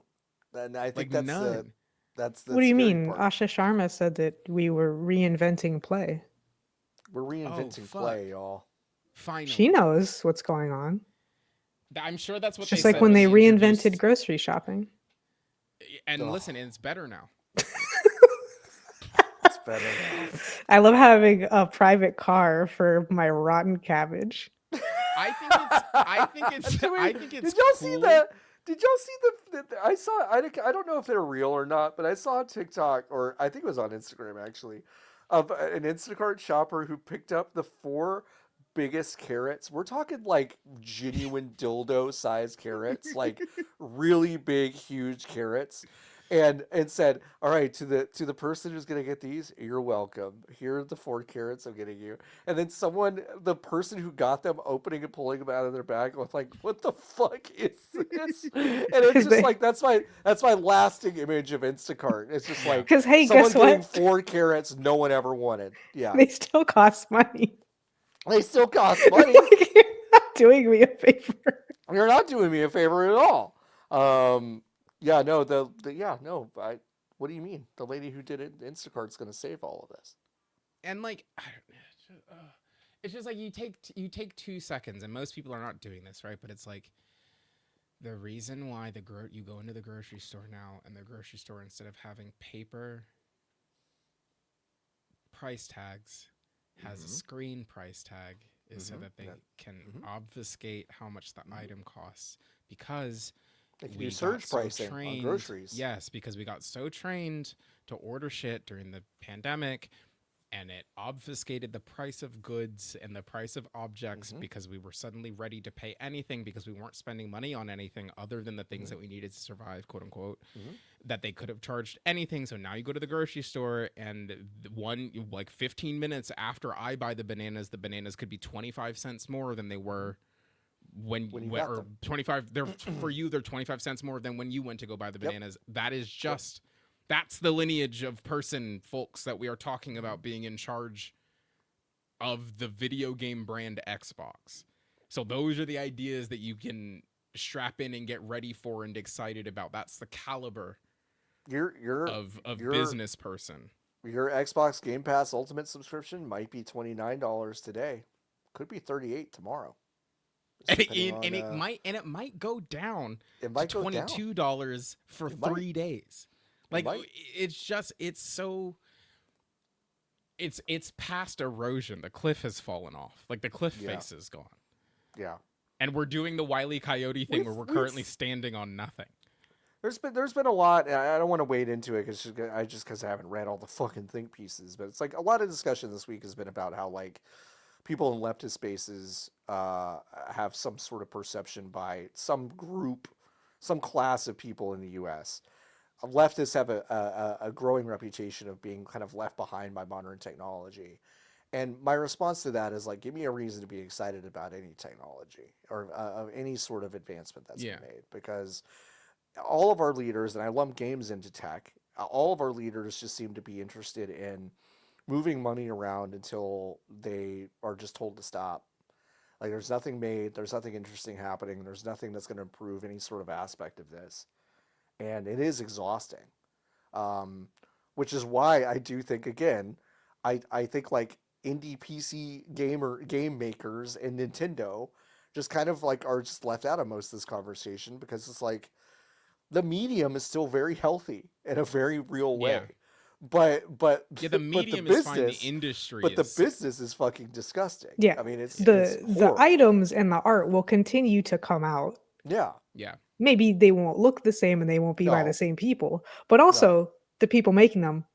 And I think Like that's none. that's the What do you scary mean? part. Asha Sharma said that we were reinventing play. We're reinventing fuck. play, y'all. Finally. She knows what's going on. I'm sure that's what It's they just said like when they introduced- reinvented grocery shopping. And Ugh. listen, it's better now. It's better now. I love having a private car for my rotten cabbage. I think it's Did y'all cool. see that? Did y'all see the I saw, I don't know if they're real or not, but I saw a TikTok, or I think it was on Instagram actually, of an Instacart shopper who picked up the 4 biggest carrots. We're talking like genuine dildo sized carrots, like really big, huge carrots. And said, "All right, to the person who's gonna get these, you're welcome. Here are the 4 carrots I'm getting you." And then the person who got them, opening and pulling them out of their bag, was like, "What the fuck is this?" And it's 'Cause just they- like that's my lasting image of Instacart. It's just like 'Cause, hey, someone guess getting what? 4 carrots no one ever wanted. Yeah, They still cost money. they still cost money. Like, you're not doing me a favor. You're not doing me a favor at all. Yeah, no, what do you mean? The lady who did it, Instacart's going to save all of this. And like, it's just like you take 2 seconds, and most people are not doing this, right? But it's like the reason why you go into the grocery store now, and the grocery store, instead of having paper price tags, has a screen price tag, is so that they can obfuscate how much the item costs, because They can we do got surge so pricing on trained- groceries. Yes, because we got so trained to order shit during the pandemic, and it obfuscated the price of goods and the price of objects, because we were suddenly ready to pay anything, because we weren't spending money on anything other than the things that we needed to survive, quote unquote, that they could have charged anything. So now you go to the grocery store, and 15 minutes after I buy the bananas could be 25 cents more than they were when you got them. 25 they're for you, they're 25 cents more than when you went to go buy the bananas. That is just that's the lineage of folks, that we are talking about being in charge of the video game brand Xbox. So those are the ideas that you can strap in and get ready for and excited about. That's the caliber of business person. Your Xbox Game Pass Ultimate subscription might be $29 today. Could be $38 tomorrow. It might go down to $22 for 3 days. Like, it's past erosion. The cliff has fallen off. Like, the cliff face is gone. Yeah. And we're doing the Wile E. Coyote thing where we're currently standing on nothing. There's been a lot. And I don't want to wade into it because I haven't read all the fucking think pieces. But it's like a lot of discussion this week has been about how like people in leftist spaces have some sort of perception by some group, some class of people in the U.S. Leftists have a growing reputation of being kind of left behind by modern technology. And my response to that is like, give me a reason to be excited about any technology or of any sort of advancement that's been made, because all of our leaders, and I lump games into tech, all of our leaders just seem to be interested in moving money around until they are just told to stop. Like there's nothing made, there's nothing interesting happening, there's nothing that's going to improve any sort of aspect of this. And it is exhausting. Which is why I do think, again, I think like indie PC game makers and Nintendo just kind of like are just left out of most of this conversation, because it's like the medium is still very healthy in a very real way. Yeah. But the medium but the is fine. The business, industry but the is business is fucking disgusting. Yeah. I mean, it's The horrible. items and the art will continue to come out Yeah. Yeah. Maybe they won't look the same and they won't be by the No. same people, but No. also the people making them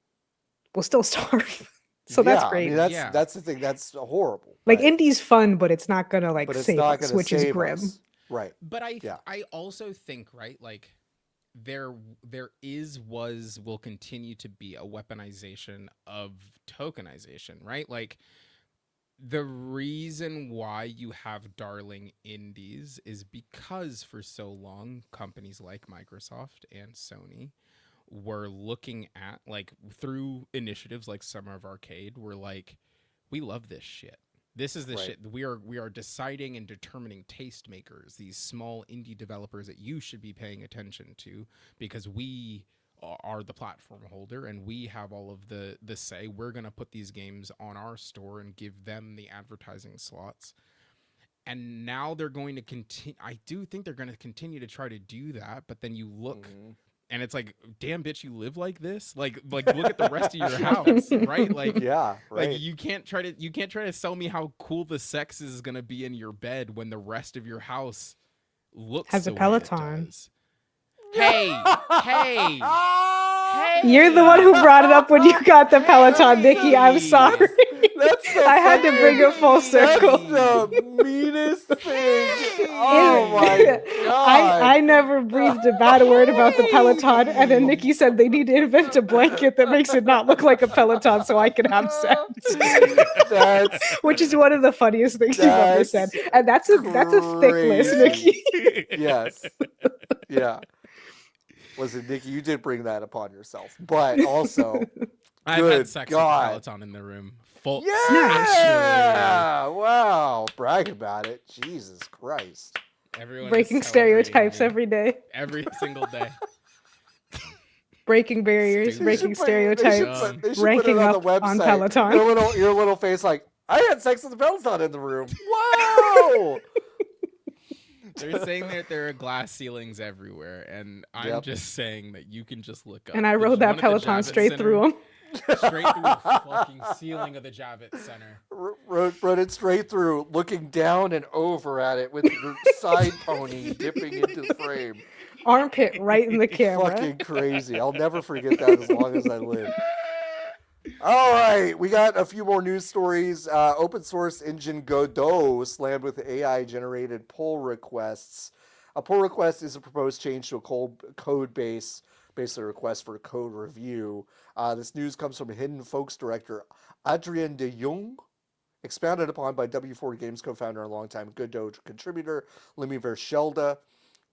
will still starve. So that's Yeah. I great. mean, Yeah. that's the thing. That's horrible. Like But indie's fun, but it's not gonna like but it's save not us, going to which is save grim. us. Right. But Yeah. I also think, right, like there will continue to be a weaponization of tokenization, right? Like the reason why you have darling indies is because for so long companies like Microsoft and Sony were looking at, like, through initiatives like Summer of Arcade, we're like, we love this shit. This is the Right. shit. We are deciding and determining tastemakers, these small indie developers that you should be paying attention to because we are the platform holder and we have all of the say. We're going to put these games on our store and give them the advertising slots. And now they're going to continue. I do think they're going to continue to try to do that, but then you look and it's like, damn bitch, you live like this? Like look at the rest of your house, right? Like Yeah. Right. like you can't try to sell me how cool the sex is going to be in your bed when the rest of your house looks Has a the way it Peloton. does. Hey, hey, hey. You're the one who brought it up when you got the Peloton, Nikki. I'm sorry. That's the I had to bring it full circle. That's the meanest thing. Oh my god! I never breathed a bad word about the Peloton, and then Nikki said they need to invent a blanket that makes it not look like a Peloton so I can have sex. That's Which is one of the funniest things you've ever said. And that's a thick list, crazy. Nikki. Yes. Yeah. Listen, Nikki, you did bring that upon yourself, but also, I've good had sex God. with the Peloton in the room. Full Yeah! Wow. Brag about it. Jesus Christ. Everyone is Breaking celebrating stereotypes me every day. every single day. Breaking barriers, Stupid. breaking They stereotypes, Um, they should ranking put it on up the website. on Peloton. Your little face like, I had sex with the Peloton in the room. Wow! They're saying that there are glass ceilings everywhere, and I'm Yep. just saying that you can just look up. And I The rode one that at the Peloton Javits straight Center, through them. straight through the fucking ceiling of the Javits Center. Rode it straight through, looking down and over at it with your side pony dipping into the frame. Armpit right in the camera. Fucking crazy. I'll never forget that as long as I live. All right, we got a few more news stories. Open source engine Godot slammed with AI-generated pull requests. A pull request is a proposed change to a code base, basically a request for a code review. This news comes from Hidden Folks director Adrien de Jong, expounded upon by W4 Games co-founder and longtime Godot contributor Lemmy Verschelde.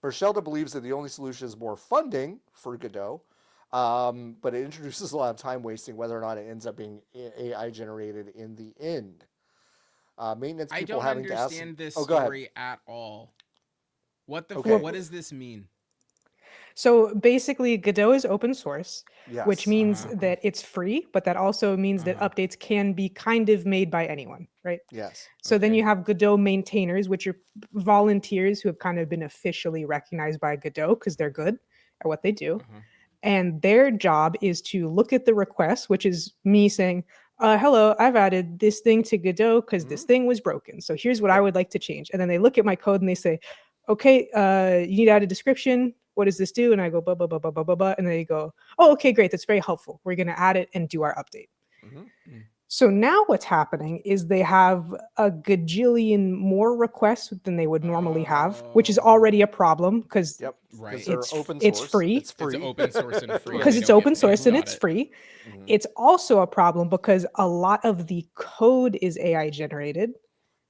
Verschelde believes that the only solution is more funding for Godot, but it introduces a lot of time wasting whether or not it ends up being AI generated in the end. Maintenance I people don't having to ask. understand this Oh, go ahead. story at all. What the? Okay. What does this mean? So basically, Godot is open source, Yes. which means Uh-huh. that it's free, but that also means that Uh-huh. updates can be kind of made by anyone, right? Yes. So then Okay. you have Godot maintainers, which are volunteers who have kind of been officially recognized by Godot because they're good at what they do. Uh-huh. And their job is to look at the request, which is me saying, hello, I've added this thing to Godot because this thing was broken. So here's what I would like to change. And then they look at my code and they say, okay, you need to add a description. What does this do? And I go, blah, blah, blah, blah, blah, blah, blah. And they go, oh, okay, great. That's very helpful. We're going to add it and do our update. Mm-hmm. So now what's happening is they have a gajillion more requests than they would normally have, which is already a problem because Yep. Right. It's open source. it's free. It's free. It's open source and free. Because They it's don't open get paid. source and Got it's it. free. Mhm. It's also a problem because a lot of the code is AI generated,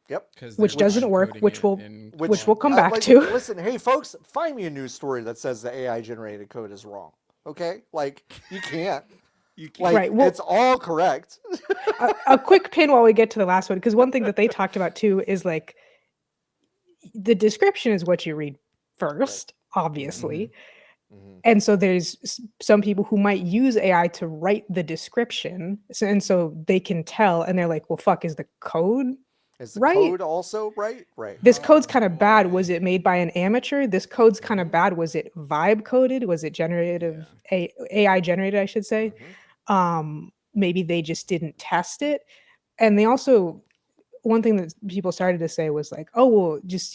Yep. 'Cause which they're doesn't work, encoding which it will- in which we'll come code. back to. Listen, hey folks, find me a news story that says the AI generated code is wrong. Okay, like you can't. You can't. Like Right, well- it's all correct. a quick pin while we get to the last one, because one thing that they talked about too is like the description is what you read first, obviously. Mhm. And so there's some people who might use AI to write the description, and so they can tell, and they're like, well, fuck, is the code? Is the Right. code also right? Right. This code's Oh, kind of bad. boy. Was it made by an amateur? This code's kind Mhm. of bad. Was it vibe coded? Was it generative AI generated, I should say? Maybe they just didn't test it. And they also, one thing that people started to say was like, oh, well, just,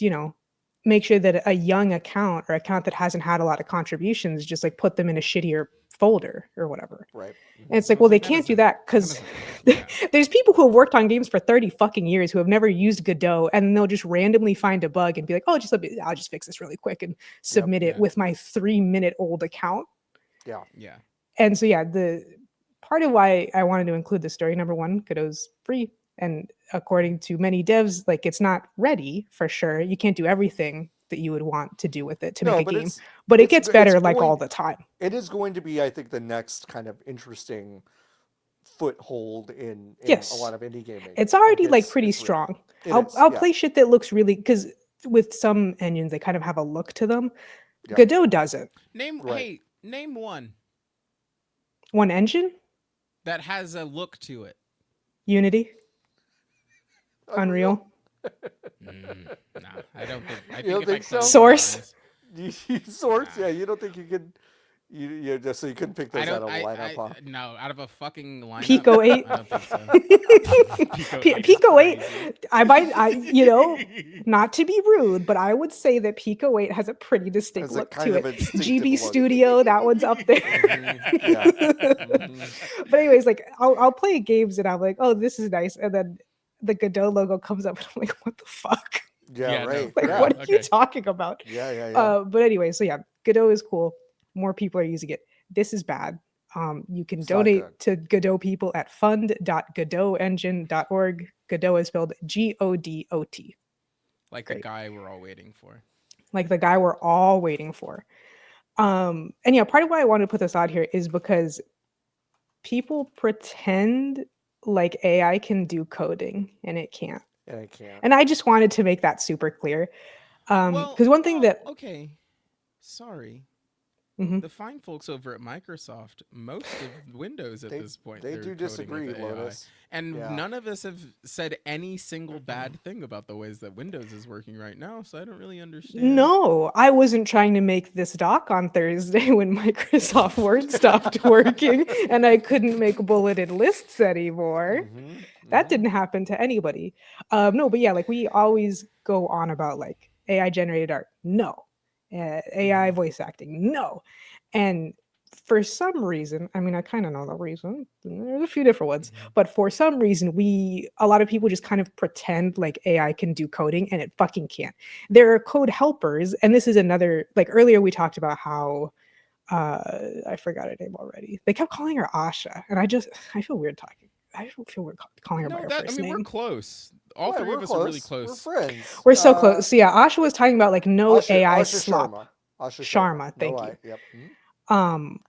make sure that a young account or account that hasn't had a lot of contributions, just like put them in a shittier folder or whatever. Right. And it's like, So well, it's they like, can't do that that because doesn't yeah. there's people who have worked on games for 30 fucking years who have never used Godot, and they'll just randomly find a bug and be like, oh, I'll just fix this really quick and submit it Yeah. with my 3-minute old account. Yeah. Yeah. And so, yeah, the part of why I wanted to include this story, number one, Godot's free. And according to many devs, like it's not ready for sure. You can't do everything that you would want to do with it to make No, a but game, but it it's gets it's better like going all the time. it is going to be, I think, the next kind of interesting foothold in a Yes. lot of indie gaming. It's already like it's pretty real. strong. It I'll is, I'll yeah. play shit that looks really, because with some engines they kind of have a look to them. Yeah. Godot doesn't. Right. Name one One engine, that has a look to it. Unity, Unreal. Nah, I don't think. I You think don't if I think so? close Source? my eyes- Source? Nah. Yeah, you don't think you could you just so you couldn't pick I those out don't. of a lineup, huh? No, out of a fucking lineup. Pico 8. I don't think so. Pico 8. Crazy. Not to be rude, but I would say that Pico 8 has a pretty distinct Has a look kind to of it. instinctive GB look. Studio, that one's up there. Yeah. But anyways, like I'll play games and I'm like, oh, this is nice, and then the Godot logo comes up and I'm like, what the fuck? Yeah, Yeah, no, right. Like, yeah. what are you okay. talking about? Yeah. But anyway, so yeah, Godot is cool. More people are using it. This is bad. You can It's not donate good. to Godot people at fund.godotengine.org. Godot is spelled Godot, Like Great. the guy we're all waiting for. like the guy we're all waiting for. And yeah, part of why I wanted to put this out here is because people pretend like AI can do coding and it can't. And I can't. And I just wanted to make that super clear. Because one thing that okay, sorry. Mhm. The fine folks over at Microsoft, most of Windows at this point, They they're do coding disagree, with AI. Lotus. And Yeah. none of us have said any single bad thing about the ways that Windows is working right now, so I don't really understand. No, I wasn't trying to make this doc on Thursday when Microsoft Word stopped working and I couldn't make bulleted lists anymore. That didn't happen to anybody. No, but yeah, like we always go on about like AI generated art. No. AI voice acting. No. And for some reason, I mean, I kind of know the reason. There's a few different ones, but for some reason, a lot of people just kind of pretend like AI can do coding and it fucking can't. There are code helpers, and this is another, like earlier we talked about how I forgot her name already. They kept calling her Asha, and I feel weird talking. I don't feel weird calling her by her first name. We're close. All Why, three we're of us are really We're close. friends. We're so close. So yeah, Asha was talking about like no Asha, AI Asha slop. Sharma. Asha Sharma, thank no you. Yep.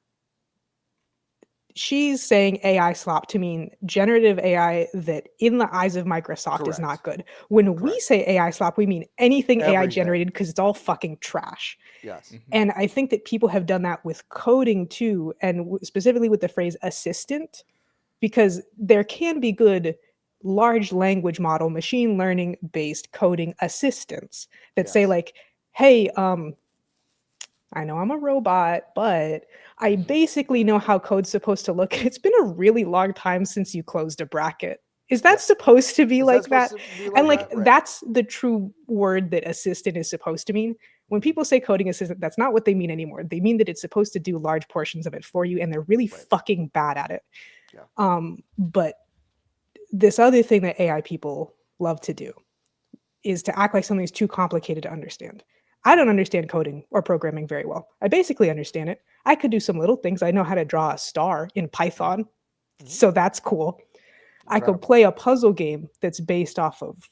She's saying AI slop to mean generative AI that in the eyes of Microsoft is not Correct. good. When we Correct. say AI slop, we mean anything AI Everything. generated because it's all fucking trash. Yes. And I think that people have done that with coding too, and specifically with the phrase assistant, because there can be good large language model, machine learning based coding assistants that say Yes. like, hey, I know I'm a robot, but I basically know how code's supposed to look. It's been a really long time since you closed a bracket. Is that Yep. supposed to be Is like that that? supposed to be And like like that? Right. that's the true word that assistant is supposed to mean. When people say coding assistant, that's not what they mean anymore. They mean that it's supposed to do large portions of it for you, and they're really Right. fucking bad at it. Yeah. But this other thing that AI people love to do is to act like something's too complicated to understand. I don't understand coding or programming very well. I basically understand it. I could do some little things. I know how to draw a star in Python, so that's cool. I could Incredible. play a puzzle game that's based off of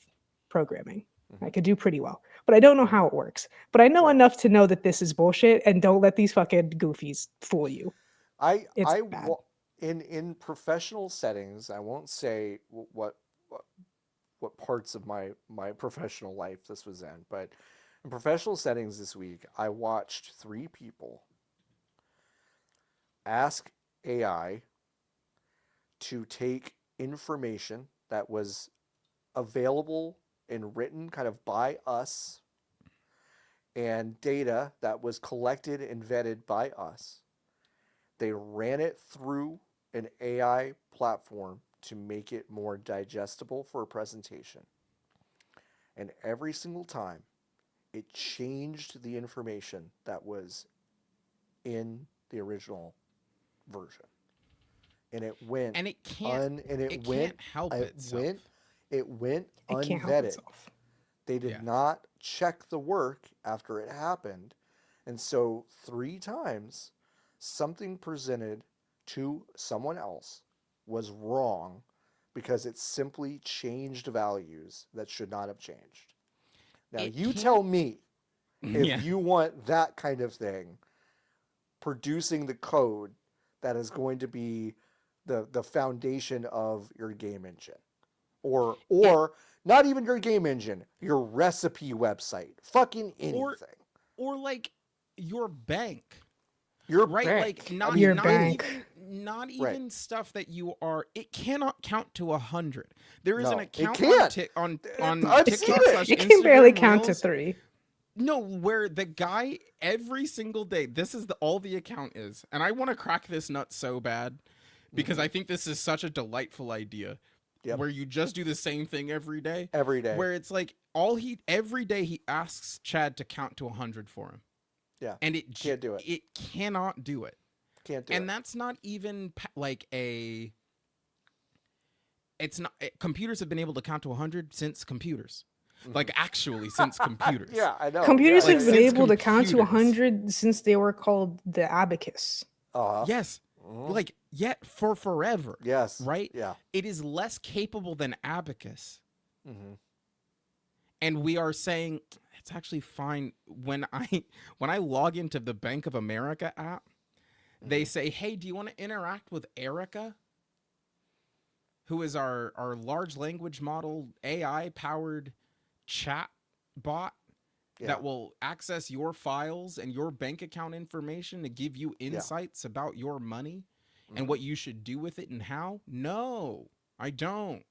programming. I could do pretty well, but I don't know how it works. But I know Right. enough to know that this is bullshit, and don't let these fucking goofies fool you. It's bad. In professional settings, I won't say what parts of my professional life this was in, but in professional settings this week, I watched 3 people ask AI to take information that was available and written kind of by us and data that was collected and vetted by us. They ran it through an AI platform to make it more digestible for a presentation. And every single time, it changed the information that was in the original version, and it went And it can't help itself. it went It can't help unvetted. itself. They did Yeah. not check the work after it happened, and so 3 times something presented to someone else was wrong because it simply changed values that should not have changed. Now It you can't- tell me if Yeah. you want that kind of thing producing the code that is going to be the foundation of your game engine, or not even your game engine, your recipe website, fucking anything. Or like your bank. Your Right, bank. like not Your not bank. not Right. even stuff that you are. It cannot count to 100. There is No, an it account can't. on I've seen TikTok it. slash It can barely Instagram count to Reels. 3. No, where the guy every single day. This is all the account is, and I want to crack this nut so bad because I think this is such a delightful idea. Yep. Where you just do the same thing every day. Every day. Where it's like every day he asks Chad to count to 100 for him. Yeah. And it Can't do it. It cannot do it. Can't do And it. that's not even like a. It's not. Computers have been able to count to 100 since computers. Like actually since computers. Yeah, I know. Computers yeah, have yeah, been since able to count to computers. 100 since they were called the abacus. Uh-huh. Yes. Mhm. Like yet for forever. Yes. Right? Yeah. It is less capable than abacus. Mm-hmm. And we are saying it's actually fine when I log into the Bank of America app, they say, "Hey, do you want to interact with Erica?" Who is our large language model AI powered chat bot that will access your files and your bank account information to give you insights about your money and what you should do with it and how? No, I don't.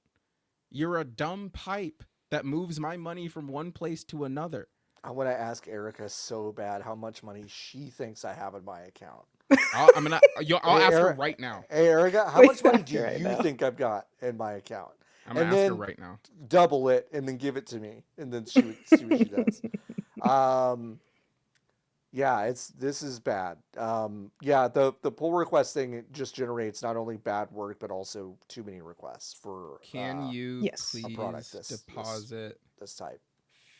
You're a dumb pipe that moves my money from one place to another. I want to ask Erica so bad how much money she thinks I have in my account. I'll ask her Eric- right now. Hey, Erica, how Wait, much money ask do her right you now. think I've got in my account? I'm gonna And ask her then right now. double it and then give it to me, and then see what she does. Yeah, this is bad. Yeah, the pull request thing, it just generates not only bad work but also too many requests for Can you Yes. a please product deposit this type.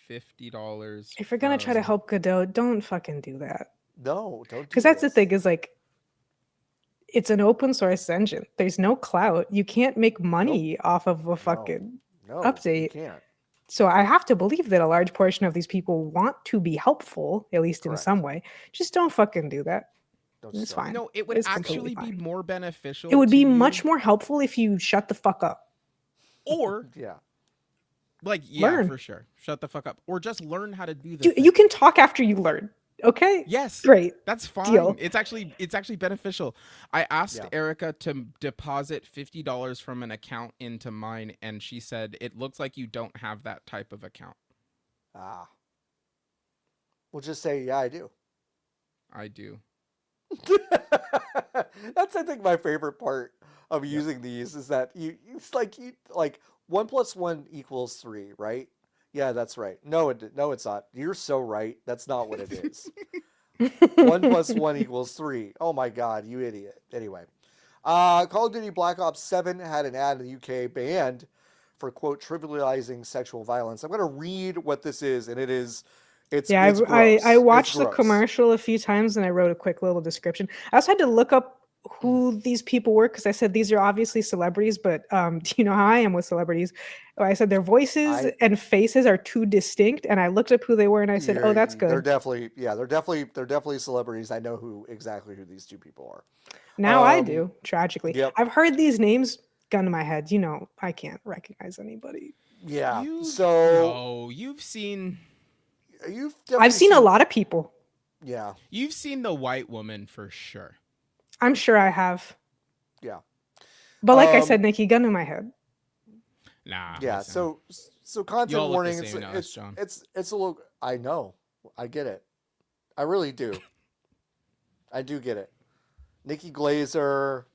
$50? If you're going to try to help Godot, don't fucking do that. No, don't do Because that's the this. thing is like, it's an open source engine. There's no clout. You can't make money off of a fucking No, you update. can't. So I have to believe that a large portion of these people want to be helpful, at least in Correct. some way. Just don't fucking do that. Don't It's start. fine. No, it would It's completely actually be fine. more beneficial. It would to be you, much more helpful if you shut the fuck up. or Yeah. like yeah, Learn. for sure. Shut the fuck up, or just learn how to do the You, thing. you can talk after you learn. Okay? Yes, Great. that's fine. Deal. It's actually beneficial. I asked Yeah. Erica to deposit $50 from an account into mine, and she said it looks like you don't have that type of account. We'll just say, yeah, I do. I do. That's, I think, my favorite part of using these is that it's like 1 + 1 = 3, right? Yeah, that's right. No, it's not. You're so right. That's not what it is. 1 + 1 = 3. Oh my God, you idiot. Anyway, Call of Duty Black Ops 7 had an ad in the UK banned for, quote, trivializing sexual violence. I'm going to read what this is, and it's Yeah, it's gross. I It's watched the gross. commercial a few times and I wrote a quick little description. I also had to look up who these people were because I said these are obviously celebrities, but do you know how I am with celebrities? I said their voices and faces are too distinct, and I looked up who they were and I said, "Oh, that's They're good." definitely celebrities. I know exactly who these two people are. Now I do, tragically. Yep. I've heard these names, gun to my head. You know, I can't recognize anybody. Yeah. You've seen I've seen a lot of people. Yeah. You've seen the white woman for sure. I'm sure I have. Yeah. But like I said, Nikki, gun to my head. Nah. Yeah. listen. So content You all look the warning. same to us, John. It's a little. I know. I get it. I really do. I do get it. Nikki Glazer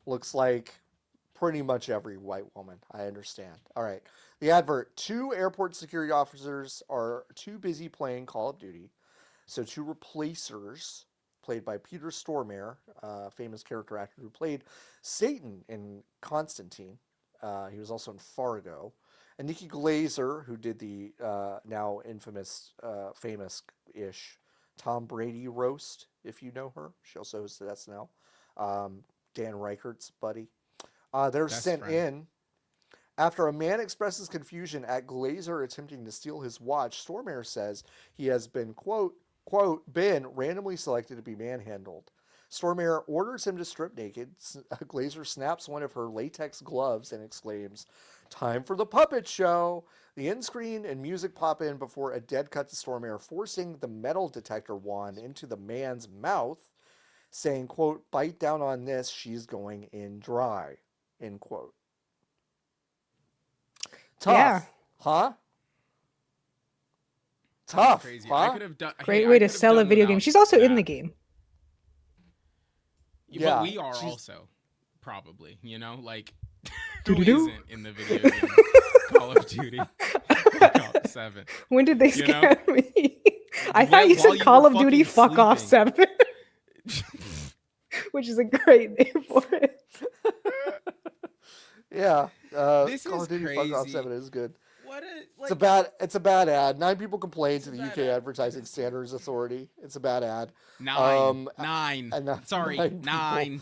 looks like pretty much every white woman. I understand. All right. The advert: 2 airport security officers are too busy playing Call of Duty, so 2 replacers, played by Peter Stormare, a famous character actor who played Satan in Constantine. He was also in Fargo. And Nikki Glazer, who did the now infamous, famous-ish Tom Brady roast, if you know her. She also hosted SNL. Dan Reichert's buddy. They're Best sent friend. in. After a man expresses confusion at Glazer attempting to steal his watch, Stormare says he has been, quote, been randomly selected to be manhandled. Stormare orders him to strip naked. Glazer snaps one of her latex gloves and exclaims, "Time for the puppet show." The end screen and music pop in before a dead cut to Stormare forcing the metal detector wand into the man's mouth, saying, quote, "Bite down on this, she's going in dry," end quote. Tough, Yeah. huh? Tough, Crazy. huh? I could have done. Great hey, way I to could have sell a done video game. without She's also in the that. game. Yeah, But we are she's- also, probably. You know, like, Doo-doo-doo. who isn't in the video game Call of Duty Black Ops 7? When did they You know? scare me? I thought Well, you while said you Call were of Duty fucking Fuck Off sleeping. 7, which is a great name for it. Yeah, This Call is of Duty Fuck Off crazy. 7 is good. What a, It's like, a bad ad. 9 people complained to It's the a UK bad ad. Advertising Standards Authority. It's a bad ad. nine. and Sorry, 9 people. 9.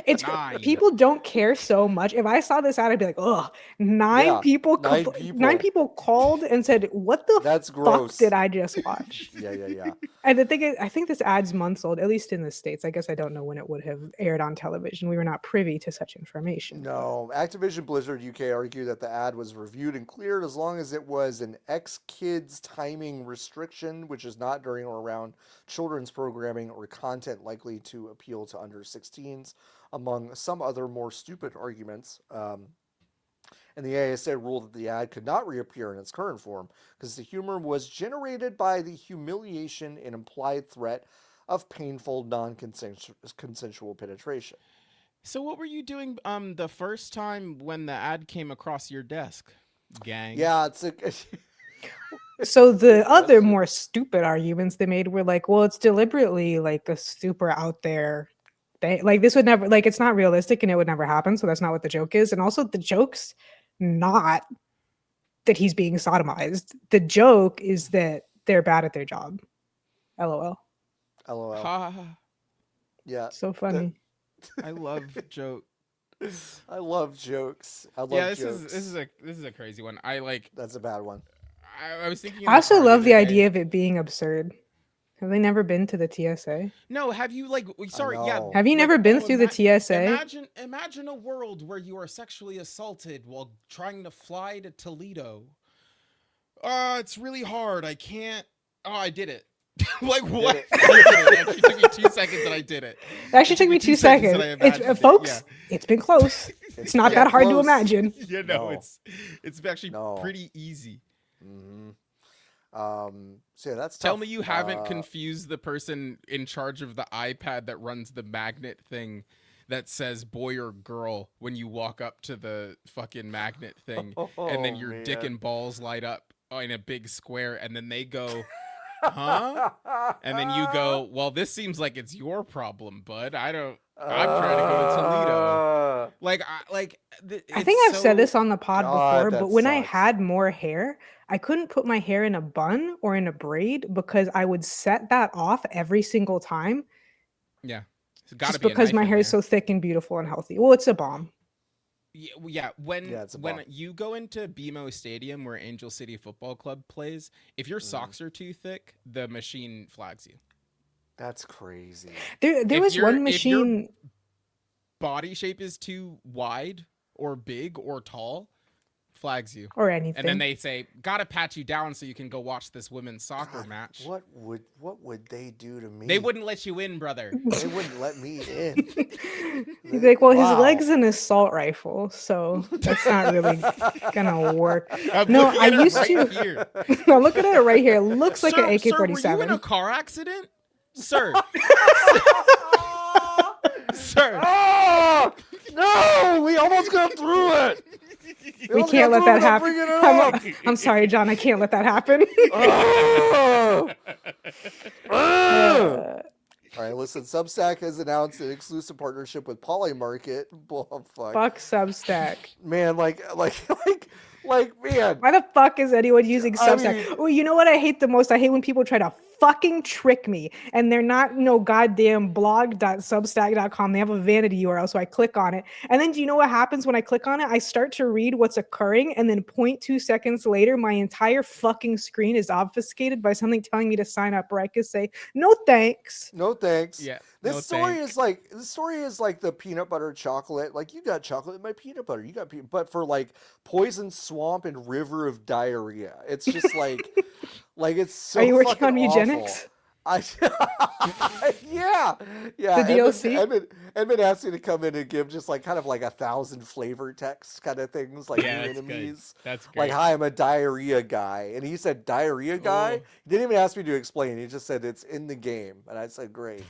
It's 9. people don't care so much. If I saw this ad, I'd be like, "Ugh!" Yeah, 9 9 people called and said, "What the That's fuck gross. did I just watch?" Yeah. And the thing is, I think this ad's months old, at least in the States. I guess I don't know when it would have aired on television. We were not privy to such information. No, Activision Blizzard UK argued that the ad was reviewed and cleared as long as it was an X-Kids timing restriction, which is not during or around children's programming or content likely to appeal to under 16s, among some other more stupid arguments. And the ASA ruled that the ad could not reappear in its current form because the humor was generated by the humiliation and implied threat of painful non-consensual penetration. So what were you doing the first time when the ad came across your desk, gang? Yeah, it's a... So the other Question. more stupid arguments they made were like, well, it's deliberately like a super out there thing. Like this would never, like it's not realistic and it would never happen. So that's not what the joke is. And also the joke's not that he's being sodomized. The joke is that they're bad at their job. LOL. LOL. Ha, Yeah, So funny. I love joke. I love jokes. I love Yeah, jokes. this is a crazy one. I like. That's a bad one. I was thinking. in I the also car love the other day- idea of it being absurd. Have they never been to the TSA? No, have you like? Sorry, yeah. know. Have you like, never been oh, through the TSA? Imagine a world where you are sexually assaulted while trying to fly to Toledo. It's really hard. I can't. Oh, I did it. Like what? it. I did it. It actually took me 2 seconds, and I did it. It actually took me 2 seconds. and I It's, imagined it, folks, it's been close. It's not Yeah, that hard to close. imagine. Yeah, no, No. it's actually No. pretty easy. Mm-hmm. So yeah, that's Tell tough. me you haven't confused the person in charge of the iPad that runs the magnet thing that says boy or girl when you walk up to the fucking magnet thing, and then your dick and balls light up in a big square, and then they go, huh? And then you go, well, this seems like it's your problem, bud. I'm trying to go to Toledo. Like, I think I've said this on the pod God, before, that but when I sucks. had more hair, I couldn't put my hair in a bun or in a braid because I would set that off every single time Yeah. It's gotta just be a because knife my in hair is there. so thick and beautiful and healthy. Well, it's a bomb. Yeah, when Yeah, it's a when bomb. you go into BMO Stadium where Angel City Football Club plays, if your socks are too thick, the machine flags you. That's crazy. There If was you're- one if your machine. Body shape is too wide or big or tall, flags you. Or anything. And then they say, gotta pat you down so you can go watch this women's soccer God, match. What would they do to me? They wouldn't let you in, brother. They wouldn't let me in. He's like, well, his Wow. leg's an assault rifle, so that's not really gonna work. I'm No, looking I at it used right to. here. I'm looking at it right here. It looks like Sir, an sir, were you in a AK-47. car accident? Sir. Sir. Oh, no, we almost got through it. We Don't can't get let through that without bringing happen. it up. I'm sorry, John. I can't let that happen. Oh! Oh! Uh, All right, listen. Substack has announced an exclusive partnership with Polymarket. Oh, fuck, fuck Substack. man! Man. Why the fuck is anyone using I Substack? mean, Oh, you know what I hate the most? I hate when people try to fucking trick me and they're not no goddamn blog.substack.com. They have a vanity URL. So I click on it. And then do you know what happens when I click on it? I start to read what's occurring. And then 0.2 seconds later, my entire fucking screen is obfuscated by something telling me to sign up, where I could say, no thanks. no thanks. Yeah. This no story thank. is like the peanut butter chocolate. Like, you got chocolate in my peanut butter. You got but for like poison swamp and river of diarrhea. It's just like it's so Are you working fucking on awful. eugenics? Yeah. The DLC? Edmund asked me to come in and give just like kind of like 1,000 flavor text kind of things, like Yeah, new that's good. enemies. That's great. Like, hi, I'm a diarrhea guy. And he said, diarrhea guy? Oh. He didn't even ask me to explain. He just said it's in the game. And I said, great.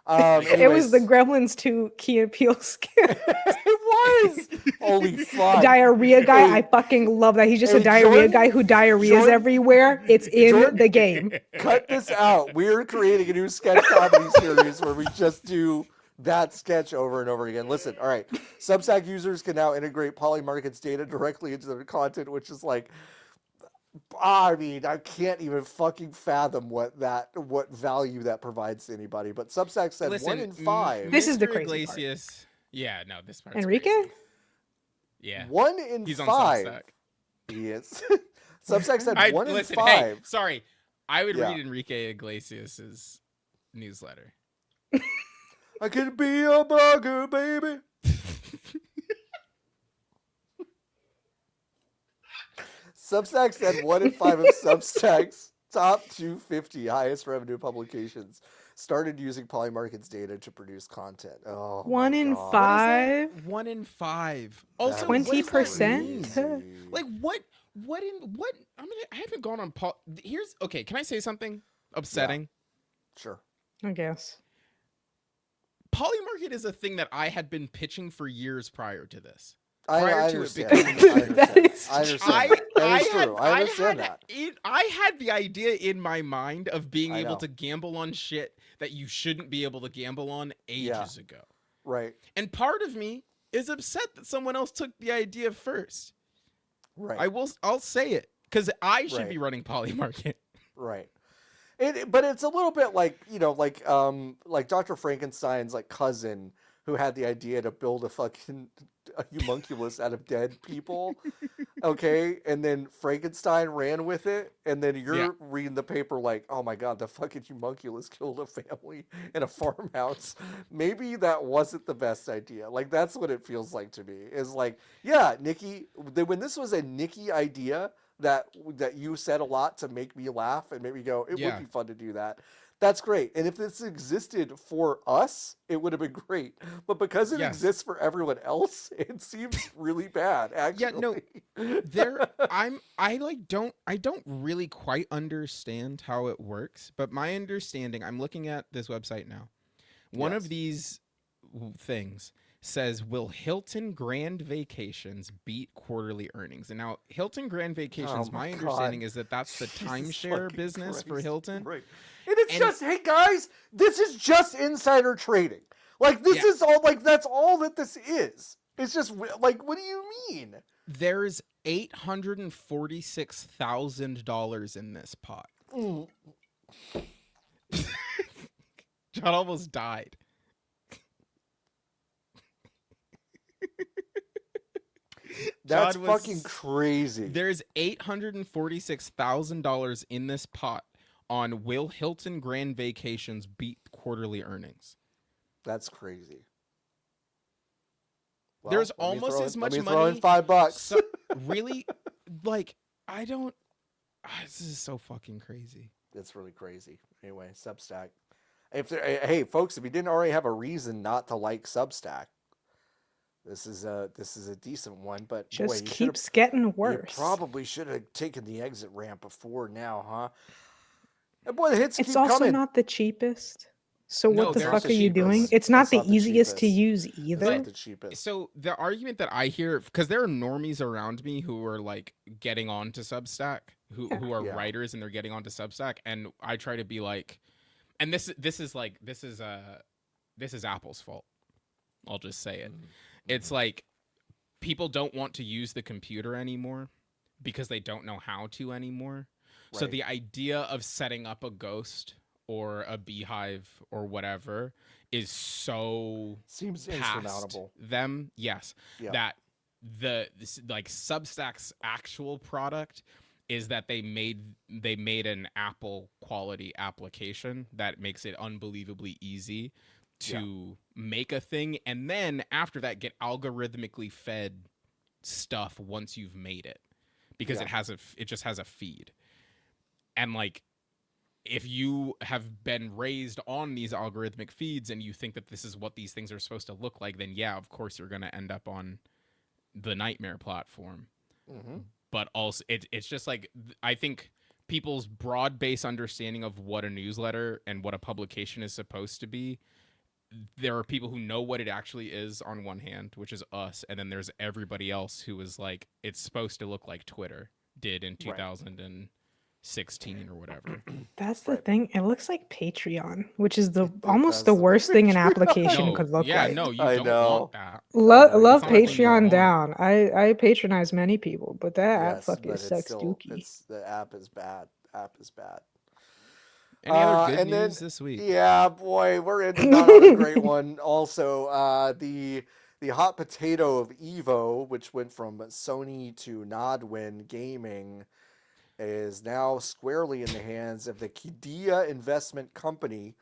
It was the Anyways. Gremlins 2 Key and Peele skin. It was. Holy fuck. Diarrhea guy. Hey, I fucking love that. He's just a hey, diarrhea Jordan- guy who diarrheas Jordan- everywhere. It's in Jordan- the game. Cut this out. We're creating a new sketch comedy series where we just do that sketch over and over again. Listen, all right. Substack users can now integrate Polymarket's data directly into their content, which is like, I mean, I can't even fucking fathom what value that provides to anybody. But Substack said Listen, 1 in 5. This is the Mr. crazy part. Iglesias. Yeah, no, this part's Enrique? crazy. Yeah. 1 in He's on 5. Substack. He is. Substack said 1 in Listen, 5. hey, sorry. I would Yeah. read Enrique Iglesias's newsletter. I could be a blogger, baby. Substack said 1 in 5 of Substack's top 250 highest revenue publications started using Polymarket's data to produce content. Oh, 1 my in God. 5? 1 in 5. Also, That what does that 20%? mean? Like, what I haven't gone on here's okay, can I say something upsetting? Sure. I guess. Polymarket is a thing that I had been pitching for years prior to this. I Prior to it understand. becoming- That is I understand. I, that. That I is had, true. I understand that. I had the idea in my mind of being I able know. to gamble on shit that you shouldn't be able to gamble on ages ago. Right. And part of me is upset that someone else took the idea first. Right. I'll say it, because I should Right. be running Polymarket. Right. But it's a little bit like, like Dr. Frankenstein's like cousin who had the idea to build a homunculus out of dead people. Okay. And then Frankenstein ran with it. And then you're reading the paper like, oh my God, the fucking homunculus killed a family in a farmhouse. Maybe that wasn't the best idea. Like, that's what it feels like to me, is like, yeah, Niki, when this was a Niki idea, that you said a lot to make me laugh and make me go, it would be fun to do that. That's great. And if this existed for us, it would have been great. But because it exists for everyone else, it seems really bad, actually. Yeah, no, I don't really quite understand how it works, but my understanding, I'm looking at this website now. One of these things says, will Hilton Grand Vacations beat quarterly earnings? And now Hilton Grand Vacations, my understanding is that that's the timeshare business for Hilton. Right. And it's just, hey guys, this is just insider trading. Like, this is all, like, that's all that this is. It's just like, what do you mean? There's $846,000 in this pot. John almost died. That's fucking crazy. There's $846,000 in this pot on will Hilton Grand Vacations beat quarterly earnings. That's crazy. Well, There's almost as much money. Throw in $5. So, really, like, I don't. This is so fucking crazy. It's really crazy. Anyway, Substack. Hey, folks, if you didn't already have a reason not to like Substack, this is a decent one. But just boy, keeps getting worse. You probably should have taken the exit ramp before now, huh? And boy, the hits keep it's also coming. not the cheapest. So No, what the they're fuck are you cheapest. doing? It's not That's the not the easiest to cheapest. use It's either. not the cheapest. So the argument that I hear, because there are normies around me who are like getting onto Substack, who are Yeah. writers and they're getting onto Substack, and I try to be like, and this is Apple's fault. I'll just say it. It's like people don't want to use the computer anymore because they don't know how to anymore. So Right. the idea of setting up a ghost or a beehive or whatever is so Seems past insurmountable. them. Yes. Yeah. That like Substack's actual product is that they made an Apple quality application that makes it unbelievably easy to make a thing, and then after that get algorithmically fed stuff once you've made it, because it just has a feed. And like, if you have been raised on these algorithmic feeds and you think that this is what these things are supposed to look like, then yeah, of course you're going to end up on the Nightmare platform. But also it's just like, I think people's broad base understanding of what a newsletter and what a publication is supposed to be, there are people who know what it actually is on one hand, which is us, and then there's everybody else who is like, it's supposed to look like Twitter did in 2016 or whatever. That's the thing. It looks like Patreon, which is does almost the look worst like thing an Patreon. application No, could look yeah, like. no, you I don't know. want that. Love It's not a thing you Patreon want. down. I patronize many people, but that app Yes, fucking but it's sucks still dookie. the app is bad. App is bad. Any other good And news then, this week? Yeah, boy, we're ending not on a great one. Also, the hot potato of Evo, which went from Sony to Nodwin Gaming, is now squarely in the hands of the Kidia Investment Company,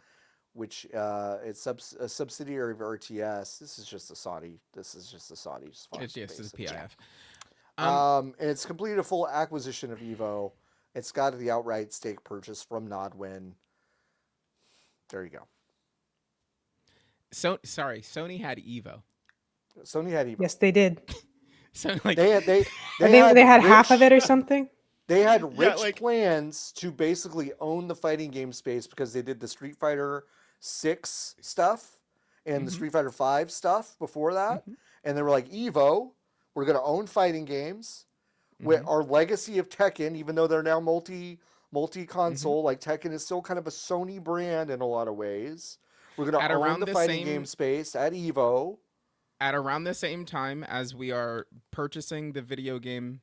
which it's a subsidiary of RTS. This is just a Saudi. This is sponsor, It's basically. PIF. And it's completed a full acquisition of Evo. It's got the outright stake purchase from Nodwin. There you go. Sony had Evo. Sony had Evo. Yes, they did. So like They They had half of it or something. They had Yeah, rich like- plans to basically own the fighting game space because they did the Street Fighter 6 stuff and the Street Fighter 5 stuff before that. And they were like, Evo, we're going to own fighting games. With our legacy of Tekken, even though they're now multi-console, like Tekken is still kind of a Sony brand in a lot of ways. We're going to own the fighting game space at Evo. At around the same time as we are purchasing the video game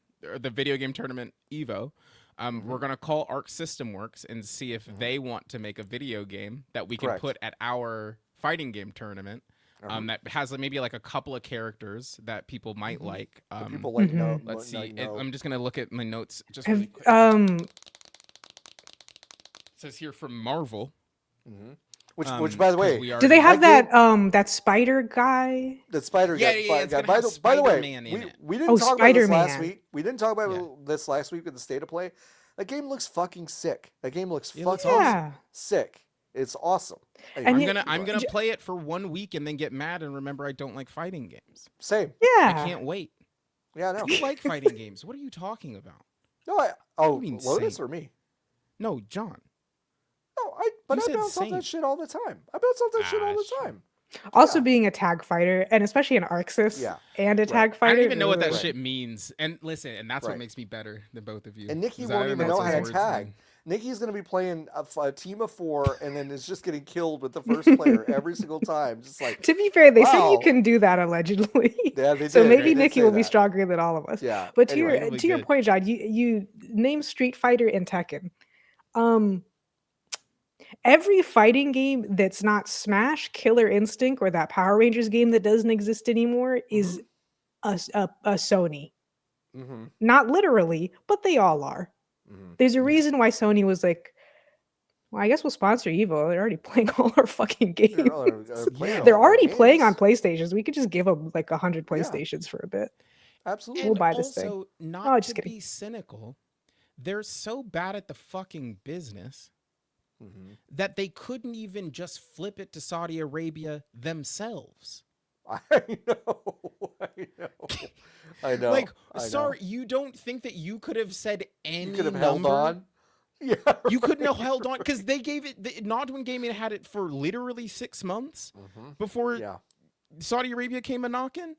tournament Evo, we're going to call Arc System Works and see if they want to make a video game that we can put at our fighting game tournament. That has maybe like a couple of characters that people might like. People like no. Let's see. No. I'm just gonna look at my notes just really quick. Um, It says here from Marvel. Which, by the way, do they have that that spider guy? the spider Yeah, guy? yeah, it's guy. gonna have By the way, Spider-Man in it. we didn't talk about this last Spider-Man. week. We didn't talk about this last week with the state of play. That game looks fucking sick. That game looks fucking Yeah. sick. It's awesome. And I'm gonna play it for 1 week and then get mad and remember I don't like fighting games. Same. Yeah. I can't wait. Yeah, I know. You like fighting games? What are you talking about? No, You mean Lotus same. or me? No, John. No, You I said bounce off same. that shit all the time. I bounce off that shit all the sure. time. Also, being a tag fighter, and especially an Arxis and a tag fighter. I don't even know what that ugh. shit means. And listen, and that's Right. what makes me better than both of you. And Niki is I won't don't even know what how those to words tag. mean. Niki's going to be playing a team of 4 and then is just getting killed with the first player every single time. Just like, To be fair, they said you wow. can do that allegedly. Yeah, they So did. maybe They did Nikki say will be that. stronger than all of us. Yeah. But to Anyway. Probably your good. point, John, you name Street Fighter and Tekken. Every fighting game that's not Smash, Killer Instinct, or that Power Rangers game that doesn't exist anymore is a Sony. Not literally, but they all are. There's a reason why Sony was like, well, I guess we'll sponsor Evo. They're already playing all our fucking games. They're playing all They're our already playing on games. PlayStations. We could just give them like 100 PlayStations for a bit. Absolutely. We'll buy this thing. Also, not Oh, just to kidding. be cynical, they're so bad at the fucking business that they couldn't even just flip it to Saudi Arabia themselves. I know. Like, I know. sorry, you don't think that you could have said any You could have held number? on. Yeah. You couldn't have held on because they gave it. Nodwin Gaming had it for literally 6 months before Yeah. Saudi Arabia came a knocking.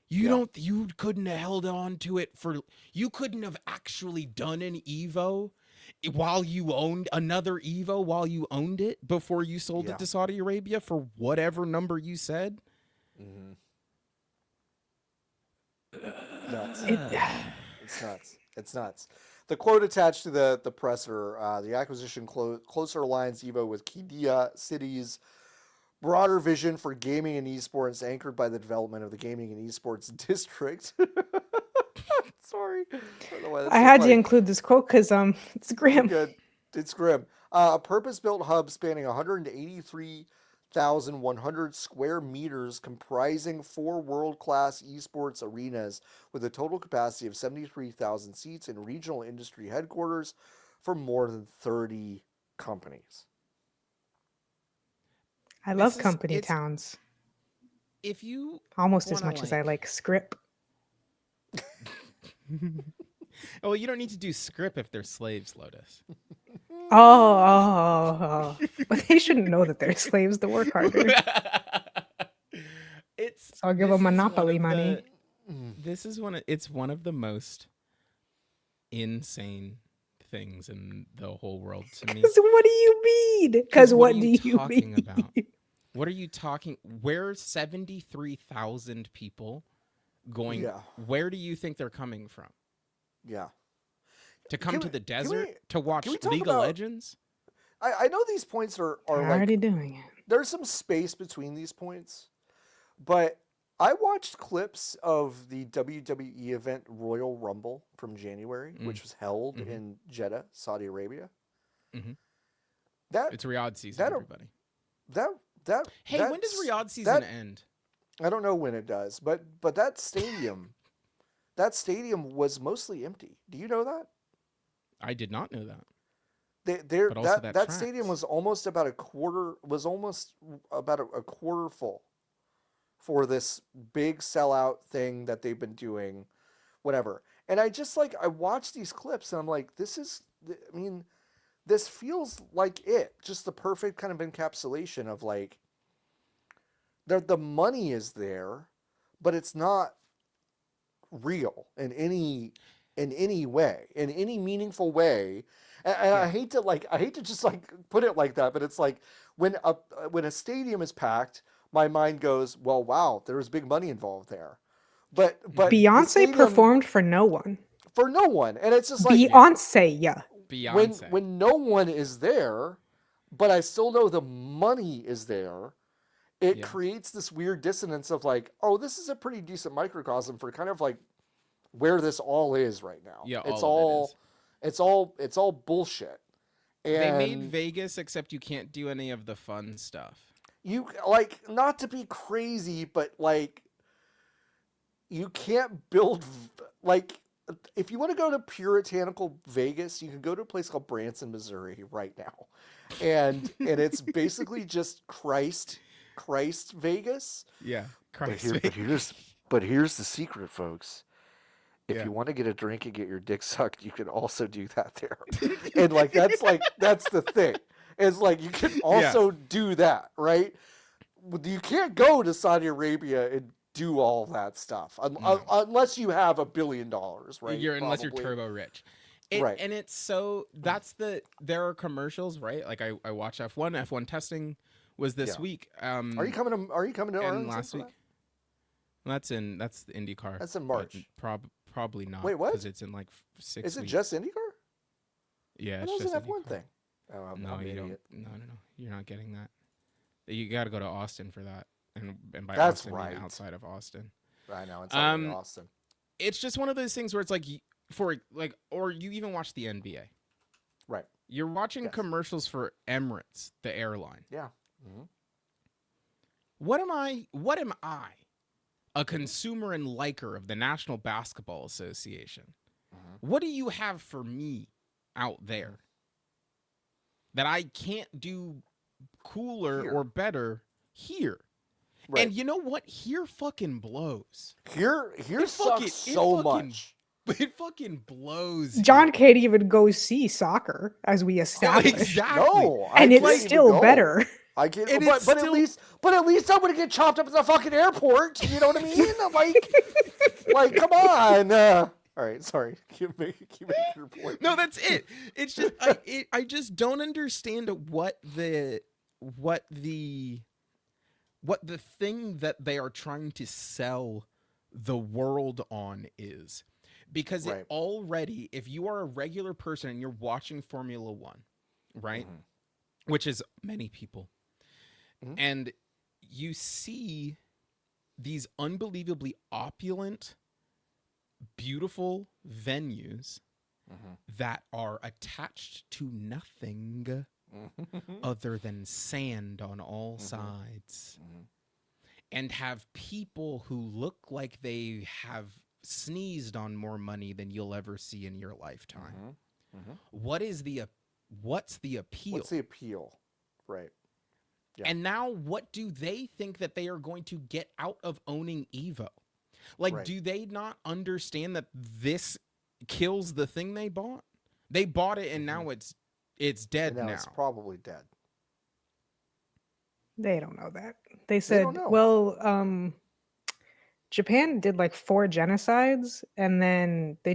You couldn't have held on to it for. You couldn't have actually done an Evo while you owned another Evo while you owned it before you sold Yeah. it to Saudi Arabia for whatever number you said. Mm-hmm. Nuts. It's nuts. It's nuts. The quote attached to the presser, the acquisition closer aligns Evo with Qiddiya City's broader vision for gaming and esports, anchored by the development of the gaming and esports district. Sorry. I don't know why that's I so had to funny. include this quote because it's grim. Good. It's grim. A purpose-built hub spanning 183,100 square meters, comprising 4 world-class esports arenas with a total capacity of 73,000 seats and regional industry headquarters for more than 30 companies. I love company towns If you almost as wanna, much as I like script. well, you don't need to do script if they're slaves, Lotus. Oh. But they shouldn't know that they're slaves to work harder. It's So I'll give this them is monopoly one of money. This is it's one of the most insane things in the whole world to me. Because what do you mean? Because what do you talking mean? about? What are you talking? Where 73,000 people going? Yeah. Where do you think they're coming from? Yeah. To come to the desert to watch we talk League of about- Legends? I know these points are They're like already doing it. there's some space between these points, but I watched clips of the WWE event Royal Rumble from January, which was held in Jeddah, Saudi Arabia. Mhm. That It's Riyadh season, that- everybody. Hey, when does Riyadh season end? I don't know when it does, but that stadium was mostly empty. Do you know that? I did not know that. But also that that stadium tracks. was almost about a quarter full for this big sellout thing that they've been doing, whatever. And I just I watched these clips and I'm like, this feels like just the perfect kind of encapsulation of the money is there, but it's not real in any way, in any meaningful way. And I hate to just put it like that, but it's like when a stadium is packed, my mind goes, well, wow, there's big money involved there. But Beyonce performed for no one. For no one, and it's just Beyonce, yeah. Beyonce. When no one is there, but I still know the money is there. It creates this weird dissonance of oh, this is a pretty decent microcosm for kind of where this all is right now. Yeah, it's all bullshit. And they made Vegas, except you can't do any of the fun stuff. You not to be crazy, but you can't build if you want to go to puritanical Vegas, you can go to a place called Branson, Missouri right now, and it's basically just Christ Vegas. Yeah, But here's the secret, folks. If you want to get a drink and get your dick sucked, you can also do that there. And that's the thing. It's you can also do that, right? You can't go to Saudi Arabia and do all that stuff unless you have $1 billion, right? Unless you're turbo rich. Right. And it's there are commercials, right? I watch F1 testing was this week. Are you coming to Arlington last week? That's the IndyCar. That's in March. Probably not. Wait, what? Because it's in 6 weeks. Is it just IndyCar? Yeah, it's just an F1 thing. Oh, no, you don't. No. You're not getting that. You got to go to Austin for that, and by That's Austin, right. I mean outside of Austin. I know it's outside of Austin. It's just one of those things where it's or you even watch the NBA. Right. You're watching commercials for Emirates, the airline. Yeah. Mm-hmm. What am I? A consumer and liker of the National Basketball Association. Mm-hmm. What do you have for me out there that I can't do cooler or better here? Right. And you know what? Here fucking blows. Here sucks so much. It fucking blows. John you. can't even go see soccer, as we No, established, exactly. No, I and can't it's even still go. better. I can't, And but it's but still- at least I'm gonna get chopped up at the fucking airport. You know what I mean? Like, come on. All right, sorry. Keep making your point. No, that's it. It's just I just don't understand what the thing that they are trying to sell the world on is. Because Right. it already, if you are a regular person and you're watching Formula 1, right? Mm-hmm. Which is many people. Mhm. And you see these unbelievably opulent, beautiful venues Mhm. that are attached to nothing other than sand on all sides, Mhm. and have people who look like they have sneezed on more money than you'll ever see in your lifetime. Mhm. What's the appeal? What's the appeal? Right. Yeah. And now what do they think that they are going to get out of owning Evo? Like, Right. do they not understand that this kills the thing they bought? They bought it and now it's dead And now. it's probably dead. They don't know that. They said, don't know. well, Japan did like 4 genocides, and then they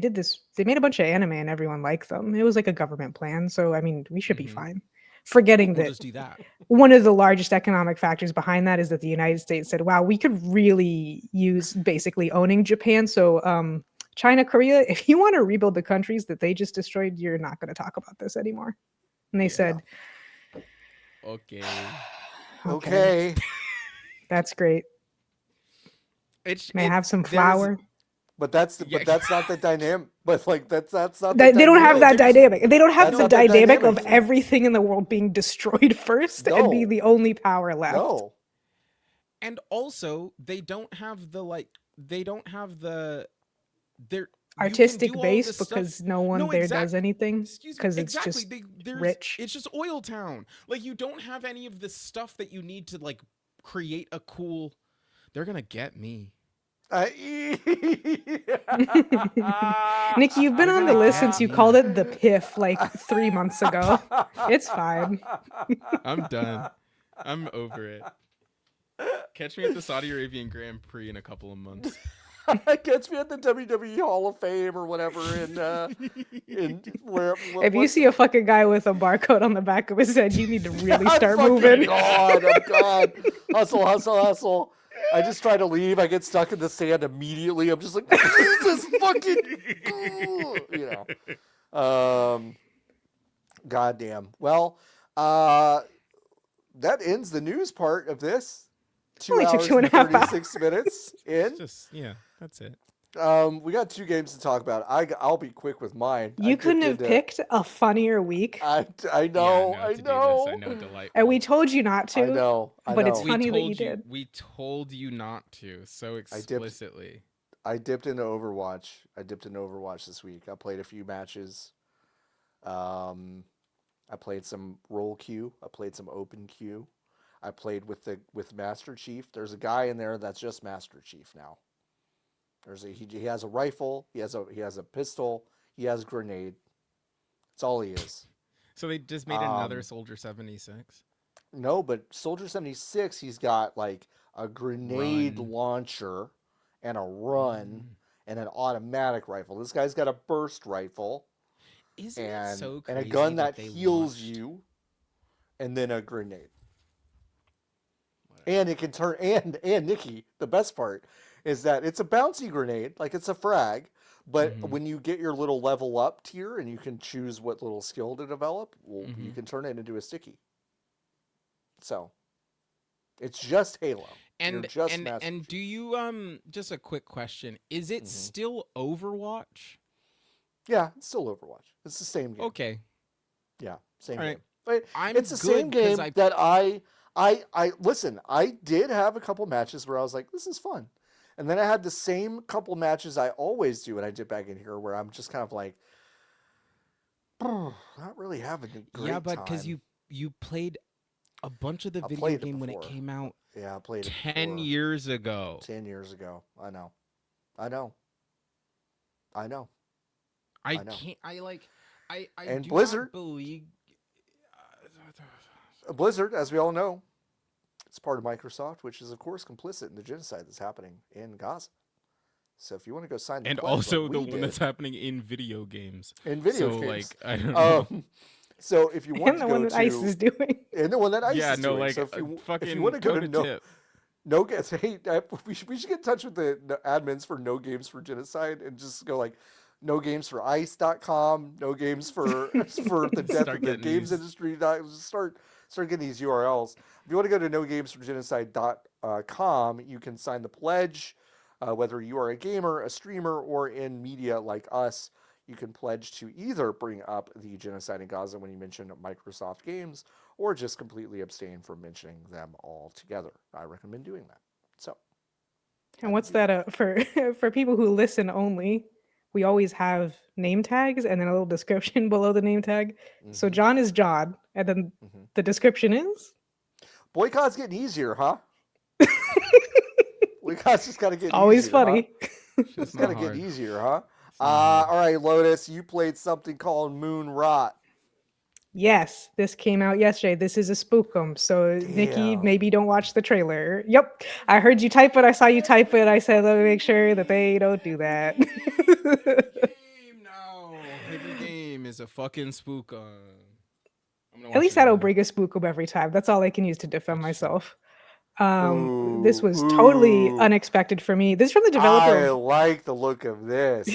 made a bunch of anime and everyone liked them. It was like a government plan. So, I mean, we should be Mhm. fine. Forgetting We'll that just do that. one of the largest economic factors behind that is that the United States said, wow, we could really use basically owning Japan. So, China, Korea, if you want to rebuild the countries that they just destroyed, you're not going to talk about this anymore. And they Yeah. said, Okay. Okay. that's great. May I have some there's- flour? But that's Yeah. not the dynamic. But like that's not the They don't have that There's- dynamic. They don't have That's the not the dynamic of dynamic. everything in the world being destroyed first and be No. the only power left. No. And also, they don't have the their Artistic base because no one there does anything Excuse me. because it's Exactly. just There's rich. It's just Oil Town. Like, you don't have any of the stuff that you need to like create a cool. They're gonna get me. Nikki, you've been They're on the gonna list get since you me. called it the piff like 3 months ago. It's fine. I'm done. I'm over it. Catch me at the Saudi Arabian Grand Prix in a couple of months. Catch me at the WWE Hall of Fame or whatever in where If you see a fucking guy with a barcode on the back of his head, you need to really start I'm moving. God, I'm gone. Hustle. I just try to leave. I get stuck in the sand immediately. I'm just like, Jesus fucking, you know. Goddamn. Well, that ends the news part of this. 2 Only took hours 2.5 and 36 minutes in. Just that's it. We got 2 games to talk about. I'll be quick with mine. You couldn't have picked a funnier week. I know. Yeah, I to do know. this, I know, delightful. And we told you not to. I know. But it's funny that you did. We told you not to so explicitly. I dipped into Overwatch this week. I played a few matches. I played some role queue. I played some open queue. I played with Master Chief. There's a guy in there that's just Master Chief now. He has a rifle. He has a pistol. He has a grenade. That's all he is. So they just made another Soldier 76. No, but Soldier 76, he's got like a grenade launcher and a run and an automatic rifle. This guy's got a burst rifle. Isn't it so crazy? And a gun that they heals launched... you, and then a grenade. And it can turn, and Nikki, the best part is that it's a bouncy grenade, like it's a frag, but when you get your little level up tier and you can choose what little skill to develop, you can turn it into a sticky. So it's just Halo. And do you just a quick question, is it still Overwatch? Yeah, it's still Overwatch. It's the same game. Okay. Yeah, same All game. right. But it's the same game that I listen, I did have a couple matches where I was like, this is fun. And then I had the same couple matches I always do when I dip back in here where I'm just kind of like, not really having a great time. Yeah, but because you played a bunch of the video game when it came out. Yeah, I played it 10 years ago. 10 years ago. I know. I know. can't. I And do Blizzard, not believe. Blizzard, as we all know, it's part of Microsoft, which is of course complicit in the genocide that's happening in Gaza. So if you want to go sign the And pledge like also the we one that's did happening in video games. in video So games, like I don't know. so if you want And to the one go that ICE to is doing. and the one that ICE Yeah, is no, doing, like so if you want fucking to go toe to to tip. no games, hey, we should get in touch with the admins for No Games for Genocide and just go like no games for ice.com, no games for for the death Start of the getting games these. industry. Start getting these URLs. If you want to go to no games for genocide.com, you can sign the pledge. Whether you are a gamer, a streamer, or in media like us, you can pledge to either bring up the genocide in Gaza when you mention Microsoft games, or just completely abstain from mentioning them altogether. I recommend doing that. So, And had to what's do that. that for for people who listen only? We always have name tags and then a little description below the name tag. So Mm-hmm. John is John, and then Mm-hmm. the description is Boycott's getting easier, huh? Boycott's just got to get always easier, huh? funny. Shit's It's got not to get hard. easier, huh? It's not hard. All right, Lotus, you played something called Moonrot. Yes, this came out yesterday. This is a spookum. So Nikki, Damn. maybe don't watch the trailer. Yep. I heard you type it. I saw you type it. I said, let me make sure that they don't do that. Game now. Every game is a fucking spook. I'm gonna At watch least it I don't anyway. bring a spookum every time. That's all I can use to defend That's true. myself. This Ooh, was totally ooh. unexpected for me. This is from the developer I of. like the look of this.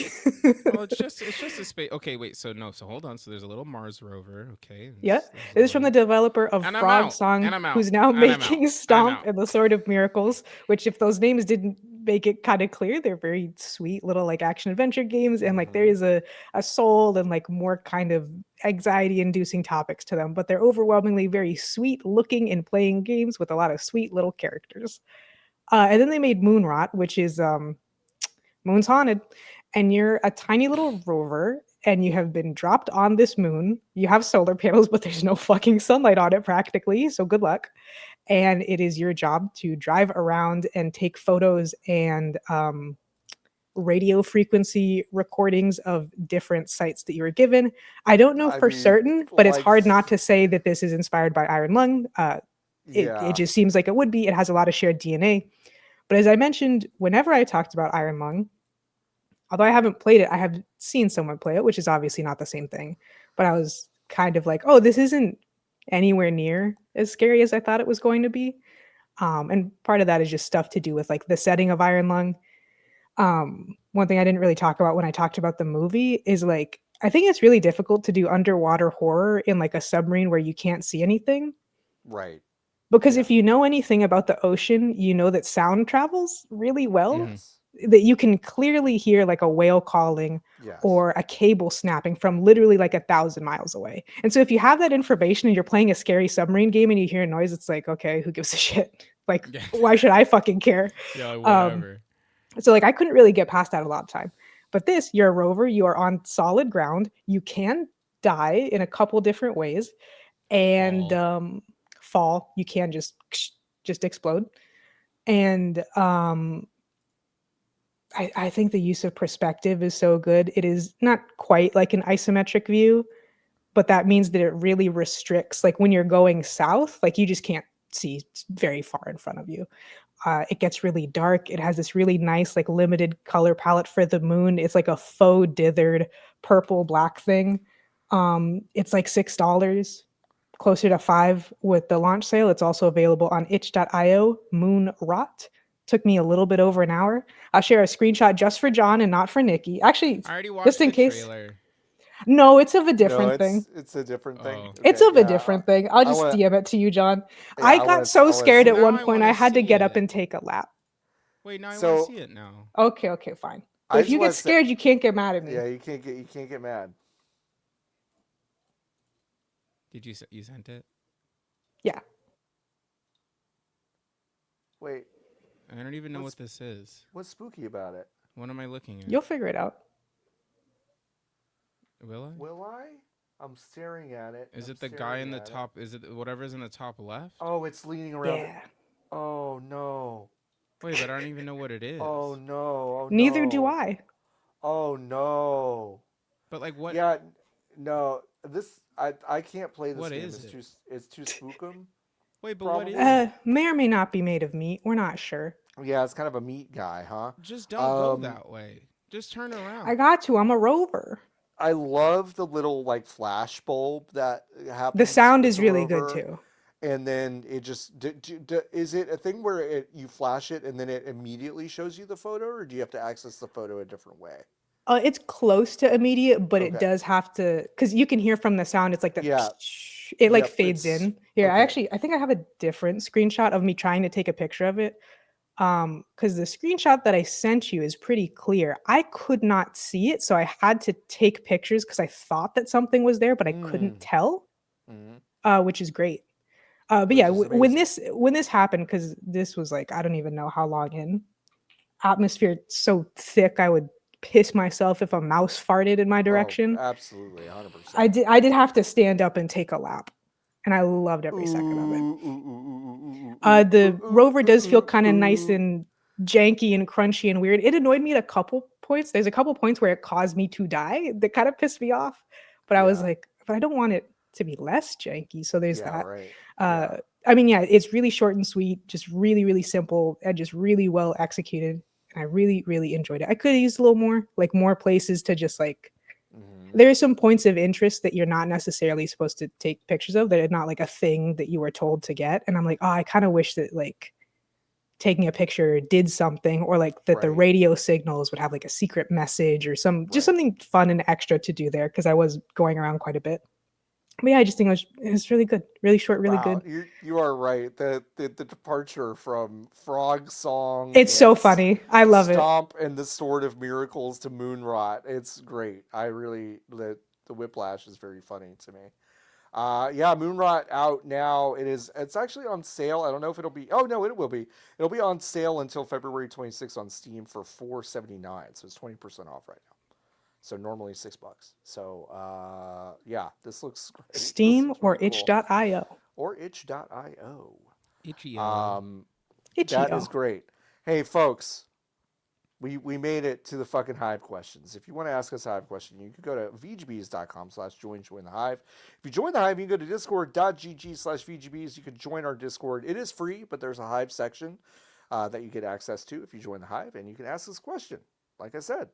Well, it's just a space. Okay, wait. So no. So hold on. So there's a little Mars rover. Okay. And Yeah, there's a this is from the little. developer of And I'm Frog out. Song, And I'm out. who's now And I'm out. making I'm Stomp out. and the Sword of Miracles. Which, if those names didn't make it kind of clear, they're very sweet little like action adventure games, and like there Mm-hmm. is a soul and like more kind of anxiety-inducing topics to them. But they're overwhelmingly very sweet looking and playing games with a lot of sweet little characters. And then they made Moonrot, which is Moon's haunted, and you're a tiny little rover, and you have been dropped on this moon. You have solar panels, but there's no fucking sunlight on it practically, so good luck. And it is your job to drive around and take photos and radio frequency recordings of different sites that you were given. I don't know I for mean, certain, but it's like, hard not to say that this is inspired by Iron Lung. It yeah. just seems like it would be. It has a lot of shared DNA. But as I mentioned, whenever I talked about Iron Lung, although I haven't played it, I have seen someone play it, which is obviously not the same thing. But I was kind of like, oh, this isn't anywhere near as scary as I thought it was going to be. And part of that is just stuff to do with like the setting of Iron Lung. One thing I didn't really talk about when I talked about the movie is like, I think it's really difficult to do underwater horror in like a submarine where you can't see anything. Right. Because Yeah. if you know anything about the ocean, you know that sound travels really well, Mm-hmm. Yes. that you can clearly hear like a whale calling Yes. or a cable snapping from literally like 1,000 miles away. And so if you have that information and you're playing a scary submarine game and you hear a noise, it's like, okay, who gives a shit? Like, Yeah. why should I fucking care? Yeah. Like, Um, whatever. so like I couldn't really get past that a lot of time. But this, you're a rover, you are on solid ground, you can die in a couple different ways and Fall. fall, you can just explode. And I think the use of perspective is so good. It is not quite like an isometric view, but that means that it really restricts, like when you're going south, like you just can't see very far in front of you. It gets really dark. It has this really nice, like limited color palette for the moon. It's like a faux dithered purple black thing. It's like $6, closer to 5 with the launch sale. It's also available on itch.io. Moonrot. Took me a little bit over an hour. I'll share a screenshot just for John and not for Nikki. Actually, I already just watched in the case. trailer. No, it's of a No, different thing. it's a different thing. Oh. It's Okay. of a Yeah. different thing. I'll I just want to. DM it to you, John. Yeah. I got so I want to scared see at it. Now one I point want I to had to see get up it. and take a lap. Wait, now I want to So see it now. Okay, fine. But I if just you want get to say. scared, you can't get mad at me. Yeah. You can't get mad. Did you sent it? Yeah. Wait. I don't even know What's what this is. what's spooky about it? What am I looking at? You'll figure it out. Will I? Will I? I'm staring at it. Is I'm it the guy in staring the at it. top? Is it whatever's in the top left? Oh, it's leaning around. Yeah. Oh no. Wait, but I don't even know what it is. Oh no. Oh Neither do no. I. Oh no. But like, what? Yeah, no, I can't play this What game. is it? It's too spookum. Wait, but what is Probably. it? May or may not be made of meat. We're not sure. Yeah, it's kind of a meat guy, huh? Just don't go that way. Just turn around. I got to. I'm a rover. I love the little like flash bulb that happens. The sound with is the really good rover, too. and then it just is it a thing where you flash it and then it immediately shows you the photo, or do you have to access the photo a different way? It's close to immediate, but it Okay. does have to, because you can hear from the sound. It's like the Yeah. it like Yep, fades it's- in. Here, okay. I think I have a different screenshot of me trying to take a picture of it. Because the screenshot that I sent you is pretty clear. I could not see it, so I had to take pictures because I thought that something was there, but I couldn't tell. Which is great. But yeah, Which is when amazing. this happened, because this was like I don't even know how long in atmosphere so thick I would piss myself if a mouse farted in my Oh, direction. absolutely, 100%. I did have to stand up and take a lap, and I loved every second of it. The rover does feel kind of nice and janky and crunchy and weird. It annoyed me at a couple points. There's a couple points where it caused me to die. That kind of pissed me off, but I was like, but I don't want it to be less janky. So there's that. Right. I mean, yeah, it's really short and sweet, just really, really simple, and just really well executed. And I really, really enjoyed it. I could have used a little more, like more places to just like. There are some points of interest that you're not necessarily supposed to take pictures of. That are not like a thing that you were told to get. And I'm like, oh, I kind of wish that like taking a picture did something, or like that the radio signals would have like a secret message or just something fun and extra to do there, because I was going around quite a bit. But yeah, I just think it was really good, really short, really good. You are right. The departure from Frog Song, It's so funny. I love Stomp and the Sword of Miracles to Moonrot. It's great. I really the whiplash is very funny to me. Yeah, Moonrot out now. It's actually on sale. I don't know if it'll be. Oh no, it will be. It'll be on sale until February 26th on Steam for $4.79. So it's 20% off right now. So normally $6. So yeah, this looks great. Steam looks or really itch.io. Or itch.io. Itch.io. That is great. Hey folks, we made it to the fucking Hive questions. If you want to ask us a Hive question, you can go to vgbs.com/join the Hive. If you join the Hive, you can go to discord.gg/vgbs. You can join our Discord. It is free, but there's a Hive section that you get access to if you join the Hive, and you can ask us a question. Like I said,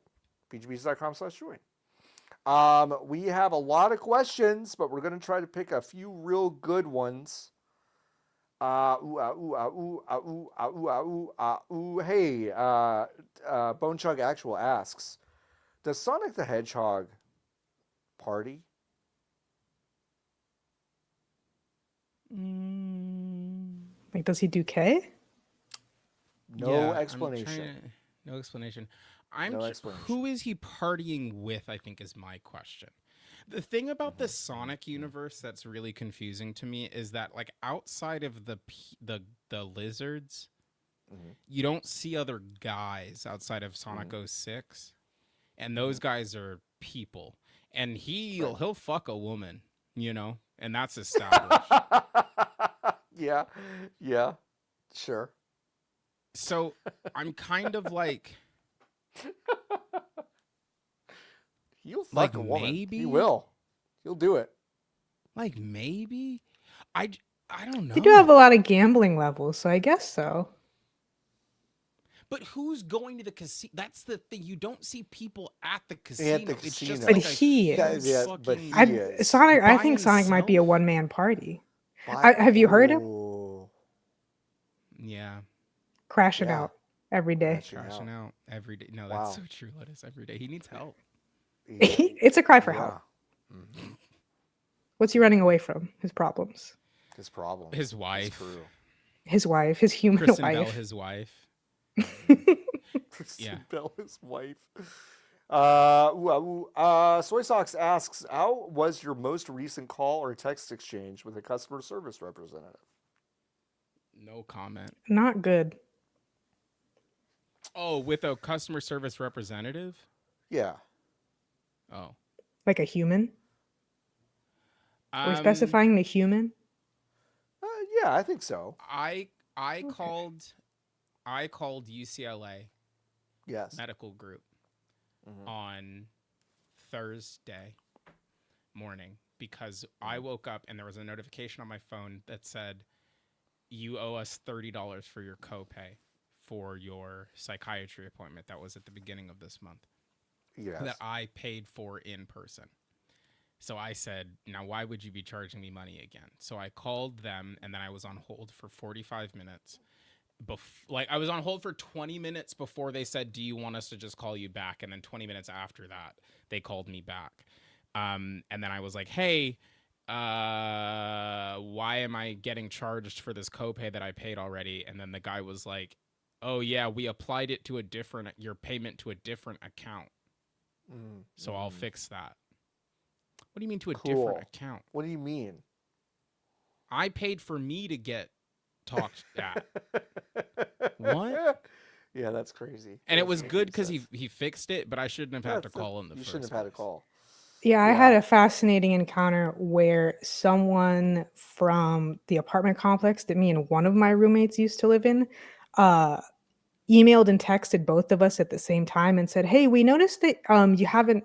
vgbs.com/join. We have a lot of questions, but we're going to try to pick a few real good ones. Hey, Bone Chug Actual asks, does Sonic the Hedgehog party? Like, does he do K? No explanation. No explanation. Who is he partying with, I think, is my question. The thing about the Sonic universe that's really confusing to me is that, like, outside of the lizards, you don't see other guys outside of Sonic 06, and those guys are people. And he'll fuck a woman, you know, and that's established. Yeah, sure. So I'm kind of like, he'll fuck a woman. Maybe he will. He'll do it. Like maybe, I don't know. You do have a lot of gambling levels, so I guess so. But who's going to the casino? That's the thing. You don't see people at the casino. It's just but like he is. Sonic. I think Sonic might be a one-man party. Have you heard him? Yeah. Crashing out every day. Crashing out every day. No, that's so true, Lotus. Every day. He needs help. It's a cry for help. Mm-hmm. What's he running away from? His problems. His problem. His wife. His wife. His human Kristen wife. Bell, his wife. Kristen Bell, his wife. Soy Socks asks, how was your most recent call or text exchange with a customer service representative? No comment. Not good. Oh, with a customer service representative? Yeah. Oh. Like a human? Are we specifying the human? Yeah, I think so. I called UCLA yes. Medical Group on Thursday morning because I woke up and there was a notification on my phone that said, you owe us $30 for your copay for your psychiatry appointment that was at the beginning of this month that I paid for in person. So I said, now why would you be charging me money again? So I called them and then I was on hold for 45 minutes. I was on hold for 20 minutes before they said, do you want us to just call you back? And then 20 minutes after that, they called me back. And then I was like, hey, why am I getting charged for this copay that I paid already? And then the guy was like, oh yeah, we applied it to your payment to a different account. So I'll fix that. What do you mean to a different account? What do you mean? I paid for me to get talked at. What? Yeah, that's crazy. And it was good because he fixed it, but I shouldn't have had to call him the first You shouldn't have had to call. Yeah, I had a fascinating encounter where someone from the apartment complex that me and one of my roommates used to live in emailed and texted both of us at the same time and said, hey, we noticed that you haven't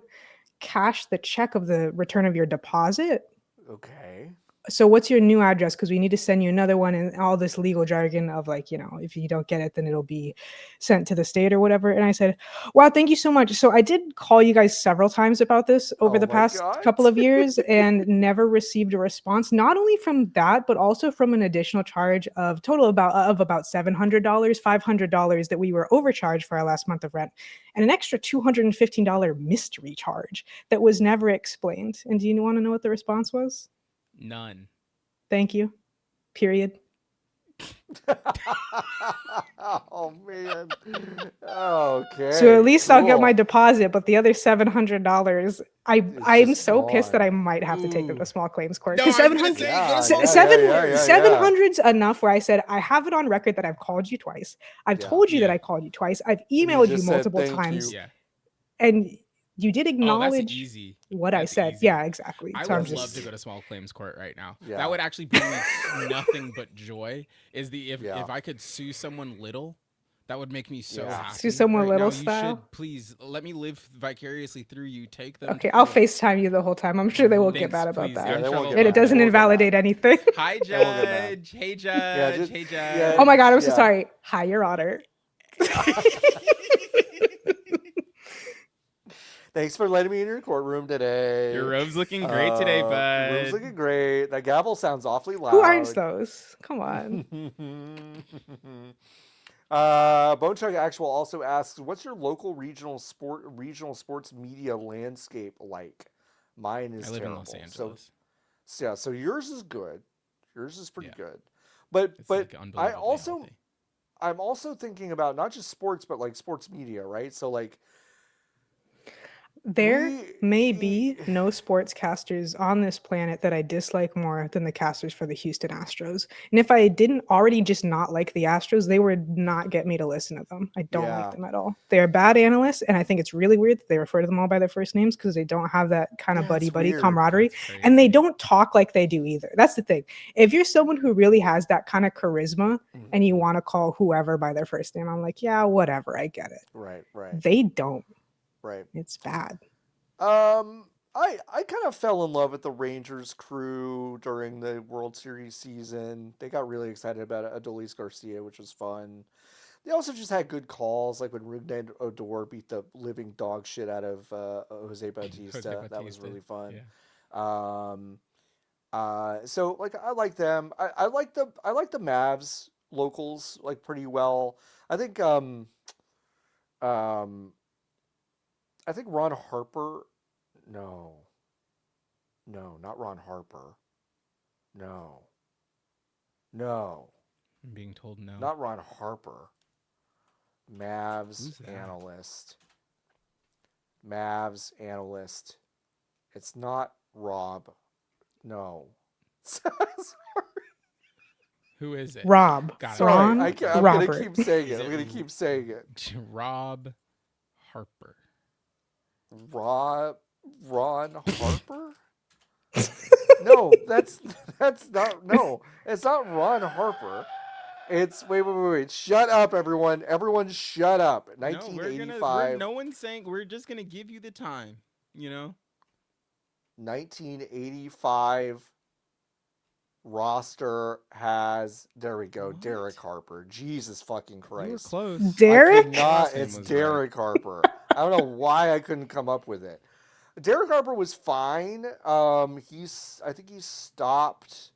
cashed the check of the return of your deposit. Okay. So what's your new address? Because we need to send you another one, and all this legal jargon of like, if you don't get it, then it'll be sent to the state or whatever. And I said, wow, thank you so much. So I did call you guys several times about this over the past couple of years and never received a response, not only from that, but also from an additional charge of total about $700, $500 that we were overcharged for our last month of rent, and an extra $215 mystery charge that was never explained. And do you want to know what the response was? None. Thank you. Period. Oh man. Okay. So at least I'll get my deposit, but the other $700, I'm so pissed that I might have to take them to small claims court. Because 700's enough where I said, I have it on record that I've called you twice. I've told you that I called you twice. I've emailed you multiple times. And you did acknowledge what I said. Easy. Yeah, exactly. I so would love to go to small claims court right now. Yeah. That would actually bring me nothing but joy. If I could sue someone little, that would make me so happy. Sue someone little now. style? You should please let me live vicariously through you. Take them. Okay, I'll FaceTime you the whole time. I'm sure they won't get mad about that. Yeah, and it doesn't invalidate anything. Hi, Judge. Hey, Judge. Hey, Judge. Oh my God, I'm so sorry. Hi, Your Honor. Thanks for letting me in your courtroom today. Your robe's looking great today, bud. Your robe's looking great. That gavel sounds awfully loud. Who irons those? Come on. Bone Chug Actual also asks, what's your local regional sports media landscape like? Mine is terrible. I live in Los Angeles. So yours is good. Yours is pretty good. But like I'm also thinking about not just sports, but like sports media, right? So like there may be no sportscasters on this planet that I dislike more than the casters for the Houston Astros. And if I didn't already just not like the Astros, they would not get me to listen to them. I don't like them at all. They're bad analysts, and I think it's really weird that they refer to them all by their first names because they don't have that kind of buddy-buddy camaraderie. And they don't talk like they do either. That's the thing. If you're someone who really has that kind of charisma and you want to call whoever by their first name, I'm like, yeah, whatever, I get it. Right. They don't. Right. It's bad. I kind of fell in love with the Rangers crew during the World Series season. They got really excited about Adolis Garcia, which was fun. They also just had good calls, like when Rougned Odor beat the living dog shit out of Jose Bautista. That was really fun. Yeah. So like I like them. I like the Mavs locals like pretty well. I think Ron Harper. No, not Ron Harper. No. I'm being told no. Not Ron Harper. Mavs analyst. It's not Rob. No. Sorry. Who is it? Rob. Sorry, I'm going to keep saying it. I'm going to keep saying it. Rob Harper. Ron Harper? No, that's not. No, it's not Ron Harper. It's wait. Shut up, everyone. Everyone, shut up. 1985. No one's saying. We're just gonna give you the time. you know? 1985 roster has, there we go, What? Derek Harper. Jesus fucking You were Christ. close. I Derek? could not. Last name It's was Derek Harper. I don't know why I couldn't come up with it. Derek Harper was fine. I think he stopped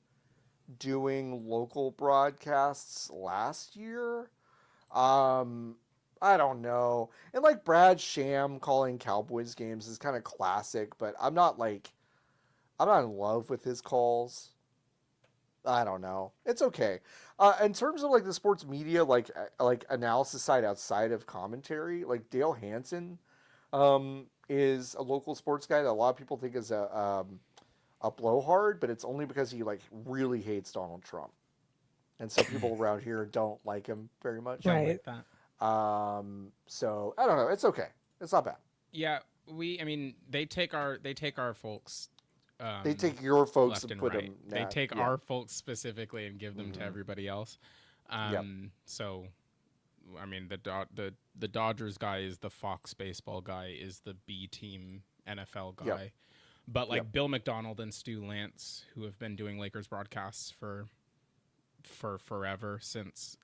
doing local broadcasts last year. I don't know. And like Brad Sham calling Cowboys games is kind of classic, but I'm not in love with his calls. I don't know. It's okay. In terms of like the sports media, like analysis side outside of commentary, like Dale Hansen, is a local sports guy that a lot of people think is a blowhard, but it's only because he like really hates Donald Trump, and so people around here don't like him very much. Don't Right. like that. So I don't know. It's okay. It's not bad. Yeah, I mean, they take our folks. They take your folks left and and put right. them. They take yeah. our folks specifically and give them to everybody else. Yep. So, I mean, the Dodgers guy is the Fox baseball guy, is the B team NFL guy. Yep. But like Yep. Bill McDonald and Stu Lance, who have been doing Lakers broadcasts for forever since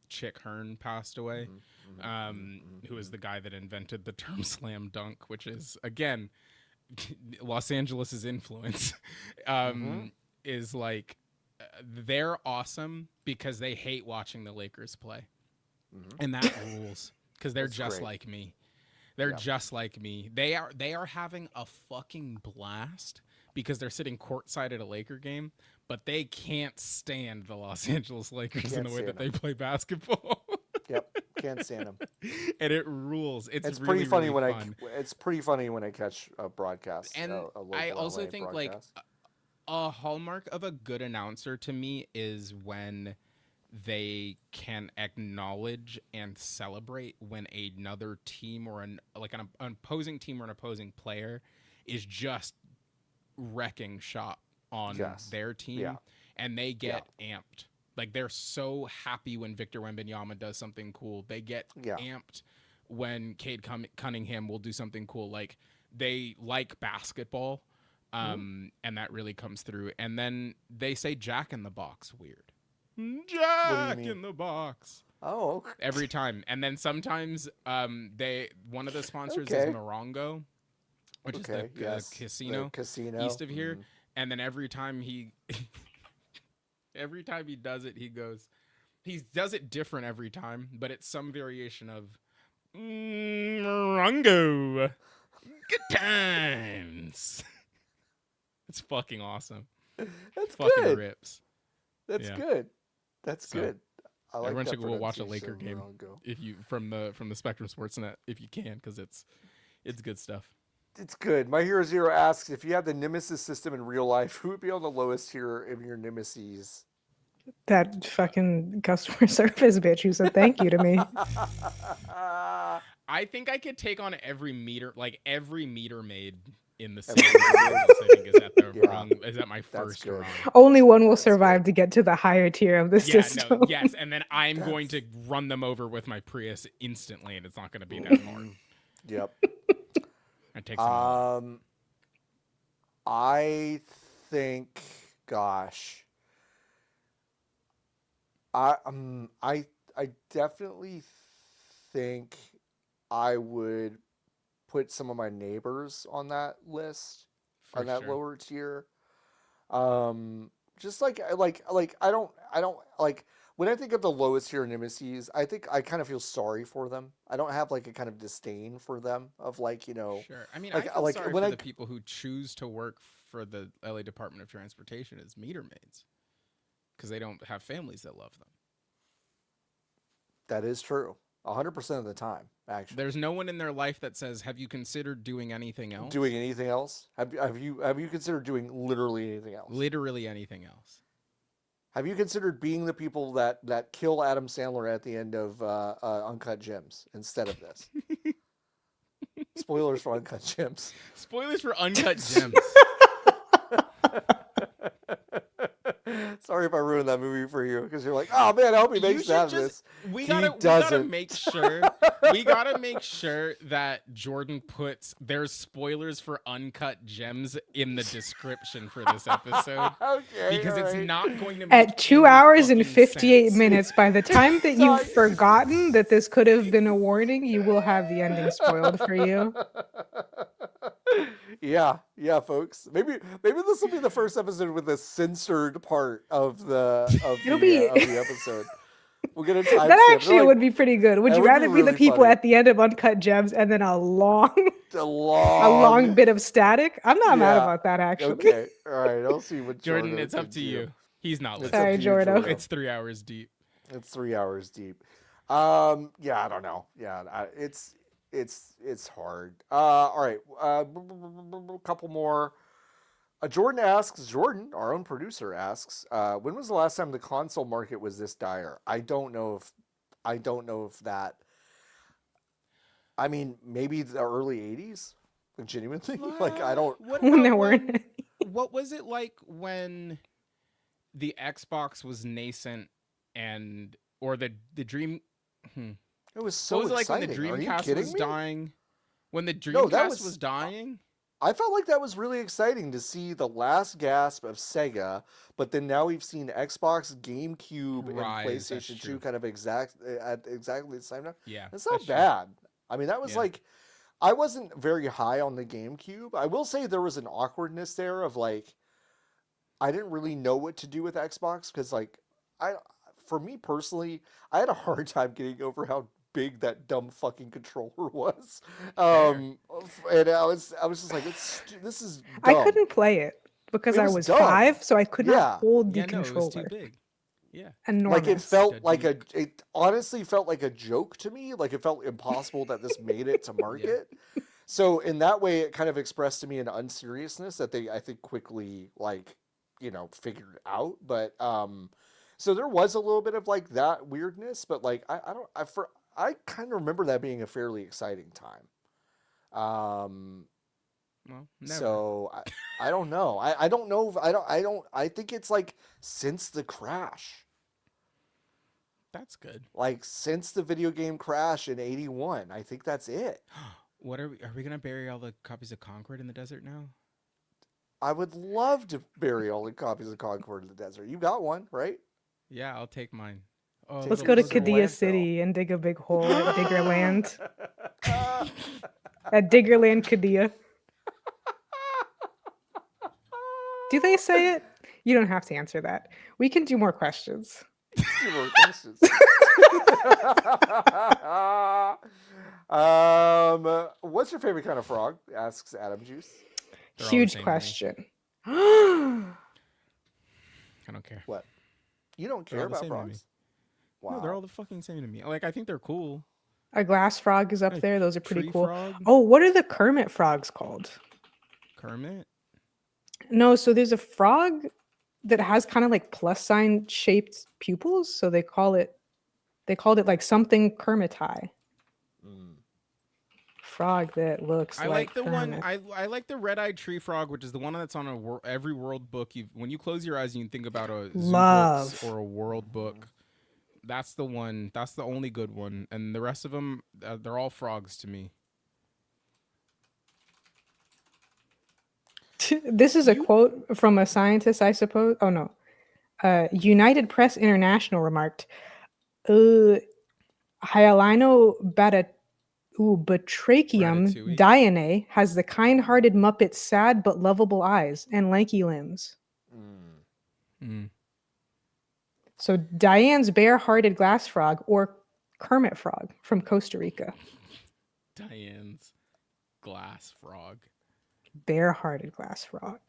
Chick Hearn passed away, who is the guy that invented the term slam dunk, which is, again, Los Angeles' influence, is like, they're awesome because they hate watching the Lakers play. And that rules, because they're That's just great. like me. They're Yeah. just like me. They are having a fucking blast because they're sitting courtside at a Laker game, but they can't stand the Los Angeles Lakers in Can't the way that stand they play basketball. Yep. Can't stand him. And it rules. It's Pretty really, funny really when fun. it's pretty funny when I catch a broadcast. And a local I also LA think broadcast. like a hallmark of a good announcer to me is when they can acknowledge and celebrate when another team or an opposing team or an opposing player is just wrecking shop on Yes. their team, Yeah. and they get amped. Like, they're so happy when Victor Wembanyama does something cool. They get amped when Cade Cunningham will do something cool. Like, they like basketball, and that really comes through. And then they say Jack in the Box weird. Jack in the Box. Oh, okay. Every time. And then sometimes one of the sponsors is Morongo, which is the casino east of here. And then every time he does it, he does it different every time, but it's some variation of Morongo. Good times. It's fucking awesome. That's fucking good. rips. That's Yeah. good. That's good. I like Everyone that should go watch a Laker pronunciation, game Morongo. if you from the Spectrum Sportsnet if you can, because it's good stuff. It's good. My Hero Zero asks, if you had the Nemesis system in real life, who would be on the lowest tier of your nemesis? That fucking customer service bitch who said thank you to me. I think I could take on every meter maid in the city. I think is at my first good. rung. Only one will survive to get to the higher tier of the Yeah, system. no, yes, and then I'm going to run them over with my Prius instantly, and it's not going to be that hard. Yep. It takes them all. I think, gosh, I definitely think I would put some of my neighbors on that list, For on that sure. lower tier. Just like I don't like when I think of the lowest tier nemesis, I think I kind of feel sorry for them. I don't have like a kind of disdain for them of like, you know. Sure. I mean, like- I feel like, sorry when for I- the people who choose to work for the LA Department of Transportation as meter maids because they don't have families that love them. That is true. 100% of the time, actually. There's no one in their life that says, "Have you considered doing anything else?" Doing anything else? Have you considered doing literally anything else? Literally anything else. Have you considered being the people that kill Adam Sandler at the end of Uncut Gems instead of this? Spoilers for Uncut Gems. Spoilers for Uncut Gems. Sorry if I ruined that movie for you because you're like, oh man, I hope he makes that. We He gotta doesn't. make sure We gotta make sure that Jordan puts there's spoilers for Uncut Gems in the description for this episode. Okay, Because it's alright. not going to make At 2 any hours and fucking 58 sense. minutes, by the time that you've Sorry. forgotten that this could have been a warning, you will have the ending spoiled for you. Yeah, folks. Maybe this will be the first episode with a censored part of the It'll be episode. We'll get a timestamp. that actually would be pretty good. Would that you would be rather be the really people funny. at the end of Uncut Gems and then a long a a long, long bit of static? I'm not mad Yeah. about that actually. Okay, all right. I'll see what Jordan, Jordan it's up can to do. you. He's not It's listening. up Sorry, to you, Jordo. It's 3 hours deep. It's 3 hours deep. Yeah, I don't know. Yeah, it's hard. All right. A couple more. Jordan, our own producer asks, when was the last time the console market was this dire? I don't know if that. I mean, maybe the early '80s. Genuinely, like I don't. What When about there weren't any. what was it like when the Xbox was nascent or the Dream? It was so What was it like exciting. when the Are you Dreamcast kidding was me? dying? When the No, Dreamcast that was was- dying? I felt like that was really exciting to see the last gasp of Sega, but then now we've seen Xbox, GameCube, Rise, and that's PlayStation 2 true. kind of at exactly the same time. Yeah. It's not that's true. bad. I mean, that was Yeah. like, I wasn't very high on the GameCube. I will say there was an awkwardness there of like, I didn't really know what to do with Xbox because like, for me personally, I had a hard time getting over how big that dumb fucking controller was. And I was just like, this is dumb. I couldn't play it because It I was was dumb. 5, so I could Yeah. not hold the Yeah, no, it was too controller. big. Yeah. Enormous. Like it felt The like Duke. it honestly felt like a joke to me. Like it felt impossible that this made it to market. So in that way, it kind of expressed to me an unseriousness that they, I think, quickly figured out. But so there was a little bit of like that weirdness, but like I kind of remember that being a fairly exciting time. Well, never. So I don't know. I don't know. I think it's like since the crash. That's good. Like since the video game crash in '81, I think that's it. What are we gonna bury all the copies of Concord in the desert now? I would love to bury all the copies of Concord in the desert. You got one, right? Yeah, I'll take mine. Oh, Take Let's it go to to the Kadia landfill. City and dig a big hole at Diggerland. At Diggerland, Kadia. Do they say it? You don't have to answer that. We can do more questions. Two more questions. What's your favorite kind of frog? Asks Adam Juice. They're all the Huge same to me. question. I don't care. What? You don't They're care all the about same to me. frogs? Wow. No, they're all the fucking same to me. Like, I think they're cool. A glass frog is up A there. Those are pretty tree cool. frog? Oh, what are the Kermit frogs called? Kermit? No, so there's a frog that has kind of like plus sign shaped pupils. So they called it like something Kermiti. Mm. Frog that looks I like like the Kermit. one. I like the red-eyed tree frog, which is the one that's on every world book. When you close your eyes and you think about a zoo Love. books or a world book, that's the one. That's the only good one, and the rest of them, they're all frogs to me. This is a quote from a scientist, I suppose. Oh no. United Press International remarked, Hyalinobatrachium Ratatouille. dianae has the kind-hearted Muppet's sad but lovable eyes and lanky limbs. Mm. So Diane's bare-hearted glass frog or Kermit frog from Costa Rica. Diane's glass frog. Bare-hearted glass frog.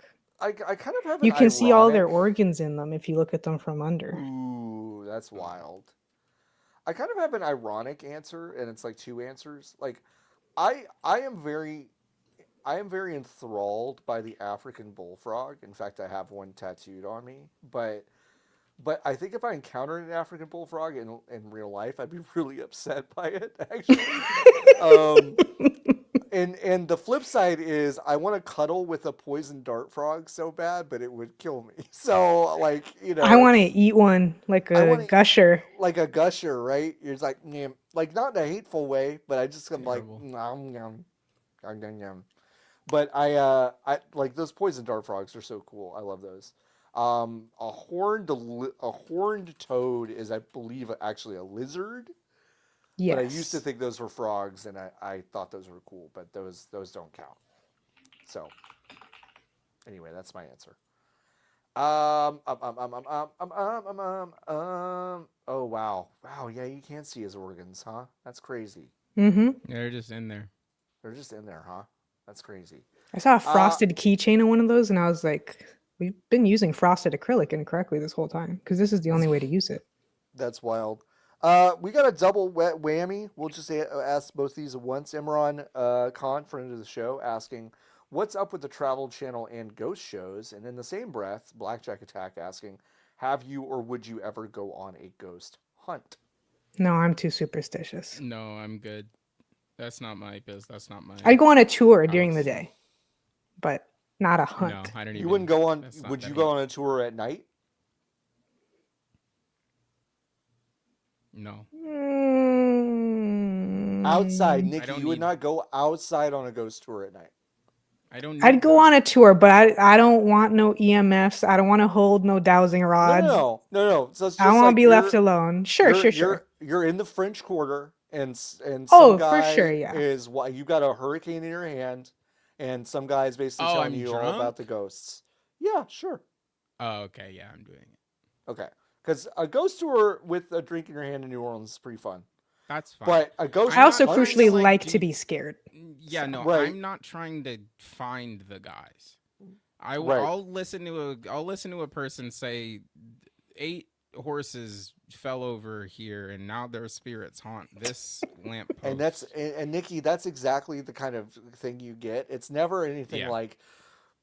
I kind of have. You can see all their ironic- organs in them if you look at them from under. Ooh, that's wild. I kind of have an ironic answer, and it's like two answers. Like, I am very enthralled by the African bullfrog. In fact, I have one tattooed on me. But I think if I encountered an African bullfrog in real life, I'd be really upset by it. Actually, and the flip side is I want to cuddle with a poison dart frog so bad, but it would kill me. So like, I want to it's eat one like I a want to gusher. like a gusher, right? You're just like, "Nyam." Like not in a hateful way, but I just am like, Terrible. nom, nom, nom, nom, nom. But I like those poison dart frogs are so cool. I love those. A horned toad is, I believe, actually a lizard. But I used to Yes. think those were frogs, and I thought those were cool, but those don't count. So anyway, that's my answer. Oh wow, yeah, you can see his organs, huh? That's crazy. Mm-hmm. They're just in there. They're just in there, huh? That's crazy. I saw a Uh, frosted keychain in one of those, and I was like, we've been using frosted acrylic incorrectly this whole time because this is the that's only way to use it. that's wild. We got a double whammy. We'll just ask both these at once. Imran Khan, friend of the show, asking, "What's up with the Travel Channel and ghost shows?" And in the same breath, Blackjack Attack asking, "Have you or would you ever go on a ghost hunt?" No, I'm too superstitious. No, I'm good. That's not my biz. That's not my I'd go on a tour during the house. day, but not a No, hunt. I don't even. You wouldn't go on. That's not, Would that you ain't- go on a tour at night? No, Outside, Mm, I Nikki, don't you would need. not go outside on a ghost tour at night. I don't I'd need go those. on a tour, but I don't want no EMFs. I don't want to hold no dowsing rods. No. So it's I just want to like be left alone. Sure, you're sure, sure. you're you're in the French Quarter, and some Oh, for sure, guy yeah. is what you got a hurricane in your hand, and some guy is basically Oh, telling I'm you all about drunk. the ghosts. Yeah, sure, Oh, okay. Yeah, I'm doing it. okay. Because a ghost tour with a drink in your hand in New Orleans is pretty fun. That's fine. But a ghost I I'm also not trying to crucially hunt, like like to do. be scared. Yeah, So no, right, I'm not trying to find the guys. right. I'll listen to a person say 8 horses fell over here and now their spirits haunt this And lamppost. Nikki, that's exactly the kind of thing you get. It's never anything Yeah, like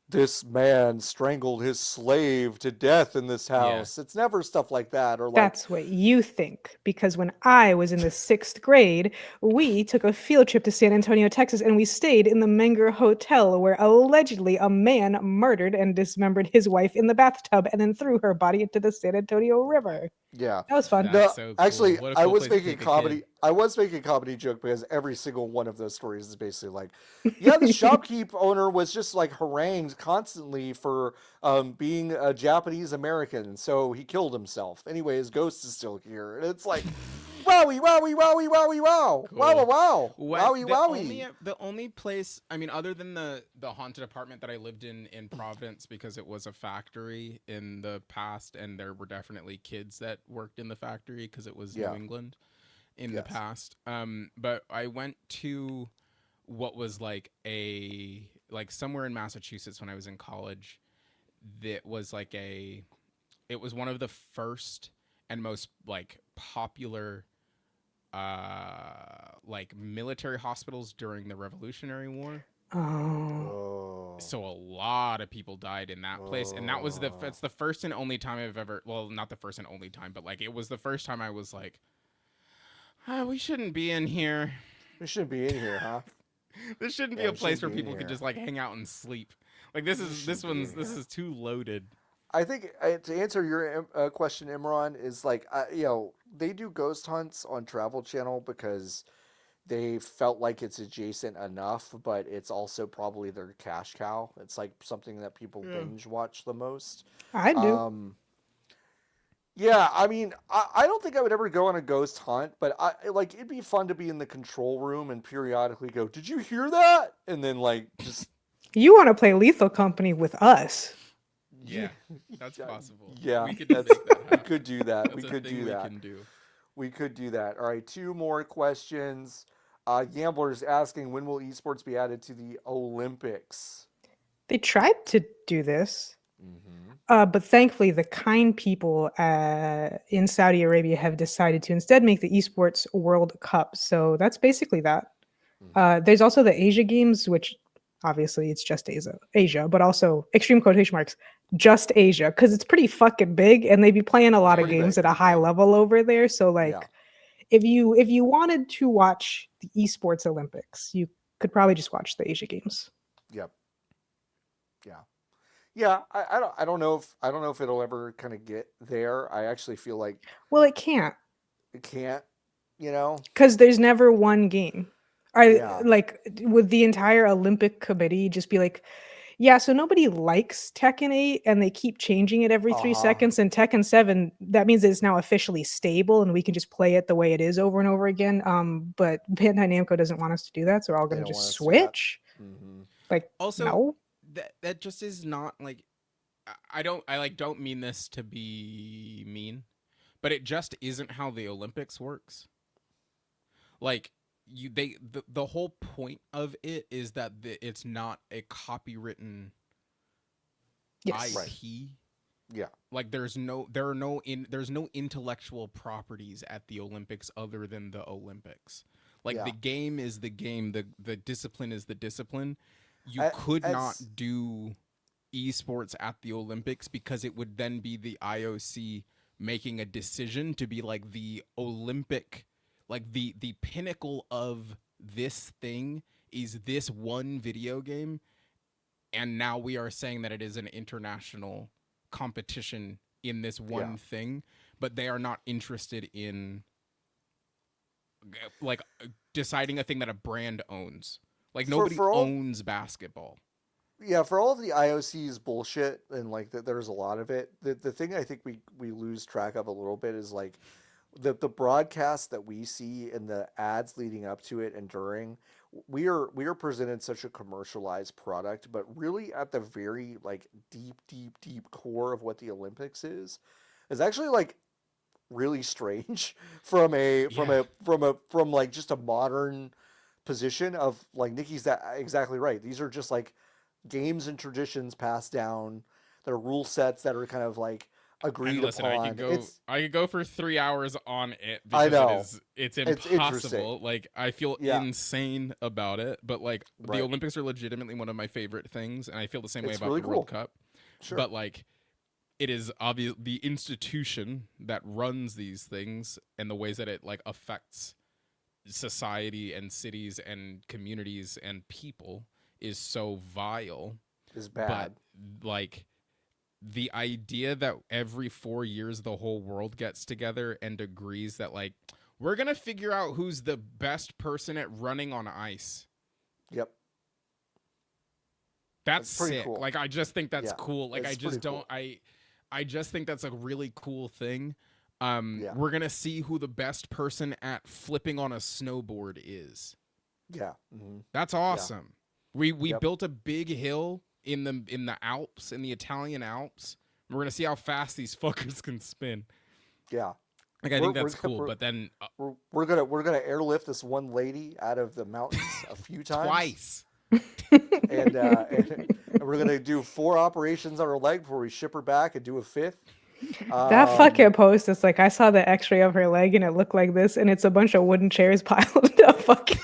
this man strangled his slave to death in this yeah. house. It's never stuff like that, or like, That's what you think. Because when I was in the 6th grade, we took a field trip to San Antonio, Texas, and we stayed in the Menger Hotel, where allegedly a man murdered and dismembered his wife in the bathtub and then threw her body into the San Antonio River. yeah. That was fun. That's No, so cool. actually, What a I cool was place to making take a comedy. kid. I was making a comedy joke because every single one of those stories is basically like, yeah, the shopkeep owner was just like harangued constantly for being a Japanese American, so he killed himself. Anyway, his ghost is still here, and it's like, wowie, wowie, wowie, wowie, wow, wow, Cool. wow, What wowie, wowie. the only place, I mean, other than the haunted apartment that I lived in Providence, because it was a factory in the past, and there were definitely kids that worked in the factory because it was Yeah. New England in the Yes. past. But I went to what was like somewhere in Massachusetts when I was in college. That was it was one of the first and most like popular like military hospitals during the Revolutionary War. Oh. Oh. So a lot of people died in that place, and it's the first and only time I've ever, well, not the first and only time, but like it was the first time I was like, we shouldn't be in here. We shouldn't be in here, huh? This shouldn't Yeah, be a we place shouldn't where be in people could here. just like hang out and sleep. Like this is too loaded. I think to answer your question, Imran, is like they do ghost hunts on Travel Channel because they felt like it's adjacent enough, but it's also probably their cash cow. It's like something that people binge watch the most. I do. Yeah, I mean, I don't think I would ever go on a ghost hunt, but it'd be fun to be in the control room and periodically go, "Did you hear that?" And then like just You want to play Lethal Company with us. Yeah, that's possible. Yeah, we could that's make that we happen. could do that. That's We a could thing do we that. can do. We could do that. All right, 2 more questions. Gamblers asking, when will esports be added to the Olympics? They tried to do this, Mm-hmm. but thankfully, the kind people in Saudi Arabia have decided to instead make the Esports World Cup. So that's basically that. There's also the Asia Games, which obviously it's just Asia, but also extreme quotation marks, just Asia, because it's pretty fucking big, and they be playing a lot of pretty games big. at a high level over there. So Yeah. like, if you wanted to watch the Esports Olympics, you could probably just watch the Asia Games. Yep. Yeah. I don't know if it'll ever kind of get there. I actually feel like Well, it can't, it can't. You know. because there's never one game. Yeah. Like, would the entire Olympic committee just be like, yeah, so nobody likes Tekken 8 and they keep changing it every 3 seconds, and Tekken 7, that means it's now officially stable and we can just play it the way it is over and over again. But Bandai Namco doesn't want us to do that, so we're all They going to don't just want us to do that. switch. Mm-hmm. Like, Also, no. that just is not like I don't mean this to be mean, but it just isn't how the Olympics works. Like the whole point of it is that it's not a copywritten Yes. IP. Right. Yeah. Like there's no intellectual properties at the Olympics other than the Olympics. Like the game is the game, the discipline is the discipline. You could not do esports at the Olympics because it would then be the IOC making a decision to be like the Olympic, like the pinnacle of this thing is this one video game, and now we are saying that it is an international competition in this one thing, but they are not interested in like deciding a thing that a brand owns. Like nobody owns basketball. Yeah, for all of the IOC's bullshit, and like there's a lot of it. The thing I think we lose track of a little bit is like the broadcast that we see and the ads leading up to it and during. We are presented such a commercialized product, but really at the very like deep core of what the Olympics is actually like really strange from like just a modern position of like Niki's that exactly right. These are just like games and traditions passed down. They're rule sets that are kind of like agreed upon. I could go for 3 hours on it because I know. It's impossible. Like I feel insane about it, but like the Olympics are legitimately one of my favorite things, and I feel the same way about the World Cup. Sure. But like it is obvious the institution that runs these things and the ways that it like affects society and cities and communities and people is so vile, is bad. But like the idea that every 4 years the whole world gets together and agrees that like we're gonna figure out who's the best person at running on ice. Yep. That's sick. Cool. Like I just think that's cool. Like it's I just think that's a really cool thing. We're gonna see who the best person at flipping on a snowboard is. Yeah. Mm-hmm. That's awesome. We built a big hill in the Alps, in the Italian Alps. We're gonna see how fast these fuckers can spin. Yeah. Like I think that's cool. But then we're gonna airlift this one lady out of the mountains a few times. Twice. and we're gonna do 4 operations on her leg before we ship her back and do a 5th. That fucking post, it's like I saw the x-ray of her leg and it looked like this, and it's a bunch of wooden chairs piled up. Fucking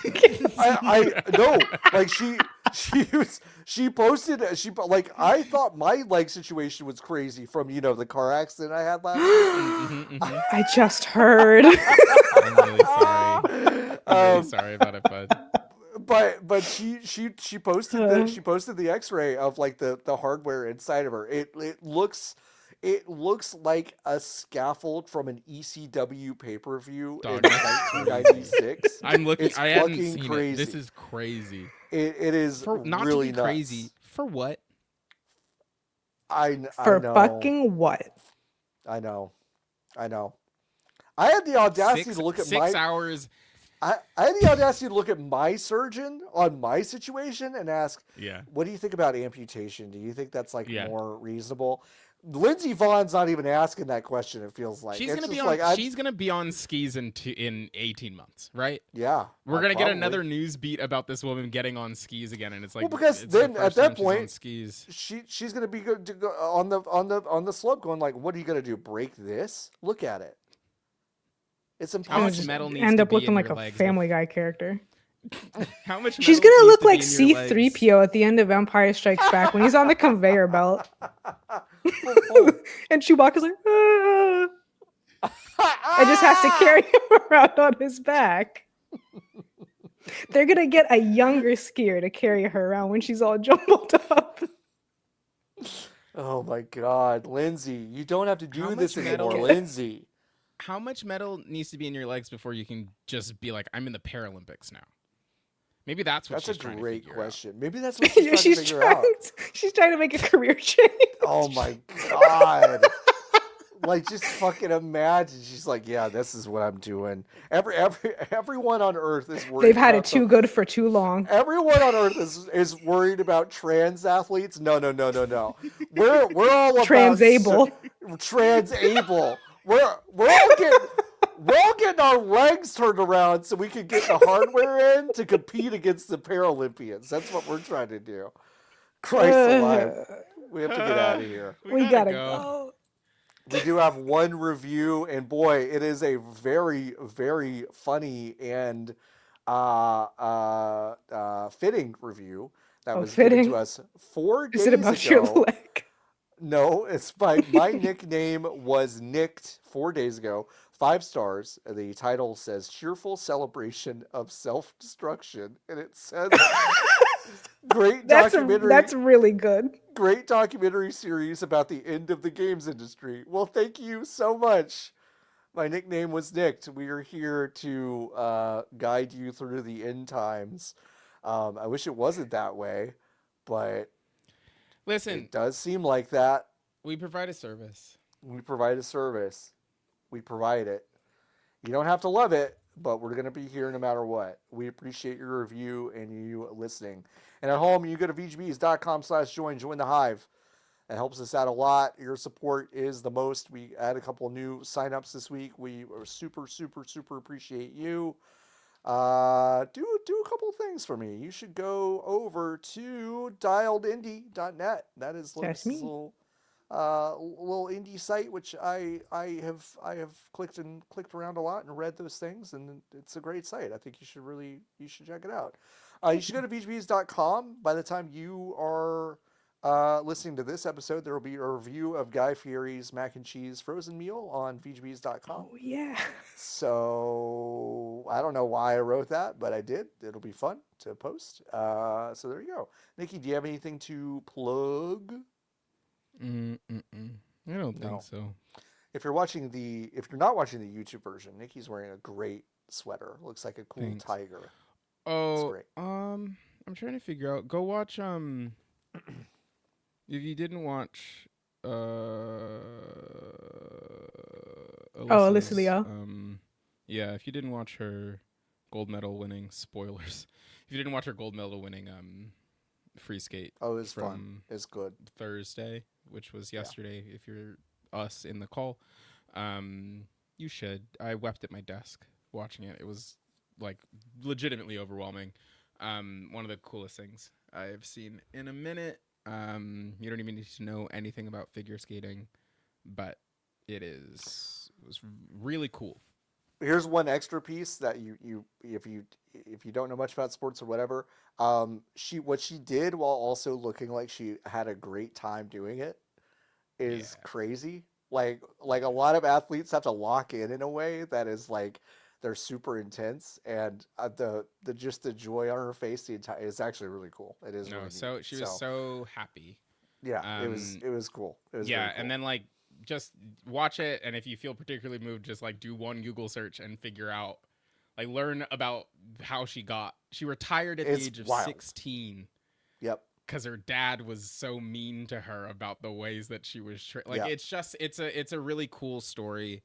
I know, like she posted, I thought my leg situation was crazy from the car accident I had last week. I just heard. I'm really sorry. I'm really sorry about it, but she posted the x-ray of like the hardware inside of her. It looks like a scaffold from an ECW pay-per-view in 1996. I'm looking. It's I haven't fucking seen crazy. it. This is crazy. It is not really to be nuts. crazy. For what? I know. Fucking what? I know. I had the audacity to look at 6 hours. I had the audacity to look at my surgeon on my situation and ask, what do you think about amputation? Do you think that's more reasonable? Lindsey Vaughn's not even asking that question. It feels like she's gonna be on skis in 18 months, right? Yeah, we're gonna get another news beat about this woman getting on skis again, and it's like because then at that point, skis. she's gonna be good to go on the slope, going like, what are you gonna do? Break this? Look at it. It's impossible. Metal needs end to up be looking in like your a legs Family Guy character. How much? She's gonna look like C-3PO at the end of Empire Strikes Back when he's on the conveyor belt, and Chewbacca's like, and just has to carry him around on his back. They're gonna get a younger skier to carry her around when she's all jumbled up. Oh my God, Lindsay, you don't have to How do this much anymore, metal- Lindsay. How much metal needs to be in your legs before you can just be like, I'm in the Paralympics now? Maybe that's what That's she's a trying to great figure question. Maybe that's what she's trying to figure out. She's trying to make a career change. Oh my God. Like, just fucking imagine. She's like, yeah, this is what I'm doing. Everyone on Earth is worried. They've had it about too good for too long. Everyone on Earth is worried about trans athletes. No. We're all about Transable. Transable. We're all getting our legs turned around so we can get the hardware in to compete against the Paralympians. That's what we're trying to do. Christ alive. We have to get out of here. We gotta go. We do have one review, and boy, it is a very, very funny and fitting review that was given to us 4 days ago. Is it about your leg? No, it's my nickname was nicked 4 days ago. 5 stars. The title says "Cheerful Celebration of Self-Destruction," and it says, "Great documentary." That's really good. Great documentary series about the end of the games industry. Well, thank you so much. My nickname was nicked. We are here to guide you through the end times. I wish it wasn't that way, but Listen, it does seem like that. we provide a service. We provide a service. We provide it. You don't have to love it, but we're going to be here no matter what. We appreciate your review and you listening. And at home, you go to vgbs.com/join, join the hive. It helps us out a lot. Your support is the most. We had a couple of new signups this week. We are super, super, super appreciate you. Do a couple of things for me. You should go over to dialedindie.net. That is Lotus' little indie site, which I have clicked around a lot and read those things, and it's a great site. I think you should check it out. You should go to vgbs.com. By the time you are listening to this episode, there will be a review of Guy Fieri's mac and cheese frozen meal on vgbs.com. Oh yeah. So I don't know why I wrote that, but I did. It'll be fun to post. So there you go. Nikki, do you have anything to plug? I don't think so. If you're not watching the YouTube version, Nikki's wearing a great sweater. Looks like a cool Thanks. tiger. Oh, great. I'm trying to figure out. Go watch if you didn't watch Alyssa Leo. Yeah, if you didn't watch her gold medal winning spoilers. If you didn't watch her gold medal winning free skate. Oh, it's fun. It's good. Thursday, which was yesterday. Yeah. If you're us in the call, you should. I wept at my desk watching it. It was like legitimately overwhelming. One of the coolest things I've seen in a minute. You don't even need to know anything about figure skating, but it was really cool. Here's one extra piece that if you don't know much about sports or whatever, what she did while also looking like she had a great time doing it is crazy. Like a lot of athletes have to lock in a way that is like they're super intense, and the joy on her face is actually really cool. It is. No, really so neat. She was so happy. Yeah, it was cool. It was yeah, really cool. And then like just watch it, and if you feel particularly moved, just like do one Google search and figure out, like learn about how she retired at the age of 16. Yep. Because her dad was so mean to her about the ways that she was it's a really cool story.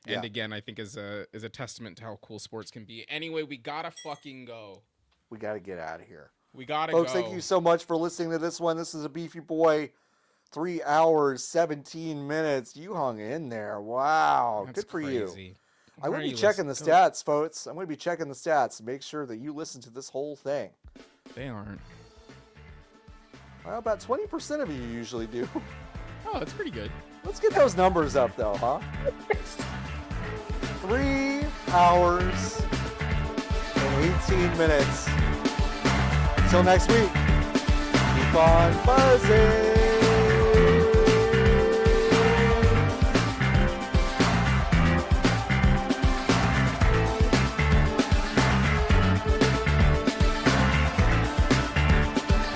And again, I think is a testament to how cool sports can be. Anyway, we gotta fucking go. We gotta get out of here. We gotta Folks, go. thank you so much for listening to this one. This is a Beefy Boy, 3 hours, 17 minutes. You hung in there. Wow. That's good for crazy. you. I'm going to be checking the stats, folks. I'm going to be checking the stats to make sure that you listen to this whole thing. They aren't. Well, about 20% of you usually do. Oh, that's pretty good. Let's get those numbers up, though, huh? 3 hours and 18 minutes. Until next week, keep on buzzing.